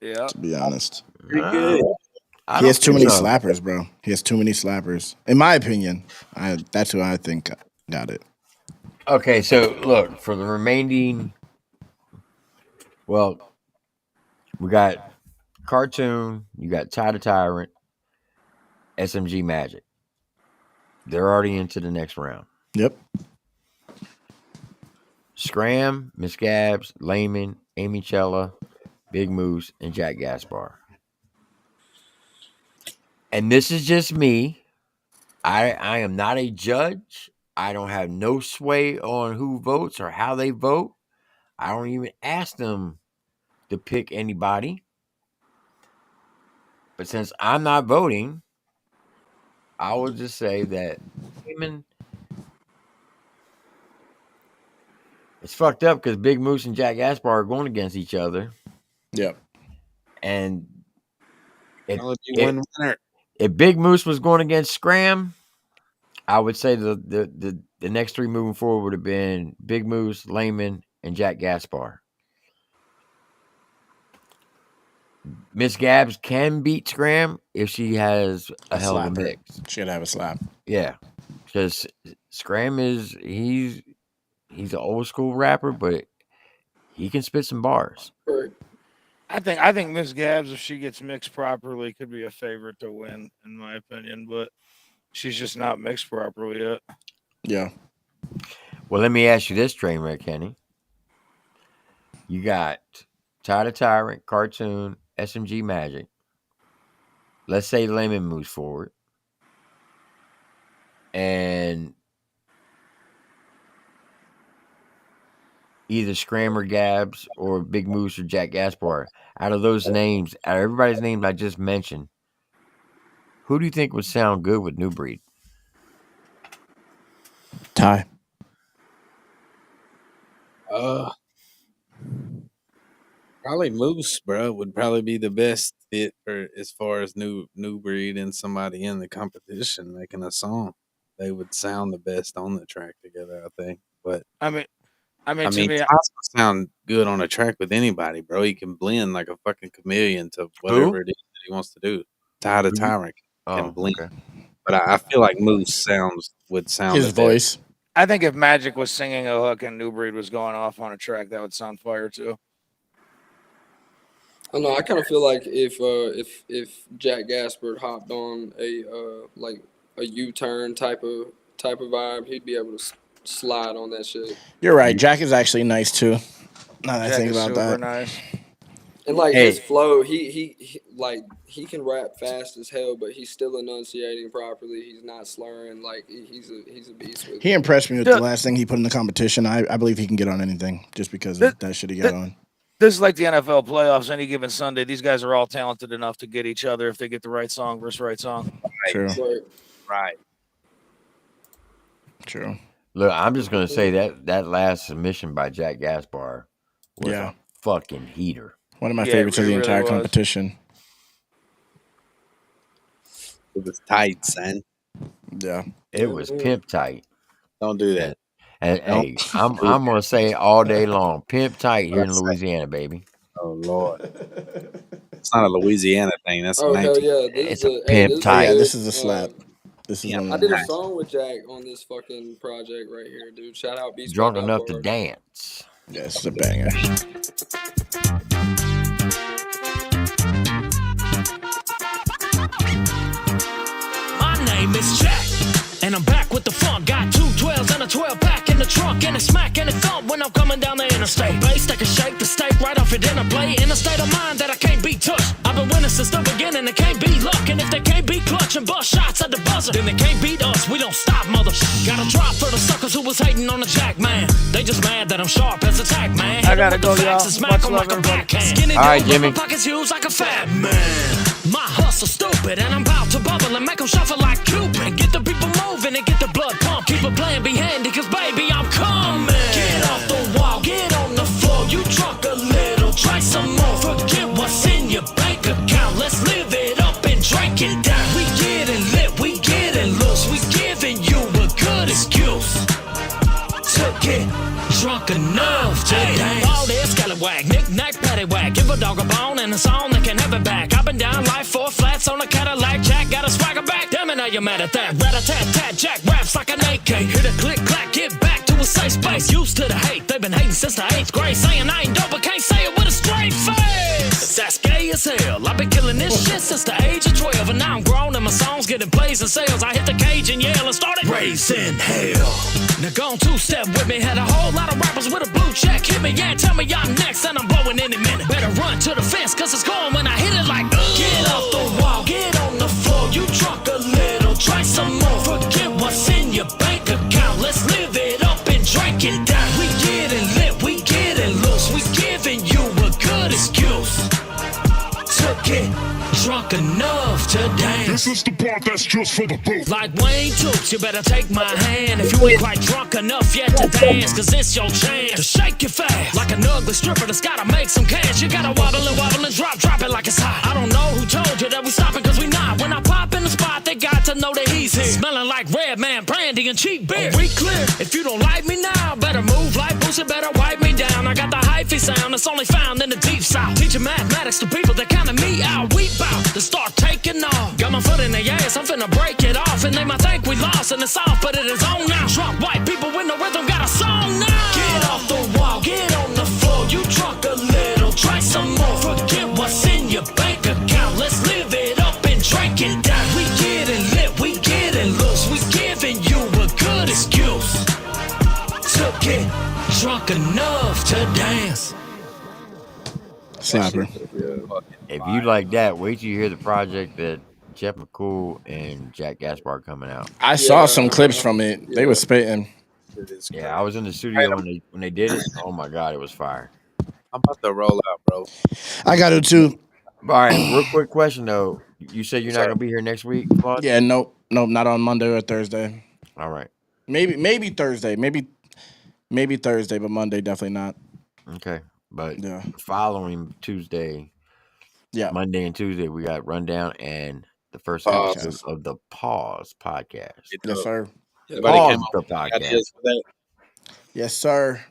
Yeah. To be honest, Pretty good. I he has don't too think many so. slappers, bro. He has too many slappers. In my opinion, that's who I think got it. Okay, so look for the remaining. Well, we got Cartoon. You got Tyrant, SMG Magic. They're already into the next round. Yep. Scram, Miss Gabs, Layman, Amy Chella, Big Moose, and Jack Gaspar. And this is just me. I am not a judge. I don't have no sway on who votes or how they vote. I don't even ask them to pick anybody. But since I'm not voting, I will just say that Layman, it's fucked up because Big Moose and Jack Gaspar are going against each other. Yep. And if, Only be one winner. if Big Moose was going against Scram, I would say the next 3 moving forward would have been Big Moose, Layman, and Jack Gaspar. Miss Gabs can beat Scram if she has a hell of a slapper. mix. She'd have a slap. Yeah, because Scram he's an old school rapper, but he can spit some bars. I think Miss Gabs, if she gets mixed properly, could be a favorite to win, in my opinion. But she's just not mixed properly yet. Yeah. Well, let me ask you this, Trainwreck Kenny. You got Tyrant, Cartoon, SMG Magic. Let's say Layman moves forward. And either Scram or Gabs or Big Moose or Jack Gaspar. Out of those names, out of everybody's names I just mentioned, who do you think would sound good with New Breed? Ty. Probably Moose, bro, would probably be the best fit for as far as new breed and somebody in the competition making a song. They would sound the best on the track together, I think. But I mean, I to mean, me, Ty's gonna sound good on a track with anybody, bro. He can blend like a fucking chameleon to whatever it is that he wants to do. Ty the Tyrant can blend, but I feel like Moose would sound His the voice. best. I think if Magic was singing a hook and New Breed was going off on a track, that would sound fire too. I don't know. I kind of feel like if Jack Gaspar hopped on a like a U-turn type of vibe, he'd be able to slide on that shit. You're right. Jack is actually nice too. Now that I Jack think is about super that. nice. And like Hey. his flow, he like he can rap fast as hell, but he's still enunciating properly. He's not slurring. Like he's a beast with He it. impressed me with the last thing he put in the competition. I believe he can get on anything just because of that shit he got on. This is like the NFL playoffs. Any given Sunday, these guys are all talented enough to get each other if they get the right song versus right song. True. Right. True. Look, I'm just gonna say that last submission by Jack Gaspar was Yeah. a fucking heater. One of my favorites of the entire competition. It was tight, son. Yeah. It was pimp tight. Don't do that. And hey, I'm gonna say it all day long. Pimp tight here in Louisiana, baby. Oh Lord. It's not a Louisiana thing. That's Oh a hell 19. yeah! This It's is a pimp this tight. Yeah, is this is a slap. This is one I of did them. a song with Jack on this fucking project right here, dude. Shout out Beast Drunk by enough to Hot Bar. dance. Yeah, this is a banger. name is Jack, and I'm back with the funk. Got 2 12s and a 12 pack in the trunk, and a smack and a thump when I'm coming down the interstate. Bass that can shake the steak right off your dinner plate. In a state of mind that I can't be touched. I've been winning since the beginning, it can't be luck. And if they can't be clutch and bust shots at the buzzer, then they can't beat us. We don't stop, mother. Got a drop for the suckers who was hating on the Jack, man. They just mad that I'm sharp as a tack, man. I gotta go, y'all. Smack 'em like a backhand. Skinny All right, dude, Jimmy. my pockets used like a fat man. My hustle stupid, and I'm about to bubble and make 'em shuffle like Cupid. Get the people moving and get the blood pumped. Keep it playing, be handy, cause baby, I'm coming. Get off the wall, get on the floor. You drunk a little, try some more. Forget what's in your bank account. Let's live it up and drink it down. We getting lit, we getting loose. We giving you a good excuse to get drunk enough to dance. All this scallywag, knick-knack, paddywhack. Give a dog a bone and a song that can have it back. I've been down life 4 flats on a Cadillac. Jack got a swagger back. Damn it, now you're mad at that. Rat-a-tat-tat, Jack raps like an AK. Hit a click-clack, get back to a safe space. Used to the hate, they've been hating since the 8th grade. Saying I ain't dope, but can't say it with a straight face. That's gay as hell. I've been killing this shit since the age of 12. And now I'm grown and my songs getting plays and sales. I hit the cage and yell and started raising hell. Now go on 2-step with me. Had a whole lot of rappers with a blue check. Hit me, yeah, tell me I'm next and I'm blowing any minute. Better run to the fence, cause it's going when I hit it like get off the wall, get on the floor. You drunk a little, try some more. Forget what's in your bank account. Let's live it up and drink it down. We getting lit, we getting loose. We giving you a good excuse to get drunk enough to dance. This is the part that's just for the booth. Like Wayne Toops, you better take my hand if you ain't quite drunk enough yet to dance. Cause it's your chance to shake it fast. Like an ugly stripper that's gotta make some cash. You gotta wobble and drop it like it's hot. I don't know who told you that we stopping cause we not. When I pop in the spot, they got to know that he's here. Smelling like red man, brandy and cheap beer. We clear, if you don't like me now, better move like Boosie, better wipe me down. I got the hyphy sound that's only found in the deep south. Teaching mathematics to people that counted me out. We bout to start taking off. Got my foot in the ass, I'm finna break it off. And they might think we lost and it's off, but it is on now. Drunk white people with no rhythm got a song now. Get off the wall, get on the floor. You drunk a little, try some more. Forget what's in your bank account. Let's live it up and drink it down. We getting lit, we getting loose. We giving you a good excuse to get drunk enough to dance. Slapper. If you like that, wait till you hear the project that Jeff McCool and Jack Gaspar coming out. I saw some clips from it. They were spitting. Yeah, I was in the studio when they did it. Oh my god, it was fire. I'm about to roll out, bro. I got it too. All right, real quick question though. You said you're not gonna be here next week, Claude? Yeah, nope, not on Monday or Thursday. All right. Maybe Thursday. Maybe Thursday, but Monday definitely not. Okay. But yeah, following Tuesday, Monday and Tuesday, we got Rundown and the first episode of the Pause podcast. Yes, sir. Pause the podcast. Yes, sir.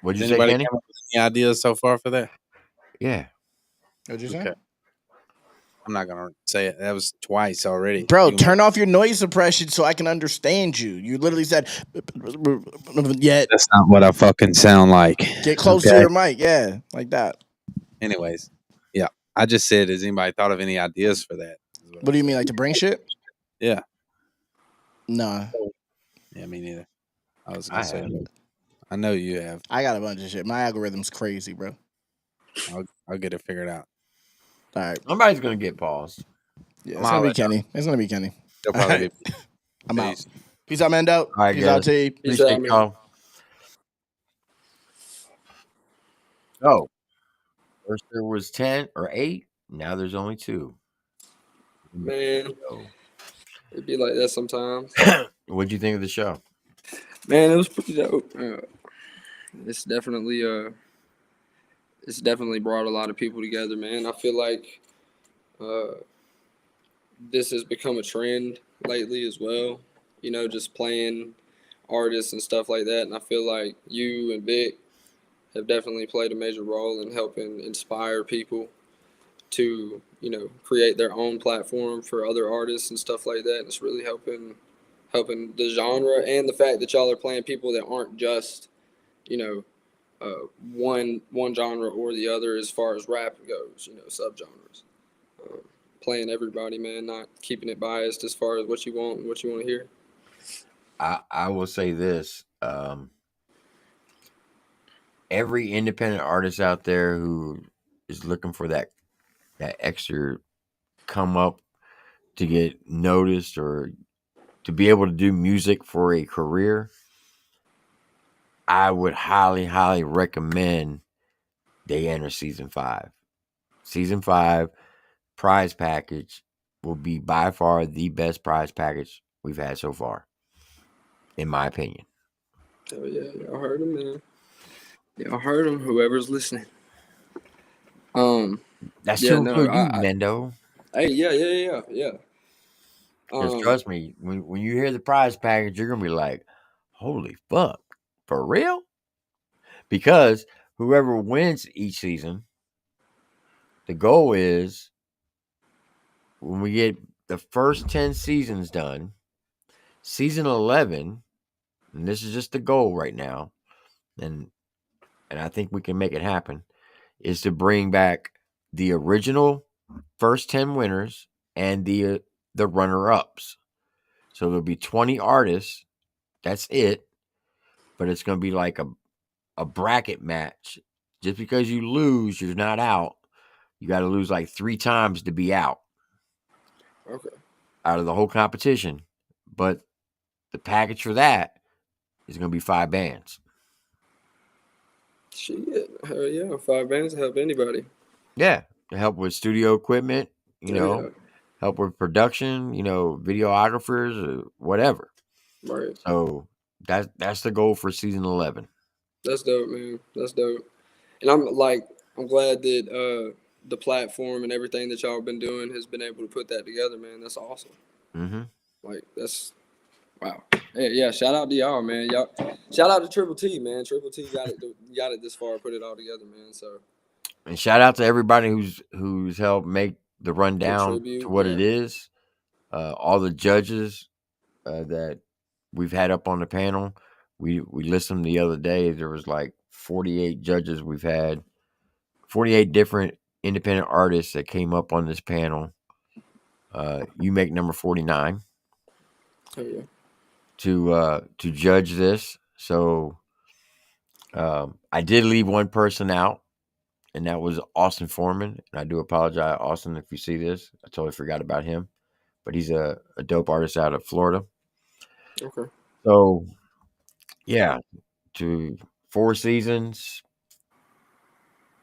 What'd you Does say, anybody Kenny? come up with any ideas so far for that? Yeah. What'd you say? Okay. I'm not gonna say it. That was twice already. Bro, turn off your noise suppression so I can understand you. You literally said, "Yet." That's not what I fucking sound like. Get close to your mic, yeah, like that. Anyways, yeah, I just said, has anybody thought of any ideas for that? What do you mean, like to bring shit? Yeah. Nah. Yeah, me neither. I was gonna say, I know you have. I got a bunch of shit. My algorithm's crazy, bro. I'll get it figured out. All right. Somebody's gonna get paused. Yeah, it's gonna be Kenny. It's gonna be Kenny. They'll probably be. I'm out. Peace out, Mendo. All right, Peace out, guys. T. Appreciate y'all. Oh, first there was 10 or 8. Now there's only 2. Man, it'd be like that sometimes. What'd you think of the show? Man, it was pretty dope. It's definitely brought a lot of people together, man. I feel like this has become a trend lately as well. You know, just playing artists and stuff like that. And I feel like you and Vic have definitely played a major role in helping inspire people to, you know, create their own platform for other artists and stuff like that. And it's really helping the genre, and the fact that y'all are playing people that aren't just, you know, one genre or the other as far as rap goes, you know, subgenres. playing everybody, man, not keeping it biased as far as what you want and what you want to hear. I will say this. Every independent artist out there who is looking for that extra come up to get noticed or to be able to do music for a career, I would highly, highly recommend they enter season 5. Season 5 prize package will be by far the best prize package we've had so far, in my opinion. Oh yeah, y'all heard him, man. Y'all heard him. Whoever's listening. That's Yeah, to no, include you, Mendo. Hey, yeah. Because trust me, when you hear the prize package, you're gonna be like, "Holy fuck, for real?" Because whoever wins each season, the goal is when we get the first 10 seasons done, season 11, and this is just the goal right now, and I think we can make it happen, is to bring back the original first 10 winners and the runner-ups. So there'll be 20 artists. That's it. But it's going to be like a bracket match. Just because you lose, you're not out. You got to lose like 3 times to be out. Okay. Out of the whole competition. But the package for that is going to be 5 bands. Shit, hell yeah, 5 bands to help anybody. Yeah, to help with studio equipment, help with production, videographers or whatever. Right. So that's the goal for season 11. That's dope, man. That's dope. And I'm glad that the platform and everything that y'all been doing has been able to put that together, man. That's awesome. Mm-hmm. Like that's wow. Yeah, shout out to y'all, man. Y'all shout out to TripleT, man. TripleT got it this far, put it all together, man. So and shout out to everybody who's helped make the rundown to what it is. All the judges that we've had up on the panel. We listened the other day. There was like 48 judges we've had, 48 different independent artists that came up on this panel. You make number 49. Oh yeah. To judge this. So I did leave one person out, and that was Austin Foreman. And I do apologize, Austin, if you see this. I totally forgot about him. But he's a dope artist out of Florida. Okay. So, yeah, to 4 seasons,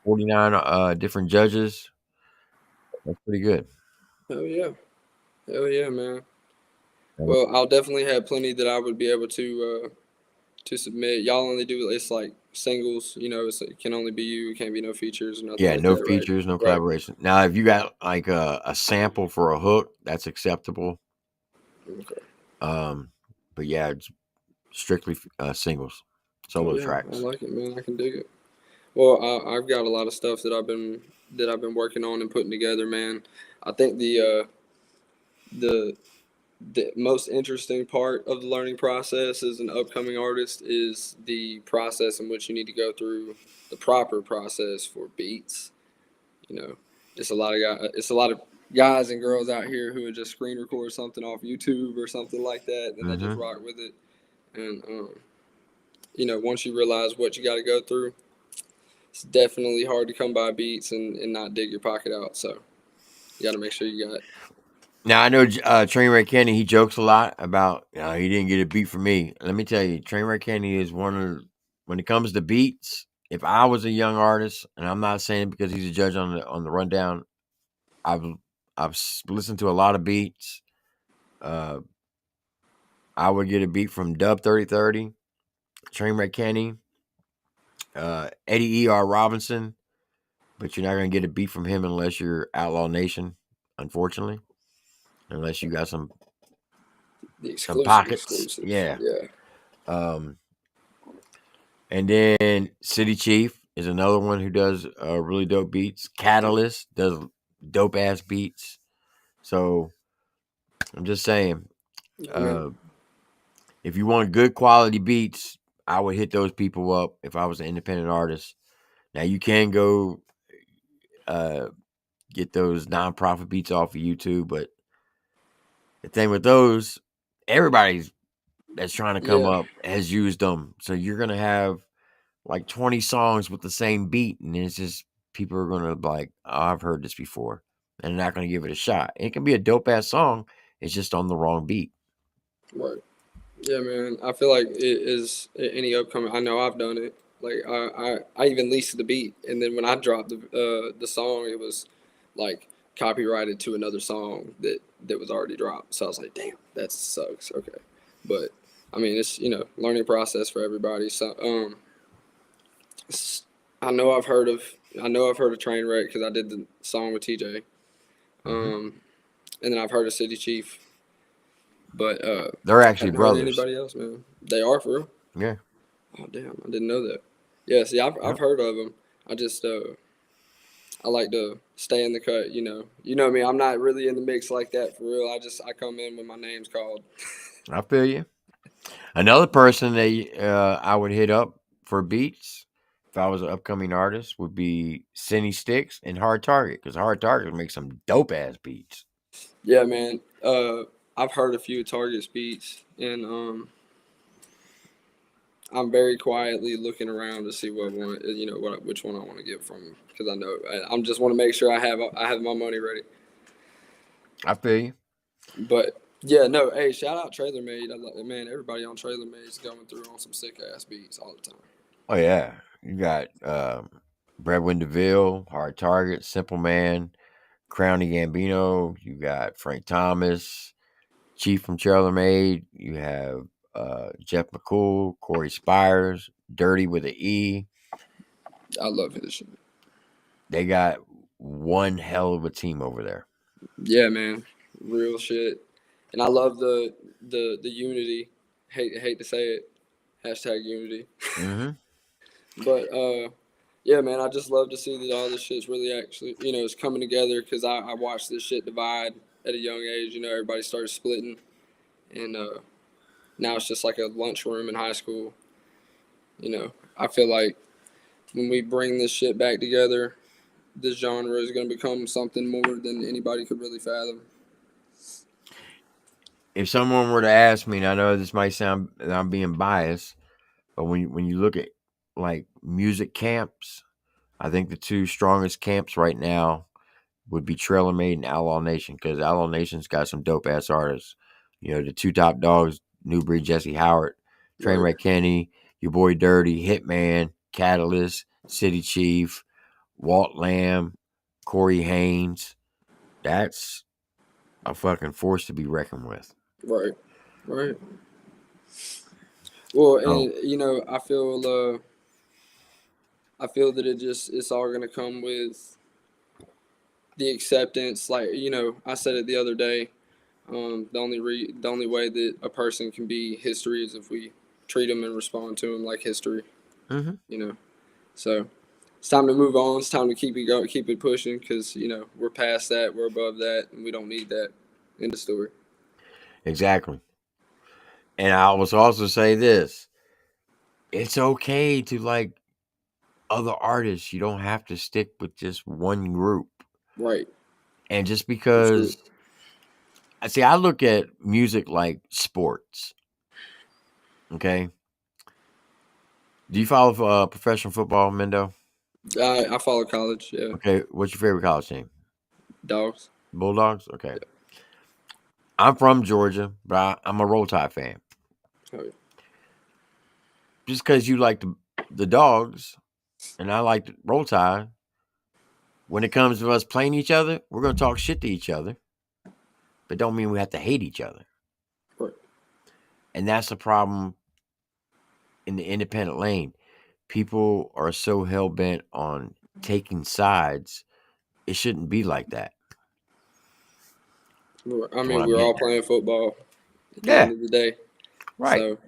49 different judges. That's pretty good. Hell yeah, man. Well, I'll definitely have plenty that I would be able to submit. Y'all only do it's like singles, it can only be you. It can't be no features or nothing. Yeah, like no that, features, right? no collaboration. Right. Now, if you got like a sample for a hook, that's acceptable. Okay. But yeah, it's strictly singles, solo tracks. I like it, man. I can dig it. Well, I've got a lot of stuff that I've been working on and putting together, man. I think the most interesting part of the learning process as an upcoming artist is the process in which you need to go through the proper process for beats. It's a lot of guys and girls out here who would just screen record something off YouTube or something like that, and they just rock with it. And once you realize what you got to go through, it's definitely hard to come by beats and not dig your pocket out. So you got to make sure you got it. Now, I know Trainwreck Kenny, he jokes a lot about he didn't get a beat from me. Let me tell you, Trainwreck Kenny is when it comes to beats, if I was a young artist, and I'm not saying it because he's a judge on the rundown, I've listened to a lot of beats. I would get a beat from Dub 3030, Trainwreck Kenny, Eddie E.R. Robinson, but you're not going to get a beat from him unless you're Outlaw Nation, unfortunately. Unless you got some pockets. Exclusive. Yeah. Yeah. And then City Chief is another one who does really dope beats. Catalyst does dope ass beats. So I'm just saying, if you want good quality beats, I would hit those people up if I was an independent artist. Now you can go get those nonprofit beats off of YouTube. But the thing with those, everybody's that's trying to come Yeah. up has used them. So you're gonna have like 20 songs with the same beat, and it's just people are gonna be like, oh, I've heard this before, and they're not gonna give it a shot. It can be a dope ass song, it's just on the wrong beat. Right. Yeah, man. I feel like it is any upcoming. I know I've done it. Like I even leased the beat, and then when I dropped the song, it was like copyrighted to another song that was already dropped. So I was like, damn, that sucks. Okay, but I mean, it's learning process for everybody. So I know I've heard of Trainwreck because I did the song with TJ. And then I've heard of City Chief. But they're actually haven't heard brothers. anybody else, man. They are for real. Yeah. Oh damn, I didn't know that. Yeah, see, I've heard of them. I just I like to stay in the cut. You know me. I'm not really in the mix like that for real. I come in when my name's called. I feel you. Another person that I would hit up for beats if I was an upcoming artist would be Cindy Sticks and Hard Target, because Hard Target makes some dope ass beats. Yeah, man. I've heard a few Target beats, and I'm very quietly looking around to see which one I want to get from him, because I know I just want to make sure I have my money ready. I feel you. But yeah, no, hey, shout out Trailer Made. Man, everybody on Trailer Made is going through on some sick ass beats all the time. Oh yeah, you got Bradwin DeVille, Hard Target, Simple Man, Crowny Gambino. You got Frank Thomas, Chief from Trailer Made. You have Jeff McCool, Corey Spires, Dirty with an E. I love his shit. They got one hell of a team over there. Yeah, man, real shit. And I love the unity. Hate to say it, #unity. But yeah, man, I just love to see that all this shit's really actually is coming together, because I watched this shit divide at a young age. Everybody started splitting, and now it's just like a lunchroom in high school. I feel like when we bring this shit back together, this genre is going to become something more than anybody could really fathom. If someone were to ask me, and I know this might sound that I'm being biased, but when you look at like music camps, I think the two strongest camps right now would be Trailer Made and Outlaw Nation, because Outlaw Nation's got some dope ass artists. The two top dogs, Newbury, Jesse Howard, Trainwreck Kenny, your boy Dirty, Hitman, Catalyst, City Chief, Walt Lamb, Corey Haynes. That's a fucking force to be reckoned with. Right. Well, and I feel that it's all gonna come with the acceptance. Like I said it the other day. The only way that a person can be history is if we treat them and respond to them like history. So it's time to move on. It's time to keep it going, keep it pushing, because we're past that, we're above that, and we don't need that in the story. Exactly. And I will also say this: it's okay to like other artists. You don't have to stick with just one group. Right. And just because I look at music like sports. Okay. Do you follow professional football, Mendo? I follow college, yeah. Okay. What's your favorite college team? Dogs. Bulldogs? Okay. Yeah. I'm from Georgia, but I'm a Roll Tide fan. Oh, yeah. Just because you like the Dogs and I like Roll Tide, when it comes to us playing each other, we're going to talk shit to each other, but don't mean we have to hate each other. Right. And that's the problem in the independent lane. People are so hell-bent on taking sides. It shouldn't be like that. I mean, we're all playing football at the end of the day. Right. So.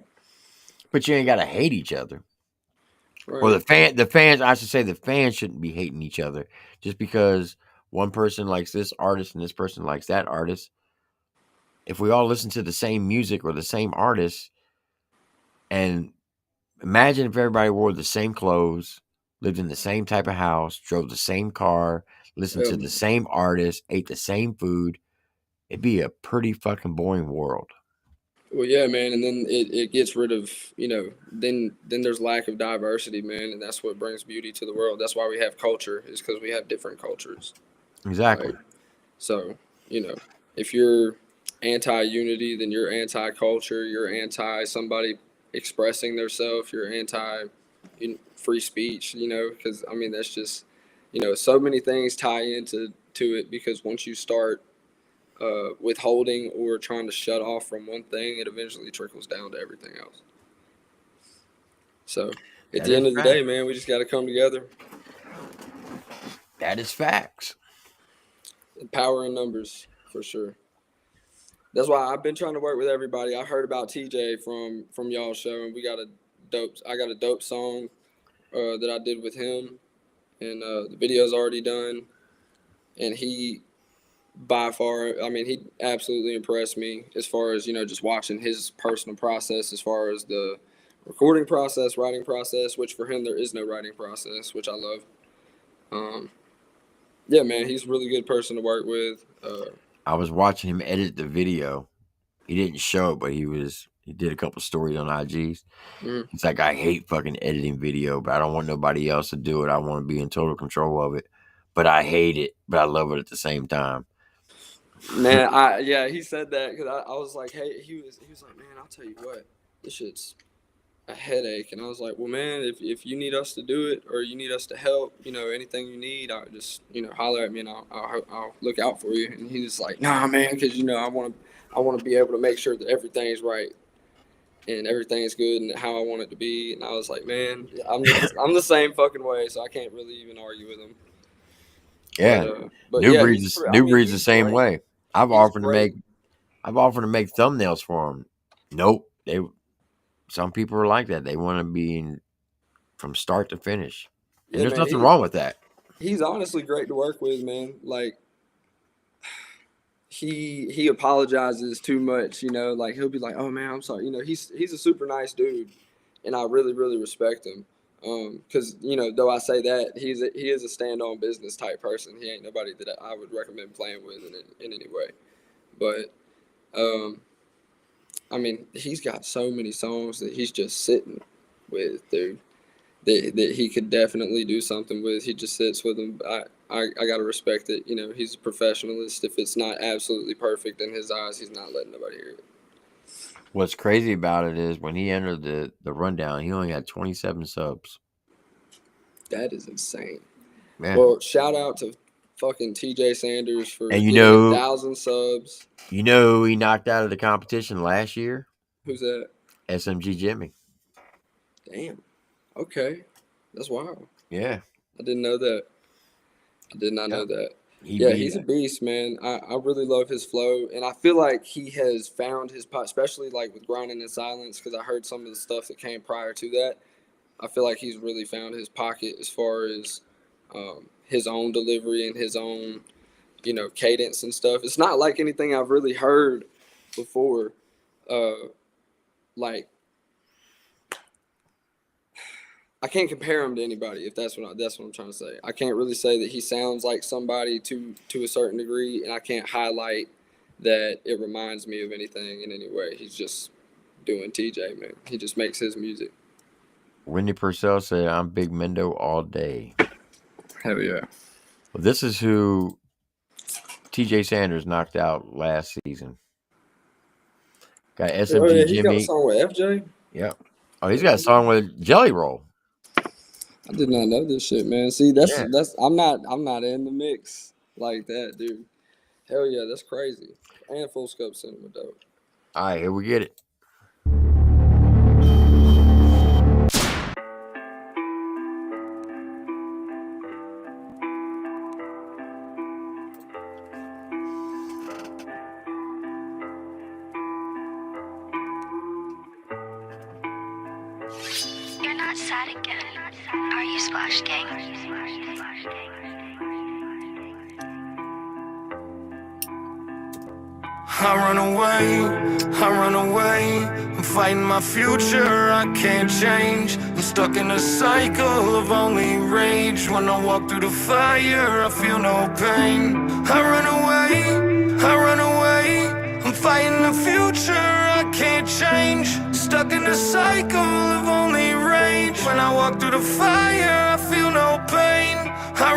But you ain't got to hate each other. Right. Or the fans, I should say the fans shouldn't be hating each other just because one person likes this artist and this person likes that artist. If we all listen to the same music or the same artist, and imagine if everybody wore the same clothes, lived in the same type of house, drove the same car, listened to the same artist, ate the same food, it'd be a pretty fucking boring world. Well, yeah, man, and then it gets rid of, then there's lack of diversity, man, and that's what brings beauty to the world. That's why we have culture, is because we have different cultures. Exactly. Like, so, if you're anti-unity, then you're anti-culture, you're anti somebody expressing themselves, you're anti-free speech, because, I mean, that's just, so many things tie into it, because once you start withholding or trying to shut off from one thing, it eventually trickles down to everything else. So at the end of the day, man, we just got to come together. That is facts. Power in numbers, for sure. That's why I've been trying to work with everybody. I heard about TJ from y'all's show, and I got a dope song that I did with him, and the video's already done, and he, by far, I mean, he absolutely impressed me as far as, just watching his personal process, as far as the recording process, writing process, which for him there is no writing process, which I love. Yeah, man, he's a really good person to work with. I was watching him edit the video. He didn't show it, but he did a couple stories on IGs. He's like, I hate fucking editing video, but I don't want nobody else to do it. I want to be in total control of it, but I hate it, but I love it at the same time. Man, he said that because I was like, hey, he was like, man, I'll tell you what, this shit's a headache. And I was like, well, man, if you need us to do it, or you need us to help, anything you need, I'll just, holler at me, and I'll look out for you. And he was like, nah, man, because, I want to be able to make sure that everything's right and everything's good and how I want it to be. And I was like, man, I'm the same fucking way, so I can't really even argue with him. Yeah, New Breed's the same way. I've offered to make thumbnails for him. Nope. Some people are like that. They want to be from start to finish. And there's nothing wrong with that. He's honestly great to work with, man. Like, he apologizes too much, like he'll be like, oh man, I'm sorry. He's a super nice dude, and I really, really respect him. Because, though I say that, he is a stand-on business type person. He ain't nobody that I would recommend playing with in any way. But, I mean, he's got so many songs that he's just sitting with, dude, that he could definitely do something with. He just sits with them. I got to respect it. He's a professionalist. If it's not absolutely perfect in his eyes, he's not letting nobody hear it. What's crazy about it is when he entered the rundown, he only had 27 subs. That is insane. Man. Well, shout out to fucking TJ Sanders for and getting 1,000 subs. He knocked out of the competition last year? Who's that? SMG Jimmy. Damn. Okay. That's wild. Yeah. I didn't know that. I did not know that. He's a beast, man. I really love his flow, and I feel like he has found his pot, especially like with Grinding in Silence, because I heard some of the stuff that came prior to that. I feel like he's really found his pocket as far as his own delivery and his own, cadence and stuff. It's not like anything I've really heard before. Like, I can't compare him to anybody, if that's what I'm trying to say. I can't really say that he sounds like somebody to a certain degree, and I can't highlight that it reminds me of anything in any way. He's just doing TJ, man. He just makes his music. Wendy Purcell said, I'm Big Mendo all day. Hell yeah. Well, this is who TJ Sanders knocked out last season. Got SMG He Jimmy. got a song with FJ? Yeah. Oh, he's got a song with Jelly Roll. I did not know this shit, man. See, that's I'm not in the mix like that, dude. Hell yeah, that's crazy. And Full Scope Cinema, dope. All right, here we get it. You're not sad again, are you, Splash Gang? I run away, I'm fighting my future, I can't change. I'm stuck in a cycle of only rage. When I walk through the fire, I feel no pain. I run away, I'm fighting the future, I can't change. Stuck in a cycle of only rage. When I walk through the fire, I feel no pain. I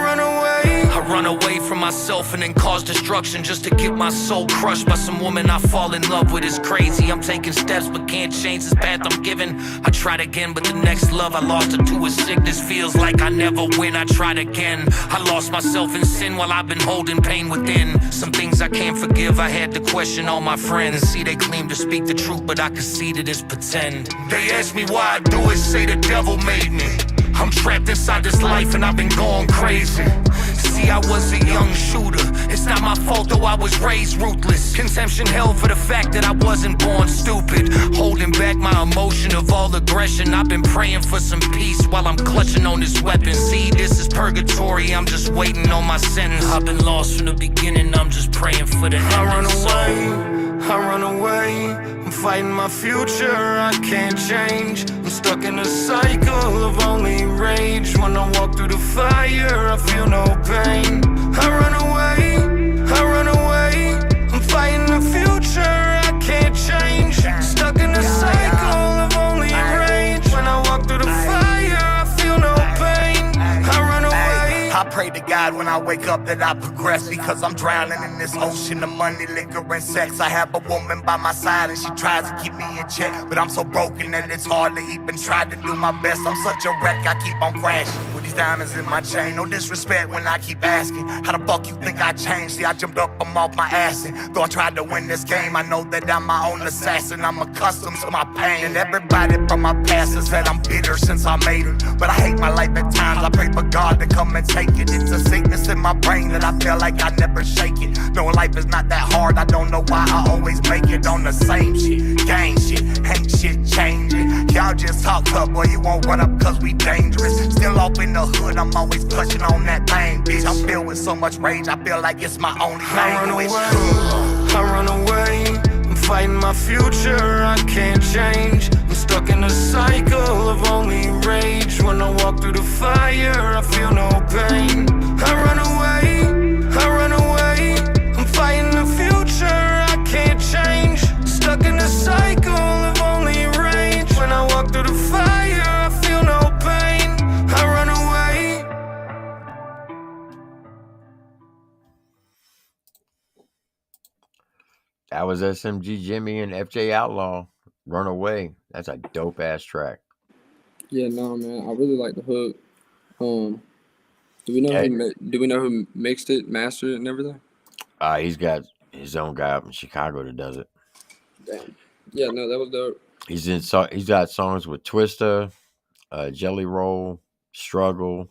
run away from myself and then cause destruction just to get my soul crushed by some woman I fall in love with. Is crazy. I'm taking steps but can't change this path I'm given. I tried again, but the next love I lost her to is sickness. Feels like I never win. I tried again. I lost myself in sin while I've been holding pain within. Some things I can't forgive. I had to question all my friends. See, they claim to speak the truth, but I can see that it's pretend. They ask me why I do it, say the devil made me. I'm trapped inside this life and I've been going crazy. See, I was a young shooter. It's not my fault though, I was raised ruthless. Consumption hell for the fact that I wasn't born stupid. Holding back my emotion of all aggression. I've been praying for some peace while I'm clutching on this weapon. See, this is purgatory, I'm just waiting on my sentence. I've been lost from the beginning, I'm just praying for the end. I run away, I'm fighting my future, I can't change. I'm stuck in a cycle of only rage. When I walk through the fire, I feel no pain. I run away, I'm fighting the future, I can't change. Stuck in a cycle of only rage. When I walk through the fire, I feel no pain. I run away. I pray to God when I wake up that I progress, because I'm drowning in this ocean of money, liquor, and sex. I have a woman by my side and she tries to keep me in check, but I'm so broken that it's hard to even try to do my best. I'm such a wreck, I keep on crashing with these diamonds in my chain. No disrespect when I keep asking, how the fuck you think I changed? See, I jumped up, I'm off my ass, and though I tried to win this game, I know that I'm my own assassin. I'm accustomed to my pain, and everybody from my past has said I'm bitter since I made it. But I hate my life at times, I pray for God to come and take it. It's a sickness in my brain that I feel like I never shake it. Knowing life is not that hard, I don't know why I always make it on the same shit. Gang shit, ain't shit changing. Y'all just talk tough, boy, you won't run up cause we dangerous. Still off in the hood, I'm always clutching on that thing, bitch. I'm filled with so much rage, I feel like it's my only language. I run away, I'm fighting my future, I can't change. I'm stuck in a cycle of only rage. When I walk through the fire, I feel no pain. I run away, I'm fighting the future, I can't change. Stuck in a cycle of only rage. When I walk through the fire, I feel no pain. I run away. That was SMG Jimmy and FJ Outlaw. Run Away. That's a dope ass track. Yeah, no, man, I really like the hook. Do we know who mixed it, mastered it, and everything? He's got his own guy up in Chicago that does it. Damn. Yeah, no, that was dope. He's got songs with Twista, Jelly Roll, Struggle.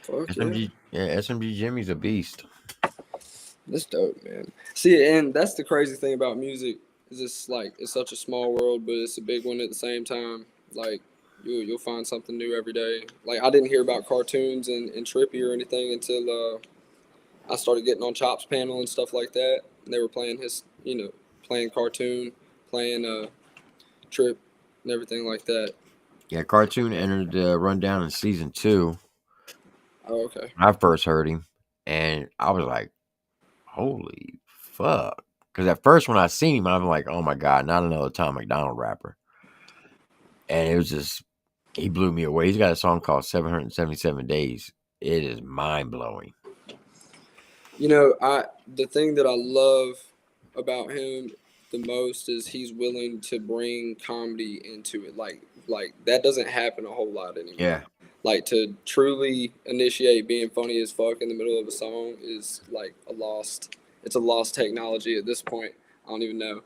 Fuck SMG, SMG Jimmy's a beast. That's dope, man. See, and that's the crazy thing about music is it's like it's such a small world, but it's a big one at the same time. Like you'll find something new every day. Like I didn't hear about cartoons and Trippy or anything until I started getting on Chop's panel and stuff like that. And they were playing his, playing cartoon, playing Trip and everything like that. Yeah, Cartoon entered the rundown in season 2. Oh, okay. I first heard him, and I was like, holy fuck. Because at first when I seen him, I was like, oh my God, not another Tom McDonald rapper. And it was just, he blew me away. He's got a song called 777 Days. It is mind-blowing. The thing that I love about him the most is he's willing to bring comedy into it. Like that doesn't happen a whole lot anymore. Yeah. Like to truly initiate being funny as fuck in the middle of a song is like it's a lost technology at this point. I don't even know.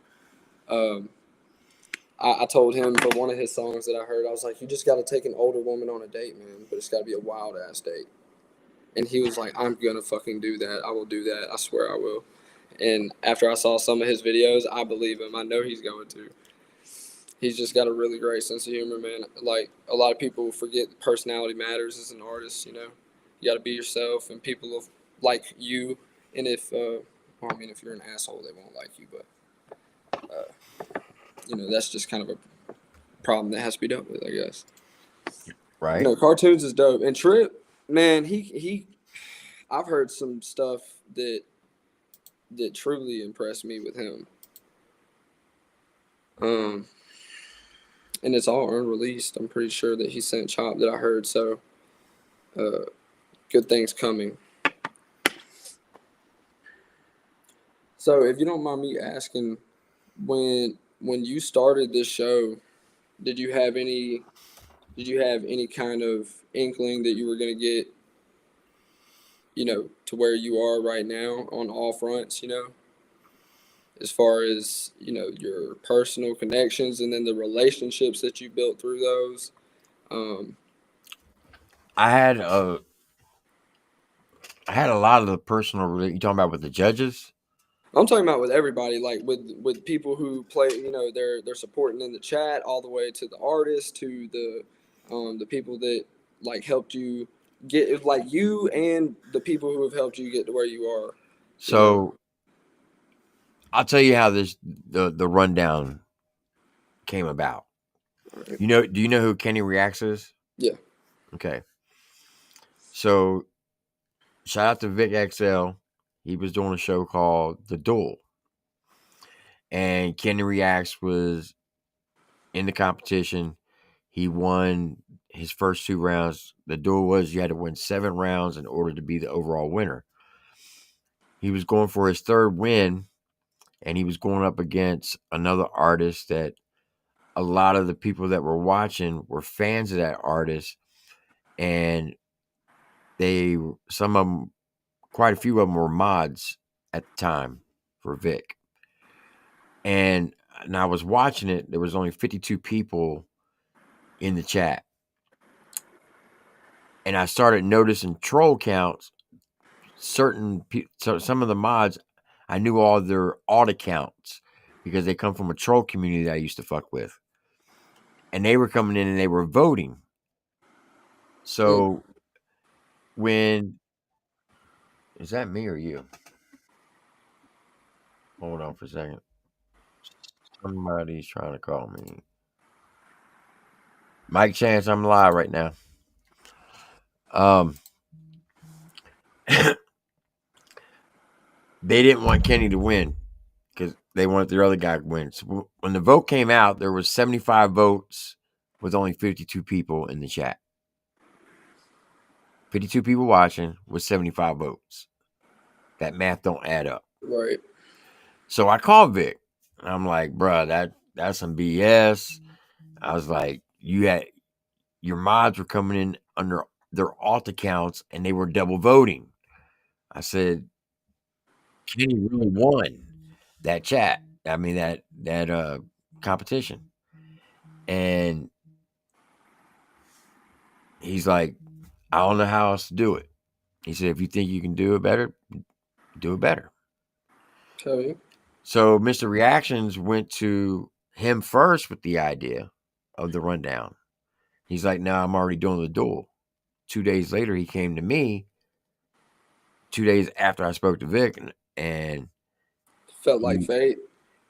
I told him for one of his songs that I heard, I was like, you just got to take an older woman on a date, man, but it's got to be a wild ass date. And he was like, I'm going to fucking do that. I will do that. I swear I will. And after I saw some of his videos, I believe him. I know he's going to. He's just got a really great sense of humor, man. Like, a lot of people forget personality matters as an artist, You got to be yourself, and people will like you. And if, Well, I mean, if you're an asshole, they won't like you. But that's just kind of a problem that has to be dealt with, I guess. Right. Cartoons is dope. And Trip, man, he I've heard some stuff that truly impressed me with him. And it's all unreleased. I'm pretty sure that he sent Chop that I heard. So, good things coming. So, if you don't mind me asking, when you started this show, did you have any kind of inkling that you were going to get, to where you are right now on all fronts, as far as, your personal connections and then the relationships that you built through those? I had a lot of the personal. You talking about with the judges? I'm talking about with everybody, like with people who play, they're supporting in the chat, all the way to the artists, to the people that like helped you get, like you and the people who have helped you get to where you are. So I'll tell you how the rundown came about. Right. Do you know who Kenny Reacts is? Yeah. Okay. So shout out to Vic XL. He was doing a show called The Duel. And Kenny Reacts was in the competition. He won his first 2 rounds. The duel was you had to win 7 rounds in order to be the overall winner. He was going for his 3rd win, and he was going up against another artist that a lot of the people that were watching were fans of that artist, and quite a few of them were mods at the time for Vic. And I was watching it. There was only 52 people in the chat. And I started noticing troll counts. So some of the mods, I knew all their alt accounts because they come from a troll community that I used to fuck with. And they were coming in and they were voting. So is that me or you? Hold on for a second. Somebody's trying to call me. Mike Chance, I'm live right now. They didn't want Kenny to win because they wanted their other guy to win. So when the vote came out, there was 75 votes with only 52 people in the chat. 52 people watching with 75 votes. That math don't add up. Right. So I called Vic. I'm like, bruh, that's some BS. I was like, your mods were coming in under their alt accounts and they were double voting. I said, Kenny really won that chat. I mean that competition. And he's like, I don't know how else to do it. He said, if you think you can do it better, do it better. Tell you. So MrReactions went to him first with the idea of the rundown. He's like, no, I'm already doing the duel. 2 days later, he came to me. 2 days after I spoke to Vic, and felt like fate.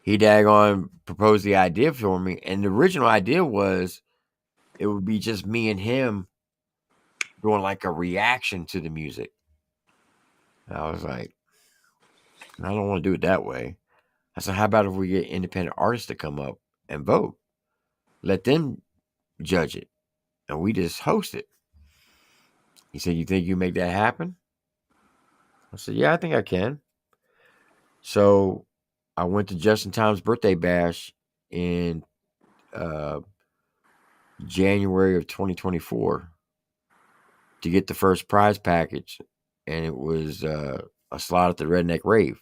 He daggone proposed the idea for me. And the original idea was it would be just me and him doing like a reaction to the music. And I was like, I don't want to do it that way. I said, how about if we get independent artists to come up and vote? Let them judge it. And we just host it. He said, you think you make that happen? I said, yeah, I think I can. So I went to Justin Tom's birthday bash in January of 2024 to get the first prize package. And it was a slot at the Redneck Rave.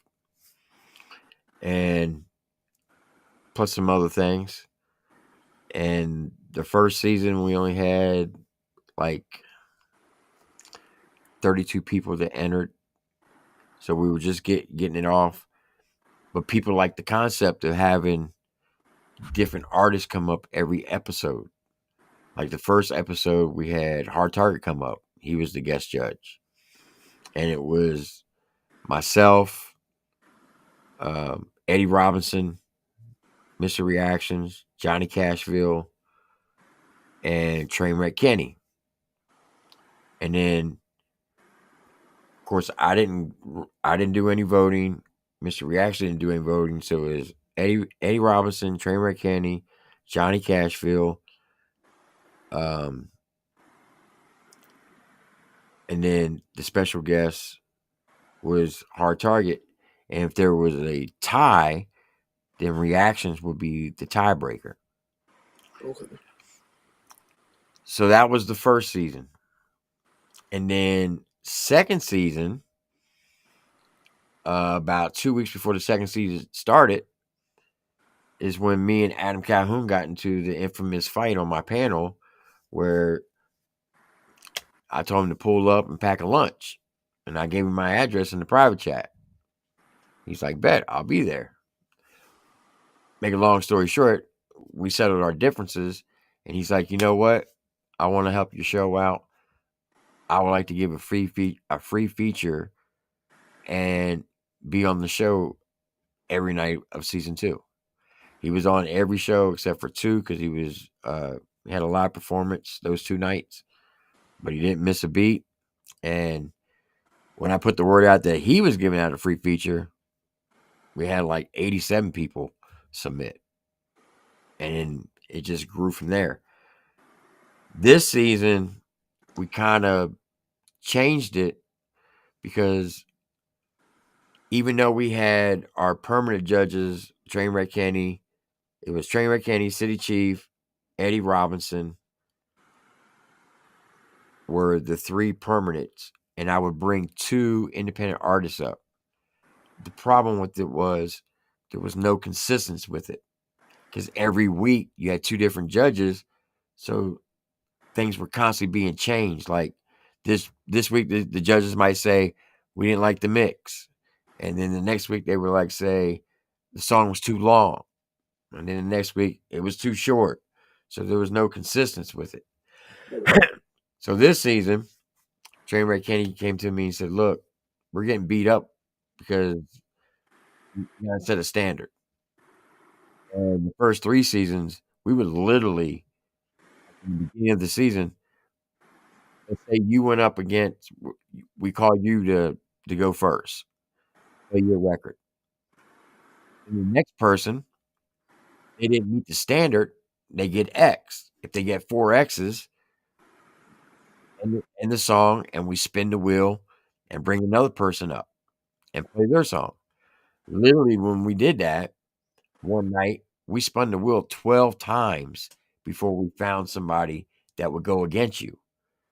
And plus some other things. And the first season, we only had like 32 people that entered. So we were just getting it off. But people like the concept of having different artists come up every episode. Like the first episode, we had Hard Target come up. He was the guest judge. And it was myself, Eddie Robinson, MrReactions, Johnny Cashville, and Trainwreck Kenny. And then, of course, I didn't do any voting. MrReaction didn't do any voting, so it was Eddie Robinson, Trainwreck Kenny, Johnny Cashville, and then the special guest was Hard Target. And if there was a tie, then Reactions would be the tiebreaker. Okay. So that was the first season. And then second season, about 2 weeks before the second season started, is when me and Adam Calhoun got into the infamous fight on my panel where I told him to pull up and pack a lunch. And I gave him my address in the private chat. He's like, bet, I'll be there. Make a long story short, we settled our differences. And he's like, you know what? I want to help your show out. I would like to give a free feature and be on the show every night of season 2. He was on every show except for 2 because he was he had a live performance those 2 nights, but he didn't miss a beat. And when I put the word out that he was giving out a free feature, we had like 87 people submit, and it just grew from there. This season, we kind of changed it because even though we had our permanent judges, Trainwreck Kenny, it was Trainwreck Kenny, City Chief, Eddie Robinson were the 3 permanents, and I would bring 2 independent artists up. The problem with it was there was no consistency with it because every week you had 2 different judges, so things were constantly being changed. Like this week, the judges might say we didn't like the mix, and then the next week they were like say the song was too long, and then the next week it was too short. So there was no consistency with it. So this season, Trainwreck Kenny came to me and said, "Look, we're getting beat up because you gotta set a standard." And the first 3 seasons, we would literally, at the beginning of the season, let's say you went up against, we call you to go first, play your record. And the next person, they didn't meet the standard, they get X. If they get 4 X's in the song, and we spin the wheel and bring another person up and play their song. Literally, when we did that one night, we spun the wheel 12 times before we found somebody that would go against you.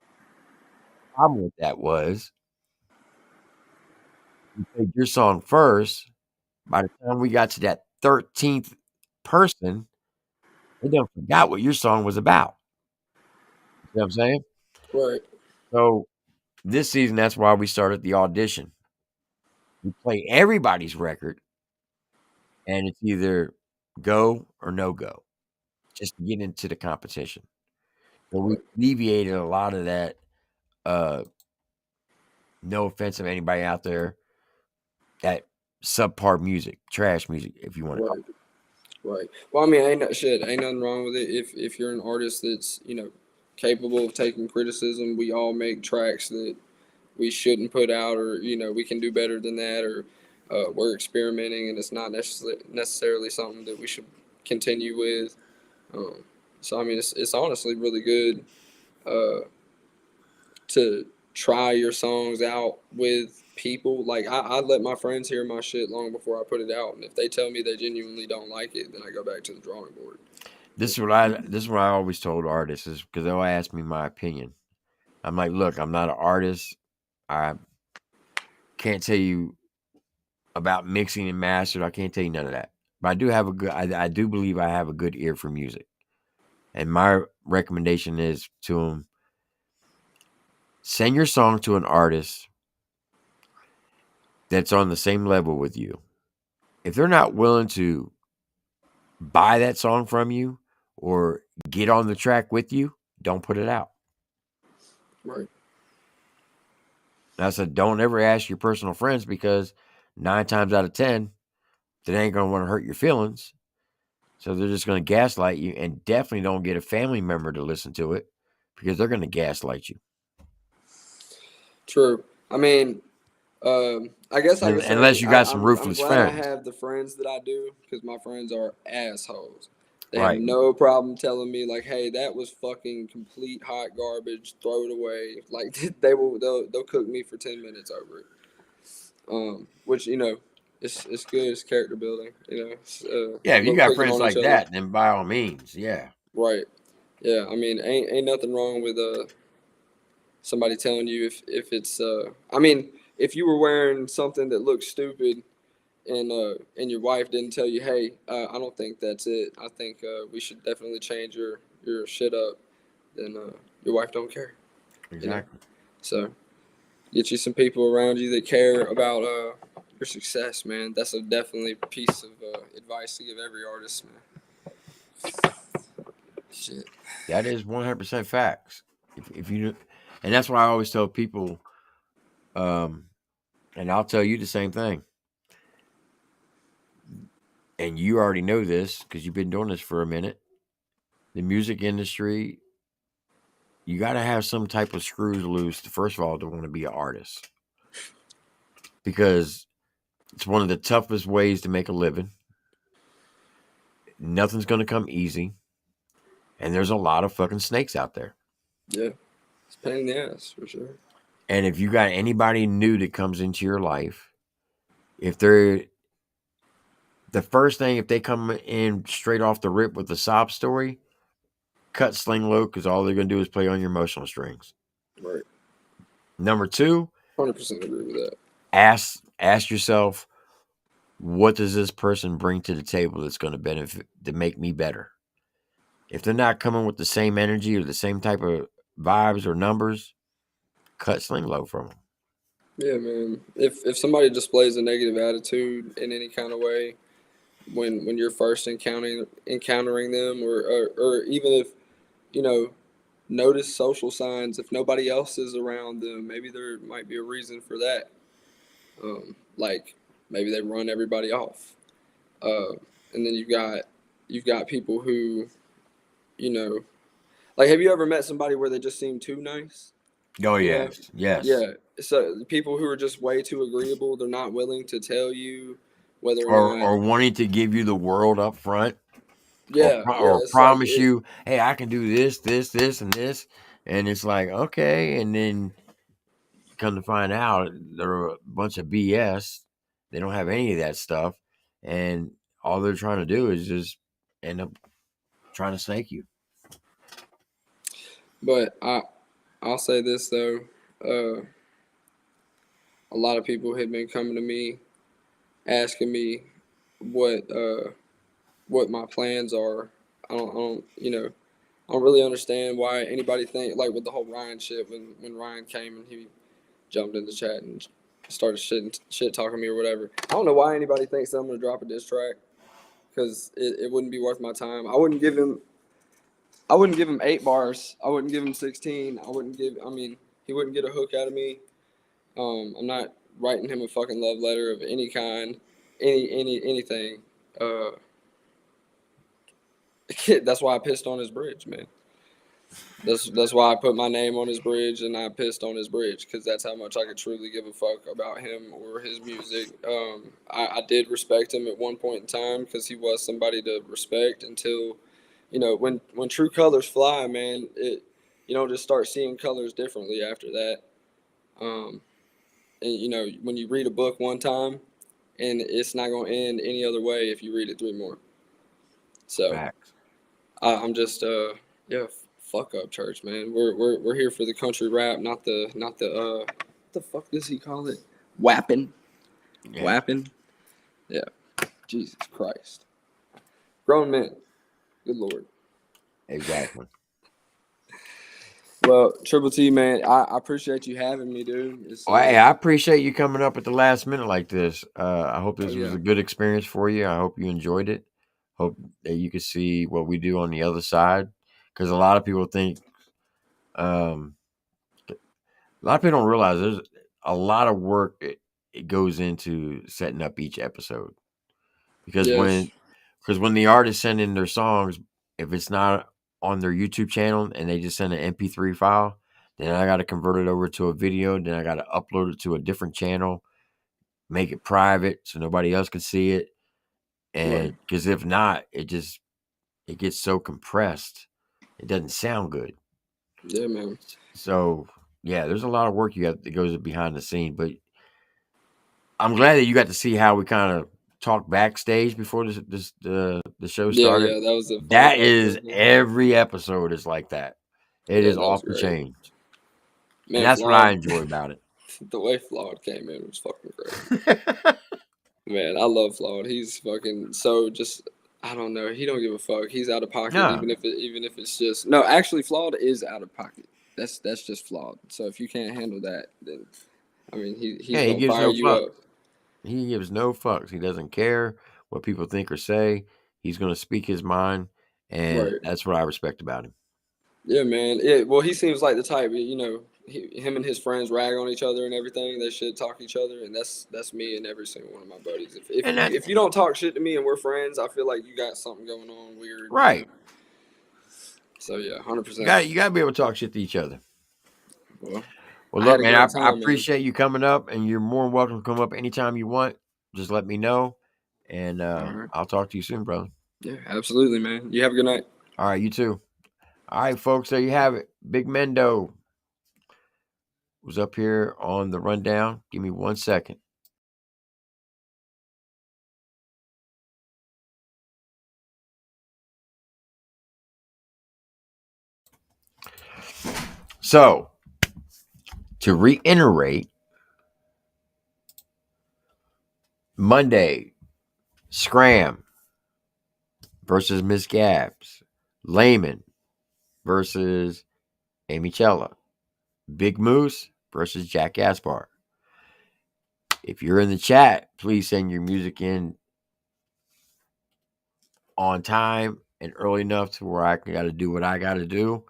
The problem with that was you played your song first. By the time we got to that 13th person, they done forgot what your song was about. You know what I'm saying? Right. So this season, that's why we started the audition. We play everybody's record, and it's either go or no go, just to get into the competition. So we alleviated a lot of that. No offense to anybody out there, that subpar music, trash music, if you want to call it. Right. Well, I mean, ain't nothing wrong with it. If you're an artist that's capable of taking criticism, we all make tracks that we shouldn't put out, or we can do better than that, or we're experimenting, and it's not necessarily something that we should continue with. So I mean, it's honestly really good to try your songs out with people. Like I let my friends hear my shit long before I put it out, and if they tell me they genuinely don't like it, then I go back to the drawing board. This is what I always told artists, is because they'll ask me my opinion. I'm like, look, I'm not an artist. I can't tell you about mixing and mastering. I can't tell you none of that. But I do have I do believe I have a good ear for music. And my recommendation is to them, send your song to an artist that's on the same level with you. If they're not willing to buy that song from you or get on the track with you, don't put it out. Right. And I said, don't ever ask your personal friends, because 9 times out of 10, that ain't gonna want to hurt your feelings. So they're just gonna gaslight you, and definitely don't get a family member to listen to it because they're gonna gaslight you. True. I mean, I guess I could say Unless you got some ruthless glad I friends. have the friends that I do because my friends are assholes. They Right. have no problem telling me like, "Hey, that was fucking complete hot garbage. Throw it away." Like they'll cook me for 10 minutes over it. Which it's good. It's character building. It's, Yeah, if you little got picking friends on each like other. that, then by all means, yeah. Right. Yeah. I mean, ain't nothing wrong with somebody telling you if it's I mean, if you were wearing something that looked stupid and your wife didn't tell you, hey, I don't think that's it. I think we should definitely change your shit up. Then your wife don't care. Exactly. So get you some people around you that care about your success, man. That's a definitely piece of advice to give every artist, man. Shit. That is 100% facts. If you, and that's why I always tell people, and I'll tell you the same thing. And you already know this because you've been doing this for a minute. The music industry, you got to have some type of screws loose, first of all, to want to be an artist. Because it's one of the toughest ways to make a living. Nothing's going to come easy. And there's a lot of fucking snakes out there. Yeah. It's a pain in the ass, for sure. And if you got anybody new that comes into your life, if they're the first thing, if they come in straight off the rip with a sob story, cut sling low because all they're going to do is play on your emotional strings. Right. Number 2, 100% agree with that. Ask yourself, what does this person bring to the table that's going to benefit to make me better? If they're not coming with the same energy or the same type of vibes or numbers, cut sling low from them. Yeah, man. If somebody displays a negative attitude in any kind of way, when you're first encountering them, or even if notice social signs. If nobody else is around them, maybe there might be a reason for that. Like maybe they run everybody off, and then you've got people who, like, have you ever met somebody where they just seem too nice? Oh, You know? yes. Yes. Yeah. So people who are just way too agreeable, they're not willing to tell you whether Or, or not. or wanting to give you the world up front. Yeah, Or it's like promise you, hey, I can do this, this, this, and this. And it's like, okay. And then come to find out they're a bunch of BS. They don't have any of that stuff. And all they're trying to do is just end up trying to snake you. But I'll say this though, a lot of people have been coming to me, asking me what my plans are. I don't really understand why anybody think like with the whole Ryan shit when Ryan came and he jumped in the chat and started shit talking me or whatever. I don't know why anybody thinks that I'm gonna drop a diss track because it wouldn't be worth my time. I wouldn't give him 8 bars. I wouldn't give him 16. I mean, he wouldn't get a hook out of me. I'm not writing him a fucking love letter of any kind, anything. That's why I pissed on his bridge, man. That's why I put my name on his bridge and I pissed on his bridge because that's how much I could truly give a fuck about him or his music. I did respect him at one point in time because he was somebody to respect until, when true colors fly, man, you don't just start seeing colors differently after that. And when you read a book one time, and it's not gonna end any other way if you read it 3 more. So, Facts. I'm just fuck up church, man. We're here for the country rap, not the what the fuck does he call it? Wapping. Yeah. Wapping. Yeah. Jesus Christ. Grown men. Good Lord. Exactly. Well, TripleT, man, I appreciate you having me, dude. Hey, I appreciate you coming up at the last minute like this. I hope this was yeah. a good experience for you. I hope you enjoyed it. Hope that you can see what we do on the other side. Because a lot of people think, a lot of people don't realize there's a lot of work it goes into setting up each episode. because Yes. when the artists send in their songs, if it's not on their YouTube channel and they just send an MP3 file, then I got to convert it over to a video. Then I got to upload it to a different channel, make it private so nobody else can see it. And because if not, it gets so compressed, it doesn't sound good. Yeah, man. So yeah, there's a lot of work that goes behind the scene, but I'm glad that you got to see how we kind of talk backstage before the show started. Yeah, that was a fun That part, is man. every episode is like that. It Yeah, is that was off the great. chain. Man, And that's what I enjoy about it. The way Flawed came in was fucking great. Man, I love Flawed. He's fucking so just I don't know. He don't give a fuck. He's out of pocket, No. even if it's just no. Actually, Flawed is out of pocket. That's just Flawed. So if you can't handle that, then I mean he's Yeah, he gonna gives fire no you fucks. up. He gives no fucks. He doesn't care what people think or say. He's going to speak his mind, and Right. that's what I respect about him. Yeah, man. Yeah, well, he seems like the type. You know, him and his friends rag on each other and everything. They shit talk each other, and that's me and every single one of my buddies. If you don't talk shit to me and we're friends, I feel like you got something going on weird. Right. You know? So yeah, 100%. You got to be able to talk shit to each other. Well, Look, man, I appreciate you coming up, and you're more than welcome to come up anytime you want. Just let me know, and I'll talk to you soon, brother. Yeah, absolutely, man. You have a good night. All right, you too. All right, folks, there you have it. Big Mendo was up here on the rundown. Give me 1 second. So, to reiterate, Monday, Scram versus Miss Gabs. Layman versus Amy Chella. Big Moose versus Jack Gaspar. If you're in the chat, please send your music in on time and early enough to where I got to do what I got to do.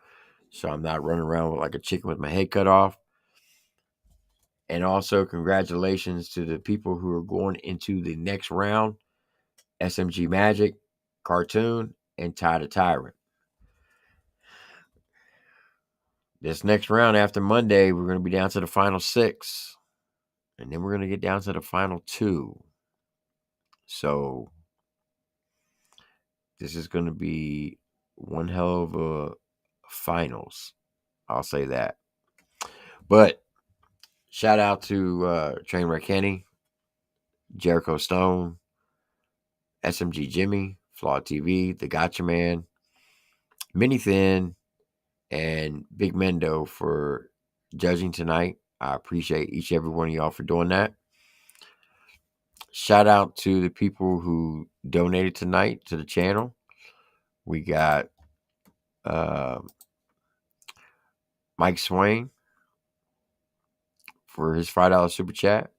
So I'm not running around like a chicken with my head cut off. And also, congratulations to the people who are going into the next round. SMG Magic, Cartoon, and Tyrant. This next round after Monday, we're going to be down to the final 6. And then we're going to get down to the final 2. So this is going to be one hell of a finals. I'll say that. But shout out to Trainwreck Kenny, Jericho Stone, SMG Jimmy, FlawdTV, The Gotcha Man, Mini Thin, and Big Mendo for judging tonight. I appreciate each and every one of y'all for doing that. Shout out to the people who donated tonight to the channel. We got Mike Swain for his $5 super chat.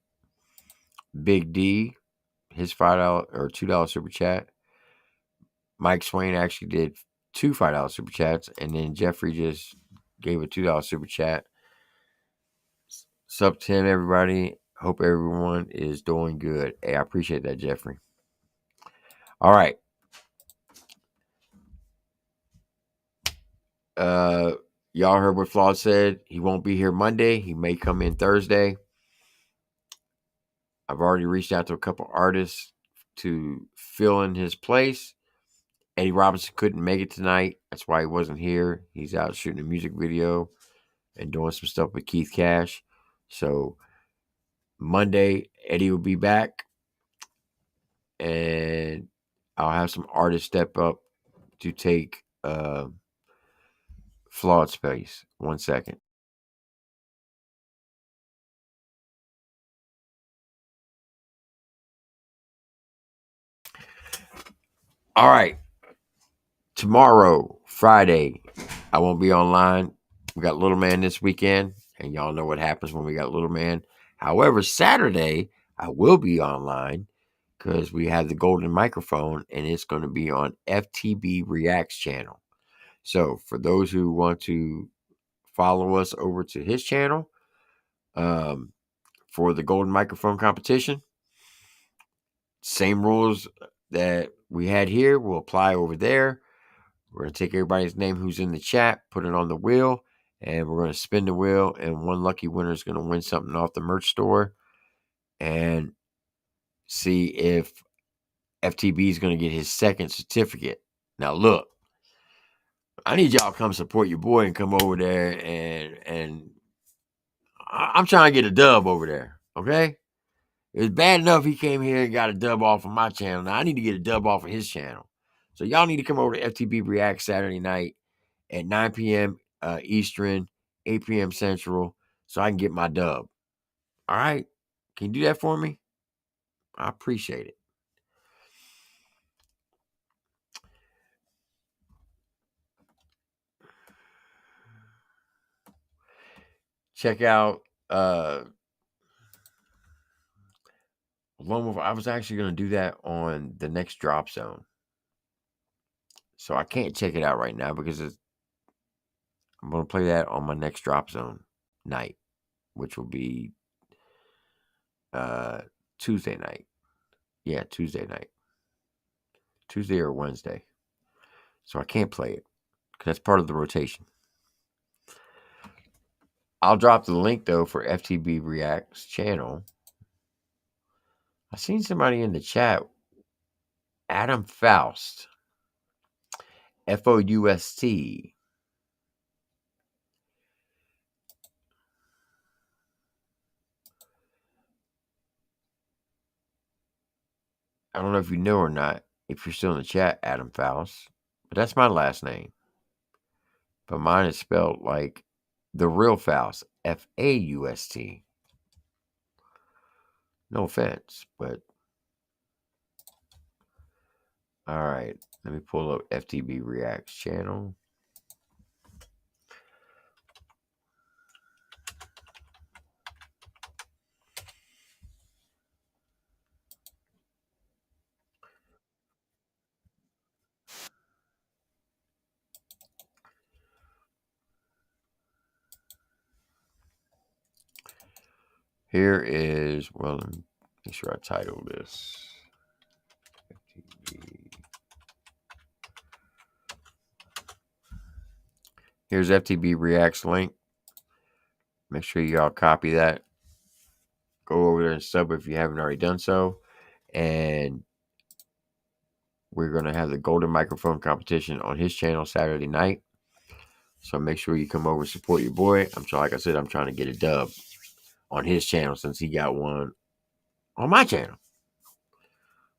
Big D, his $5 or $2 super chat. Mike Swain actually did 2 $5 super chats, and then Jeffrey just gave a $2 super chat. Sup to him, everybody. Hope everyone is doing good. Hey, I appreciate that, Jeffrey. All right. Y'all heard what Flawd said. He won't be here Monday. He may come in Thursday. I've already reached out to a couple artists to fill in his place. Eddie Robinson couldn't make it tonight. That's why he wasn't here. He's out shooting a music video and doing some stuff with Keith Cash. So Monday, Eddie will be back. And I'll have some artists step up to take Flawed space. 1 second. All right. Tomorrow, Friday, I won't be online. We got Little Man this weekend, and y'all know what happens when we got Little Man. However, Saturday, I will be online because we have the golden microphone, and it's going to be on FTB Reacts channel. So for those who want to follow us over to his channel for the golden microphone competition, same rules that we had here will apply over there. We're going to take everybody's name who's in the chat, put it on the wheel, and we're going to spin the wheel, and one lucky winner is going to win something off the merch store and see if FTB is going to get his second certificate. Now, look, I need y'all to come support your boy and come over there, and I'm trying to get a dub over there, okay? It's bad enough he came here and got a dub off of my channel. Now I need to get a dub off of his channel. So y'all need to come over to FTB React Saturday night at 9 p.m. Eastern, 8 p.m. Central, so I can get my dub. All right? Can you do that for me? I appreciate it. Check out I was actually going to do that on the next drop zone. So I can't check it out right now because I'm going to play that on my next drop zone night, which will be Tuesday night. Yeah, Tuesday night. Tuesday or Wednesday. So I can't play it because that's part of the rotation. I'll drop the link, though, for FTB React's channel. I seen somebody in the chat, Adam Faust, F-O-U-S-T. I don't know if you know or not, if you're still in the chat, Adam Faust, but that's my last name. But mine is spelled like the real Faust, F-A-U-S-T. No offense, but all right. Let me pull up FTB React's channel. Here is, well, let me make sure I title this. FTB. Here's FTB React's link. Make sure y'all copy that. Go over there and sub if you haven't already done so. And we're going to have the golden microphone competition on his channel Saturday night. So make sure you come over and support your boy. Like I said, I'm trying to get a dub on his channel since he got one on my channel,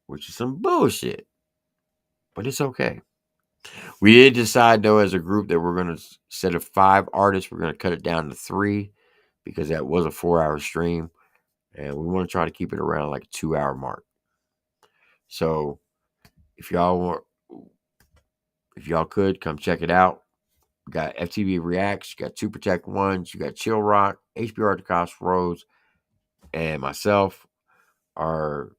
which is some bullshit. But it's okay. We did decide, though, as a group that we're going to, instead of 5 artists, we're going to cut it down to 3 because that was a 4-hour stream. And we want to try to keep it around like a 2-hour mark. So if y'all could come check it out. We got FTV Reacts, you got 2 Protect Ones, you got Chill Rock, HBR The Crossroads, and myself are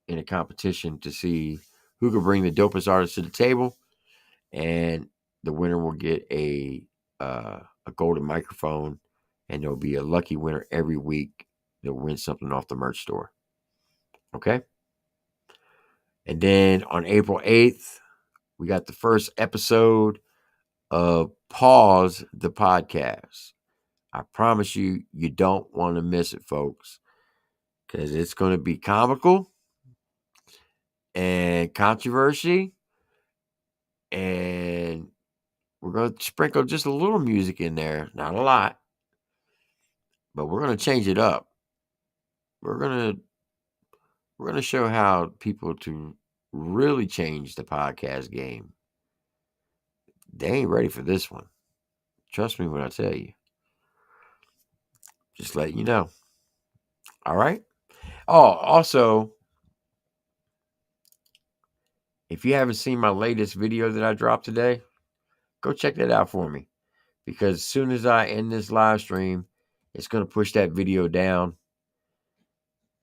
in a competition to see who can bring the dopest artist to the table. And the winner will get a golden microphone, and there'll be a lucky winner every week that wins something off the merch store. Okay? And then on April 8th, we got the first episode of Pause the Podcast. I promise you, you don't want to miss it, folks, because it's going to be comical and controversy, and we're going to sprinkle just a little music in there, not a lot, but we're going to change it up. We're going to show how people to really change the podcast game. They ain't ready for this one. Trust me when I tell you. Just letting you know. All right? Oh, also, if you haven't seen my latest video that I dropped today, go check that out for me. Because as soon as I end this live stream, it's going to push that video down.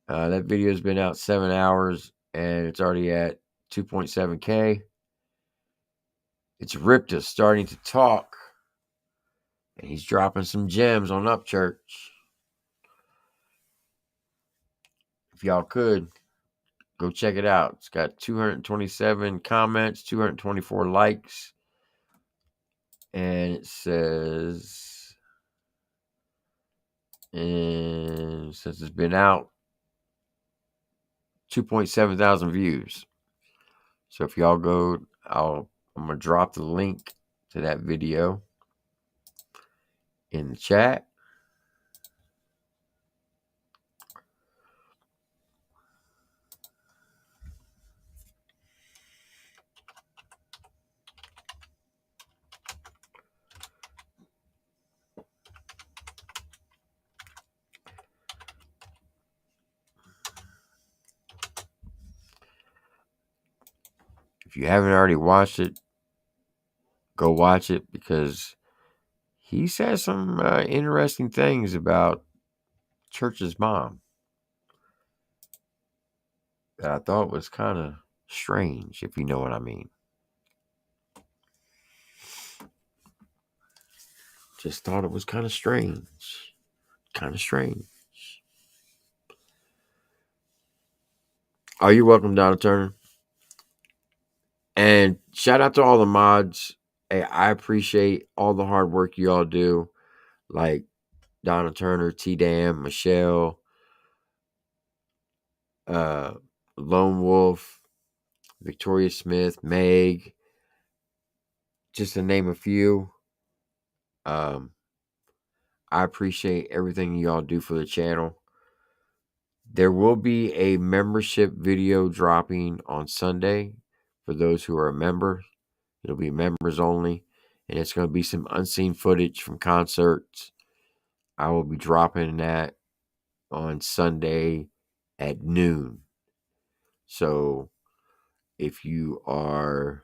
That video has been out 7 hours, and it's already at 2.7K. It's Ripta starting to talk, and he's dropping some gems on Upchurch. If y'all could, Go check it out. It's got 227 comments, 224 likes. And it says, and since it's been out, 2.7 thousand views. So if y'all go, I'm gonna drop the link to that video in the chat. If you haven't already watched it, go watch it, because he says some interesting things about Church's mom that I thought was kind of strange, if you know what I mean. Just thought it was kind of strange. Kind of strange. Oh, you're welcome, Donna Turner. And shout out to all the mods. Hey, I appreciate all the hard work you all do. Like Donna Turner, T-Dam, Michelle, Lone Wolf, Victoria Smith, Meg, just to name a few. I appreciate everything y'all do for the channel. There will be a membership video dropping on Sunday for those who are a member. It'll be members only, and it's going to be some unseen footage from concerts. I will be dropping that on Sunday at noon. So if you are...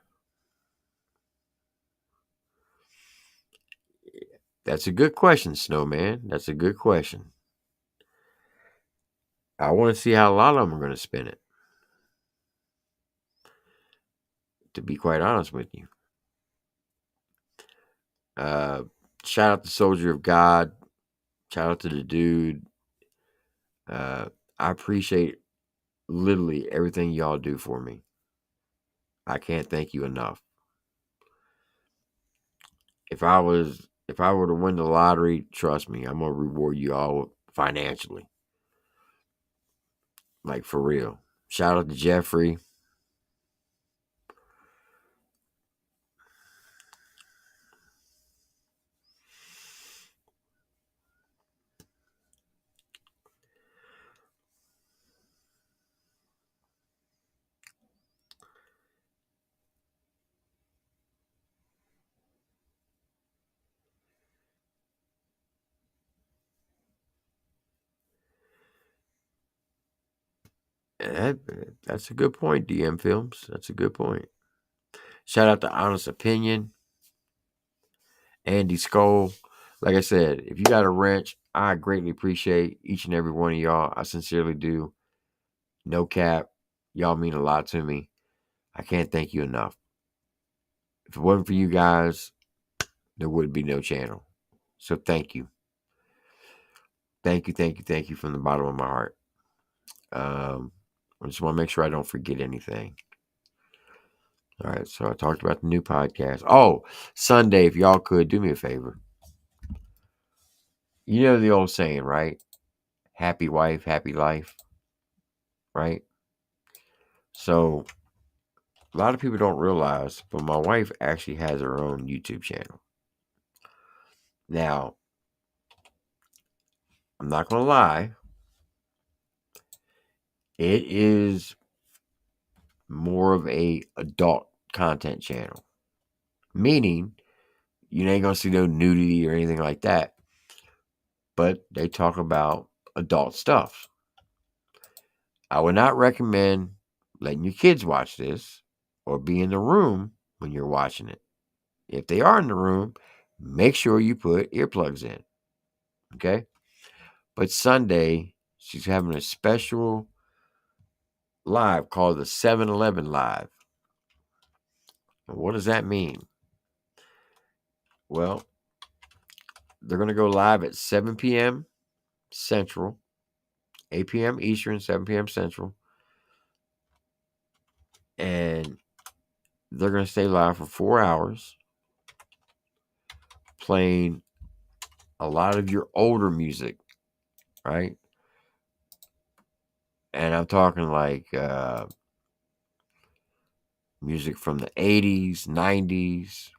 That's a good question, Snowman. That's a good question. I want to see how a lot of them are going to spin it, to be quite honest with you. Shout out to Soldier of God. Shout out to the dude. I appreciate literally everything y'all do for me. I can't thank you enough. If I were to win the lottery, trust me, I'm gonna reward you all financially. Like, for real. Shout out to Jeffrey. That's a good point, DM Films. That's a good point. Shout out to Honest Opinion, Andy Skull. Like I said, if you got a wrench, I greatly appreciate each and every one of y'all. I sincerely do. No cap. Y'all mean a lot to me. I can't thank you enough. If it wasn't for you guys, there would be no channel. So thank you. Thank you from the bottom of my heart. I just want to make sure I don't forget anything. All right, so I talked about the new podcast. Oh, Sunday, if y'all could, do me a favor. You know the old saying, right? Happy wife, happy life. Right? So, a lot of people don't realize, but my wife actually has her own YouTube channel. Now, I'm not going to lie. It is more of a adult content channel. Meaning, you ain't going to see no nudity or anything like that. But they talk about adult stuff. I would not recommend letting your kids watch this or be in the room when you're watching it. If they are in the room, make sure you put earplugs in. Okay? But Sunday, she's having a special live called the 7-Eleven Live. And what does that mean? Well, they're going to go live at 7 p.m. Central, 8 p.m. Eastern, 7 p.m. Central. And they're going to stay live for 4 hours, playing a lot of your older music, right? And I'm talking like music from the 80s, 90s.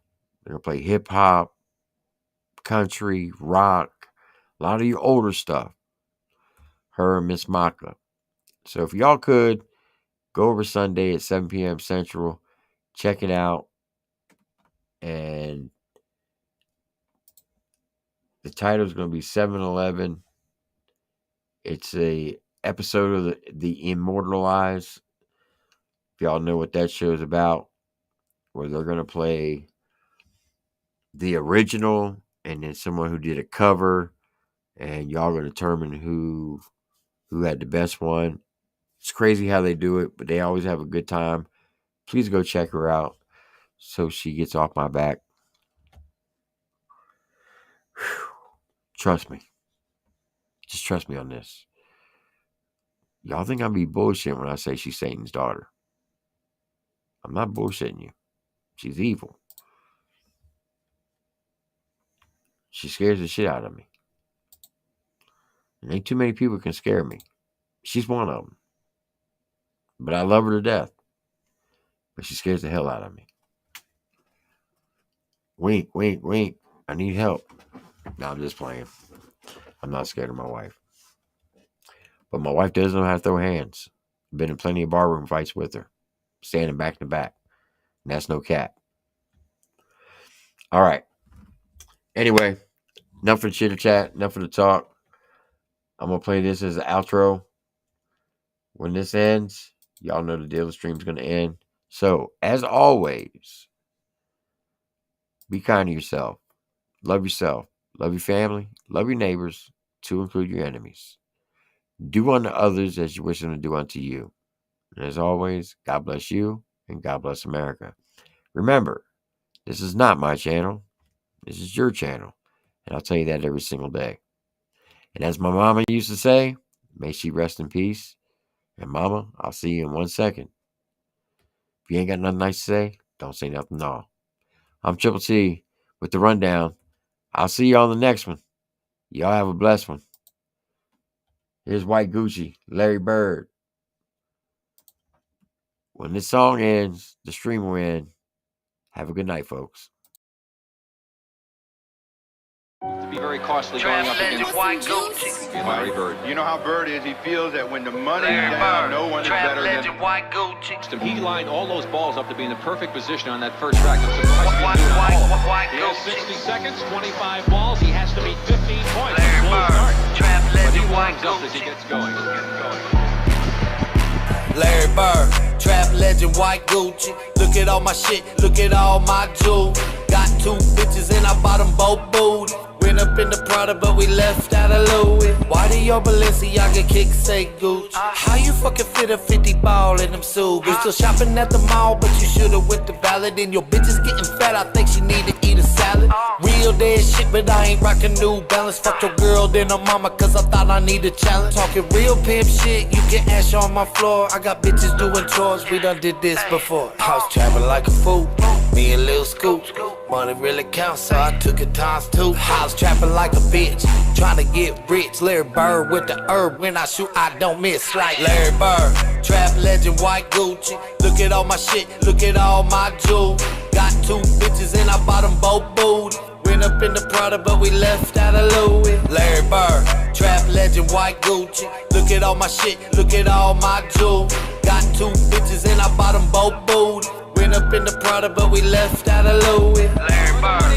They're going to play hip hop, country, rock, a lot of your older stuff. Her and Miss Maka. So if y'all could, go over Sunday at 7 p.m. Central, check it out. And the title is going to be 7-Eleven. It's a episode of the Immortalized. If y'all know what that show is about, where they're going to play the original and then someone who did a cover, and y'all going to determine who had the best one. It's crazy how they do it, but they always have a good time. Please go check her out so she gets off my back. Whew. Trust me. Just trust me on this. Y'all think I'm be bullshitting when I say she's Satan's daughter. I'm not bullshitting you. She's evil. She scares the shit out of me. And ain't too many people can scare me. She's one of them. But I love her to death. But she scares the hell out of me. Wink, wink, wink. I need help. No, I'm just playing. I'm not scared of my wife. But my wife does know how to throw hands. Been in plenty of barroom fights with her. Standing back to back. And that's no cap. All right. Anyway, enough for the chitter chat. Enough for the talk. I'm going to play this as an outro. When this ends, y'all know the deal. The stream's going to end. So, as always, be kind to yourself. Love yourself. Love your family. Love your neighbors, to include your enemies. Do unto others as you wish them to do unto you. And as always, God bless you and God bless America. Remember, this is not my channel. This is your channel. And I'll tell you that every single day. And as my mama used to say, may she rest in peace. And mama, I'll see you in 1 second. If you ain't got nothing nice to say, don't say nothing at all. I'm TripleT with the rundown. I'll see you on the next one. Y'all have a blessed one. Here's White Gucci, Larry Bird. When this song ends, the stream will end. Have a good night, folks. To be very costly going up against Larry Bird. You know how Bird is. He feels that when the money's down, no one is better than He lined all those balls up to be in the perfect position on that first track. I'm surprised he didn't do it all. He has 60 seconds, 25 balls. He has to meet 15 points. But he warms up as he gets going. Larry Bird, trap legend, white Gucci. Look at all my shit, look at all my jewels. Got 2 bitches and I bought them both booty. Went up in the Prada, but we left out of Louis. Why do your Balenciaga kicks say Gucci? How you fucking fit a 50 ball in them suits? You still shopping at the mall, but you should've went to Valid. And your bitch is getting fat, I think she need to eat a salad. Real dead shit, but I ain't rockin' New Balance. Fuck your girl, then her mama, cause I thought I need a challenge. Talking real pimp shit, you can ash on my floor. I got bitches doing chores, we done did this before. I was trapping like a fool, me and Lil Scoop. Money really counts, so I took it times 2. I was trapping like a bitch, trying to get rich. Larry Bird with the herb, when I shoot, I don't miss. Like Larry Bird, trap legend, white Gucci. Look at all my shit, look at all my jewels. Got 2 bitches and I bought them both booty. Went up in the Prada, but we left out of Louis. Larry Bird, trap legend, white Gucci. Look at all my shit, look at all my jewels. Got 2 bitches and I bought them both booty. Went up in the Prada, but we left out of Louis. Larry Bird,